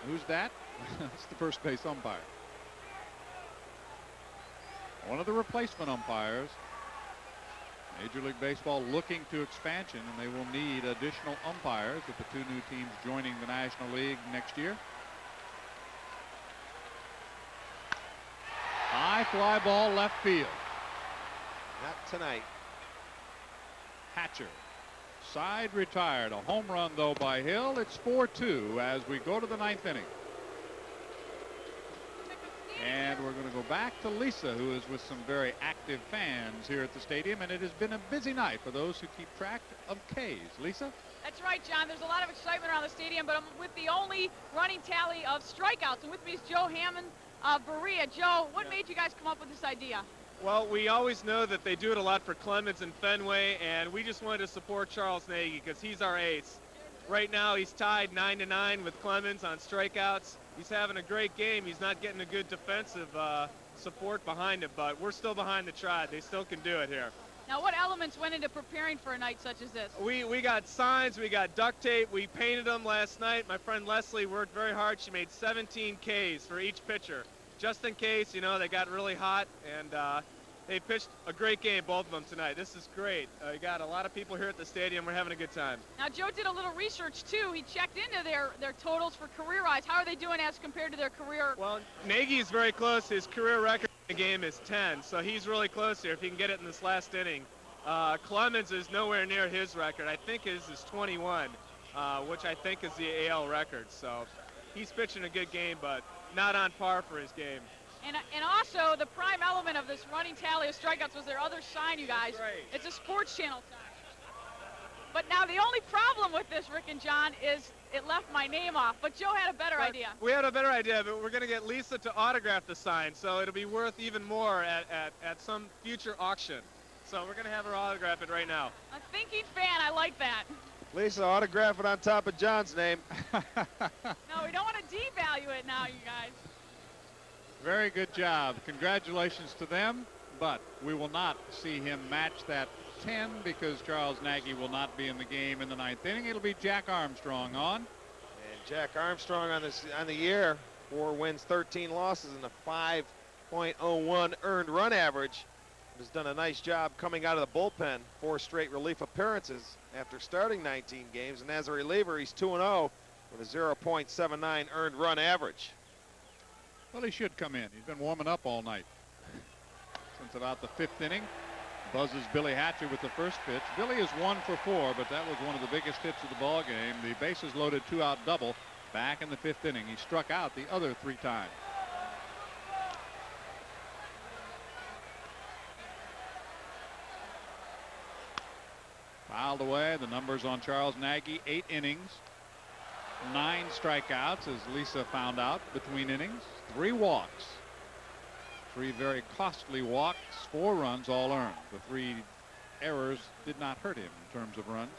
Who's that? That's the first base umpire. One of the replacement umpires. Major League Baseball looking to expansion, and they will need additional umpires with the 2 new teams joining the National League next year. High fly ball left field. Not tonight. Hatcher. Side retired. A home run, though, by Hill. It's 4-2 as we go to the 9th inning. And we're going to go back to Lisa, who is with some very active fans here at the stadium. And it has been a busy night for those who keep track of Ks. Lisa? That's right, John. There's a lot of excitement around the stadium, but I'm with the only running tally of strikeouts. And with me is Joe Hammond of Berea. Joe, what made you guys come up with this idea? Well, we always know that they do it a lot for Clemens and Fenway, and we just wanted to support Charles Nagy because he's our ace. Right now, he's tied 9-9 with Clemens on strikeouts. He's having a great game. He's not getting a good defensive support behind him, but we're still behind the Tribe. They still can do it here. Now, what elements went into preparing for a night such as this? We got signs, we got duct tape, we painted them last night. My friend Leslie worked very hard. She made 17 Ks for each pitcher, just in case, you know, they got really hot, and they pitched a great game, both of them tonight. This is great. We got a lot of people here at the stadium. We're having a good time. Now, Joe did a little research, too. He checked into their totals for career highs. How are they doing as compared to their career? Well, Nagy is very close. His career record in the game is 10, so he's really close here if he can get it in this last inning. Clemens is nowhere near his record. I think his is 21, which I think is the AL record. So he's pitching a good game, but not on par for his game. And also, the prime element of this running tally of strikeouts was their other sign, you guys. Right. It's a sports channel sign. But now the only problem with this, Rick and John, is it left my name off. But Joe had a better idea. We had a better idea, but we're going to get Lisa to autograph the sign, so it'll be worth even more at some future auction. So we're going to have her autograph it right now. A thinking fan, I like that. Lisa, autograph it on top of John's name. No, we don't want to devalue it now, you guys. Very good job. Congratulations to them, but we will not see him match that 10 because Charles Nagy will not be in the game in the 9th inning. It'll be Jack Armstrong on. And Jack Armstrong on the year, 4 wins, 13 losses, and a 5.01 earned run average. Has done a nice job coming out of the bullpen, 4 straight relief appearances after starting 19 games, and as a reliever, he's 2-0 with a 0.79 earned run average. Well, he should come in. He's been warming up all night. since about the 5th inning. Buzzes Billy Hatcher with the first pitch. Billy is 1 for 4, but that was one of the biggest hits of the ball game. The bases loaded 2-out double back in the 5th inning. He struck out the other 3 times. Fouled away. The numbers on Charles Nagy: 8 innings, 9 strikeouts, as Lisa found out between innings, 3 walks, 3 very costly walks, 4 runs all earned. The 3 errors did not hurt him in terms of runs.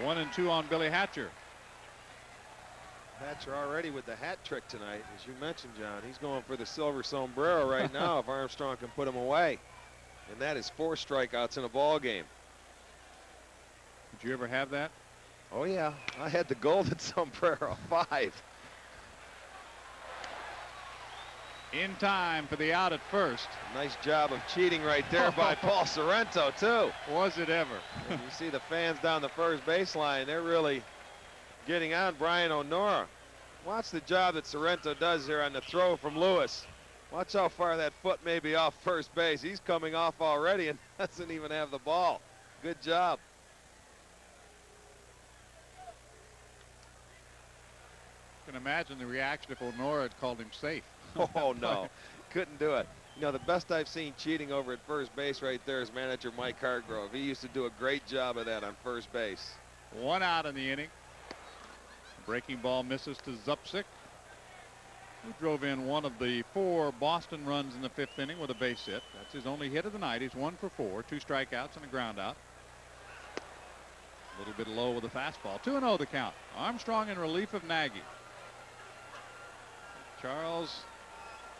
One and 2 on Billy Hatcher. Hatcher already with the hat trick tonight, as you mentioned, John. He's going for the silver sombrero right now if Armstrong can put him away. And that is 4 strikeouts in a ball game. Did you ever have that? Oh yeah, I had the golden sombrero, 5. In time for the out at first. Nice job of cheating right there by Paul Sorrento too. Was it ever? And you see the fans down the first baseline, they're really getting on Brian O'Nora. Watch the job that Sorrento does here on the throw from Lewis. Watch how far that foot may be off first base. He's coming off already and doesn't even have the ball. Good job. You can imagine the reaction if O'Nora had called him safe. Oh no, couldn't do it. You know, the best I've seen cheating over at first base right there is manager Mike Hargrove. He used to do a great job of that on first base. 1 out in the inning. Breaking ball misses to Zupsik, who drove in one of the 4 Boston runs in the 5th inning with a base hit. That's his only hit of the night. He's 1 for 4, 2 strikeouts and a ground out. A little bit low with a fastball. 2-0 the count. Armstrong in relief of Nagy. Charles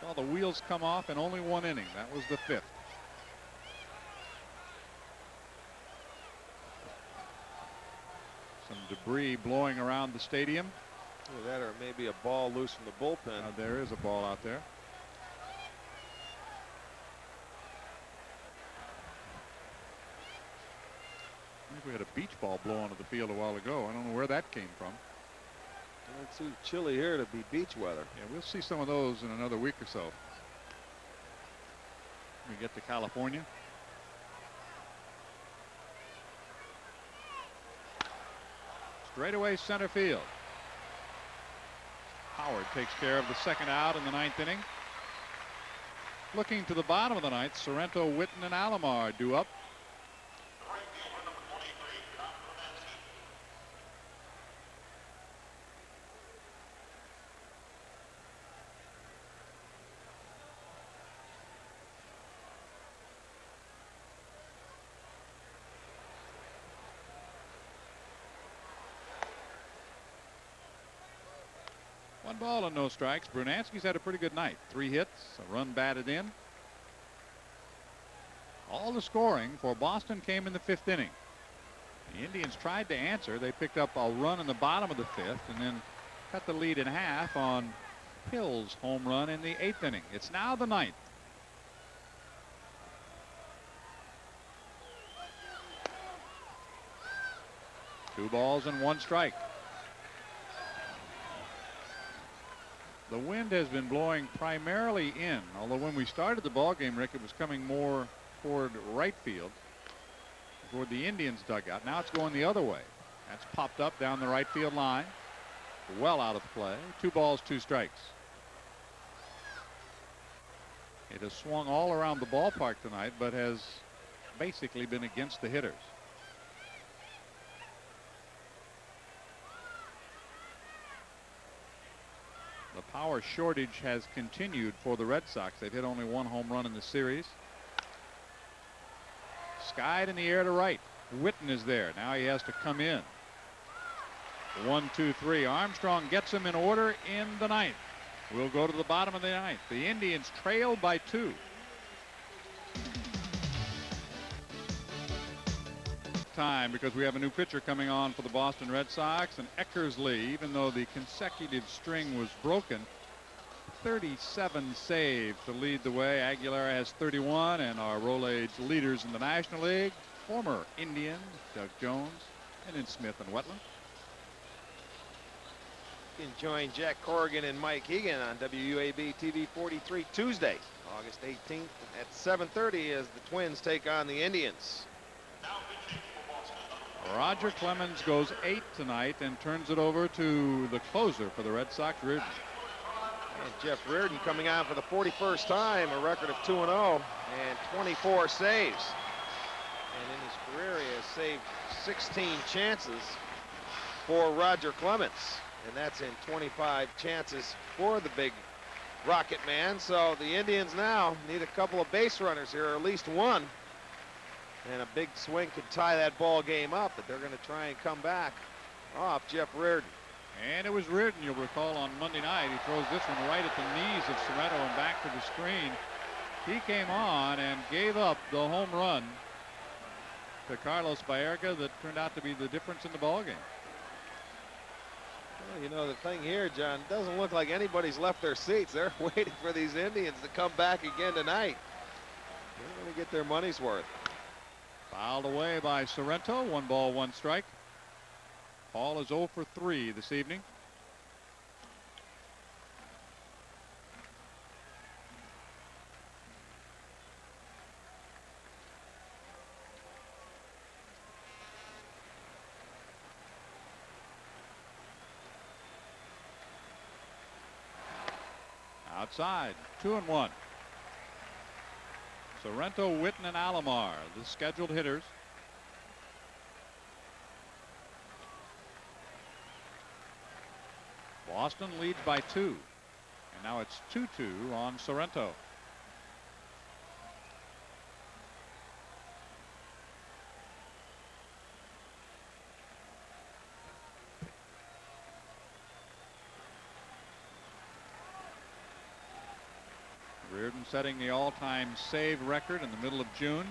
saw the wheels come off in only 1 inning. That was the 5th. Some debris blowing around the stadium. Either that or maybe a ball loose from the bullpen. There is a ball out there. I think we had a beach ball blow onto the field a while ago. I don't know where that came from. Well, it's too chilly here to be beach weather. Yeah, we'll see some of those in another week or so. We get to California. Straightaway center field. Howard takes care of the 2nd out in the 9th inning. Looking to the bottom of the 9th, Sorrento, Witten, and Alomar due up. One ball and no strikes. Brunansky's had a pretty good night. 3 hits, a run batted in. All the scoring for Boston came in the 5th inning. The Indians tried to answer. They picked up a run in the bottom of the 5th and then cut the lead in half on Hill's home run in the 8th inning. It's now the 9th. Two balls and 1 strike. The wind has been blowing primarily in, although when we started the ball game, Rick, it was coming more toward right field, toward the Indians' dugout. Now it's going the other way. That's popped up down the right field line, well out of play. 2 balls, 2 strikes. It has swung all around the ballpark tonight, but has basically been against the hitters. The power shortage has continued for the Red Sox. They've hit only 1 home run in the series. Skied in the air to right. Witten is there. Now he has to come in. 1, 2, 3. Armstrong gets him in order in the 9th. We'll go to the bottom of the 9th. The Indians trail by 2. Time because we have a new pitcher coming on for the Boston Red Sox, and Eckersley, even though the consecutive string was broken, 37 saves to lead the way. Aguilera has 31, and our roll age leaders in the National League, former Indians, Doug Jones, and then Smith and Wetland. You can join Jack Corrigan and Mike Egan on WUAB TV 43 Tuesday, August 18th at 7:30 as the Twins take on the Indians. Roger Clemens goes 8 tonight and turns it over to the closer for the Red Sox, Reardon. And Jeff Reardon coming on for the 41st time, a record of 2-0 and 24 saves. And in his career, he has saved 16 chances for Roger Clemens. And that's in 25 chances for the big Rocket Man. So the Indians now need a couple of base runners here, or at least one. And a big swing could tie that ball game up, but they're going to try and come back off Jeff Reardon. And it was Reardon, you'll recall, on Monday night. He throws this one right at the knees of Sorrento and back to the screen. He came on and gave up the home run to Carlos Baerga that turned out to be the difference in the ball game. Well, you know, the thing here, John, it doesn't look like anybody's left their seats. They're waiting for these Indians to come back again tonight. They're going to get their money's worth. Fouled away by Sorrento. 1 ball, 1 strike. Paul is 0 for 3 this evening. Outside, 2-1. Sorrento, Witten, and Alomar, the scheduled hitters. Boston leads by 2. And now it's 2-2 on Sorrento. Reardon setting the all-time save record in the middle of June.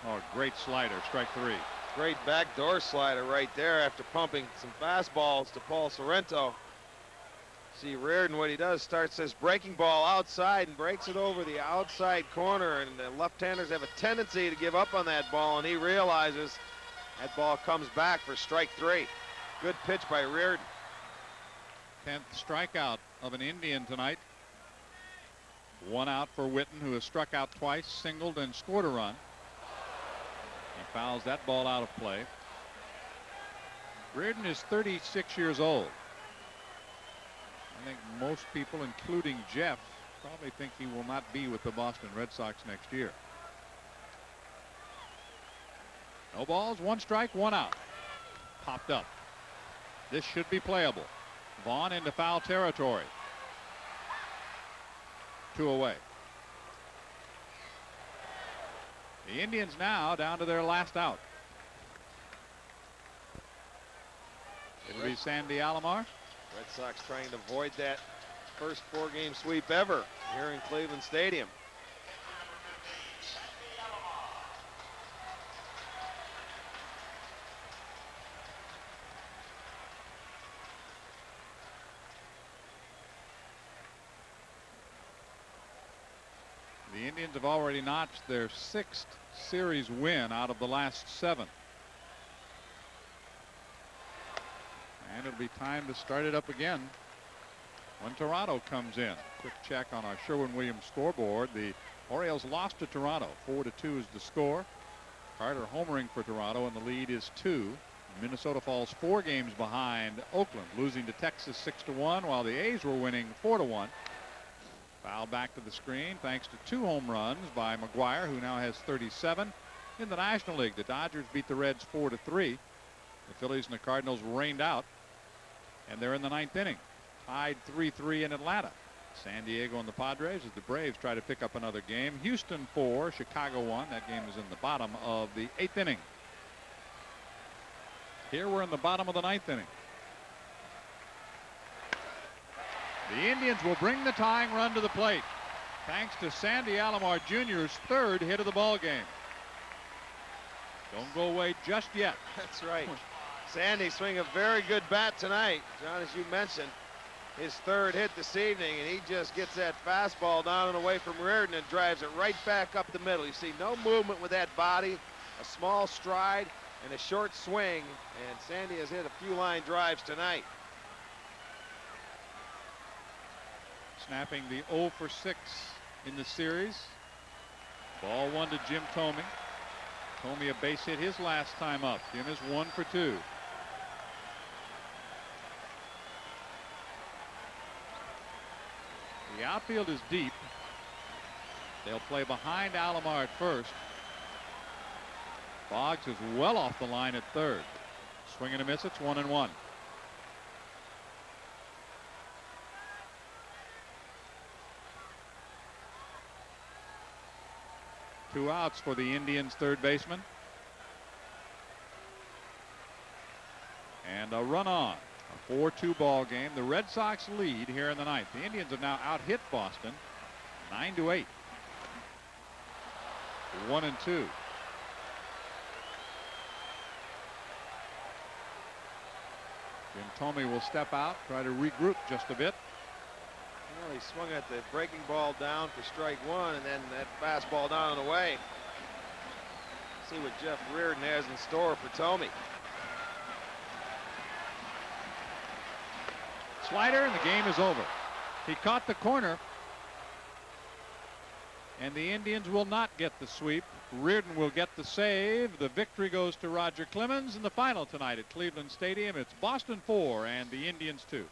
Oh, great slider, strike 3. Great backdoor slider right there after pumping some fastballs to Paul Sorrento. See Reardon, what he does, starts this breaking ball outside and breaks it over the outside corner, and the left-handers have a tendency to give up on that ball, and he realizes that ball comes back for strike 3. Good pitch by Reardon. 10th strikeout of an Indian tonight. 1 out for Witten, who has struck out twice, singled, and scored a run. He fouls that ball out of play. Reardon is 36 years old. I think most people, including Jeff, probably think he will not be with the Boston Red Sox next year. No balls, 1 strike, 1 out. Popped up. This should be playable. Vaughn into foul territory. 2 away. The Indians now down to their last out. It'll be Sandy Alomar. Red Sox trying to avoid that first 4-game sweep ever here in Cleveland Stadium. The Indians have already notched their 6th series win out of the last 7. And it'll be time to start it up again when Toronto comes in. Quick check on our Sherwin-Williams scoreboard. The Orioles lost to Toronto. 4-2 is the score. Carter homering for Toronto, and the lead is 2. Minnesota falls 4 games behind Oakland, losing to Texas 6-1, while the A's were winning 4-1. Foul back to the screen thanks to 2 home runs by McGuire, who now has 37. In the National League, the Dodgers beat the Reds 4-3. The Phillies and the Cardinals rained out, and they're in the 9th inning, tied 3-3 in Atlanta. San Diego and the Padres as the Braves try to pick up another game. Houston 4, Chicago 1. That game is in the bottom of the 8th inning. Here we're in the bottom of the 9th inning. The Indians will bring the tying run to the plate thanks to Sandy Alomar Jr.'s 3rd hit of the ball game. Don't go away just yet. That's right. Sandy swinging a very good bat tonight, John, as you mentioned. His 3rd hit this evening, and he just gets that fastball down and away from Reardon and drives it right back up the middle. You see no movement with that body, a small stride, and a short swing, and Sandy has hit a few line drives tonight. Snapping the 0 for 6 in the series. Ball 1 to Jim Thome. Thome a base hit his last time up. Jim is 1 for 2. The outfield is deep. They'll play behind Alomar at first. Boggs is well off the line at third. Swing and a miss. It's 1-1. Two outs for the Indians' third baseman. And a run on. A 4-2 ball game. The Red Sox lead here in the ninth. The Indians have now out-hit Boston 9-8. 1-2. Jim Thome will step out, try to regroup just a bit. Well, he swung at the breaking ball down for strike 1, and then that fastball down and away. See what Jeff Reardon has in store for Thome. Slider, and the game is over. He caught the corner, and the Indians will not get the sweep. Reardon will get the save. The victory goes to Roger Clemens. In the final tonight at Cleveland Stadium, it's Boston 4 and the Indians 2.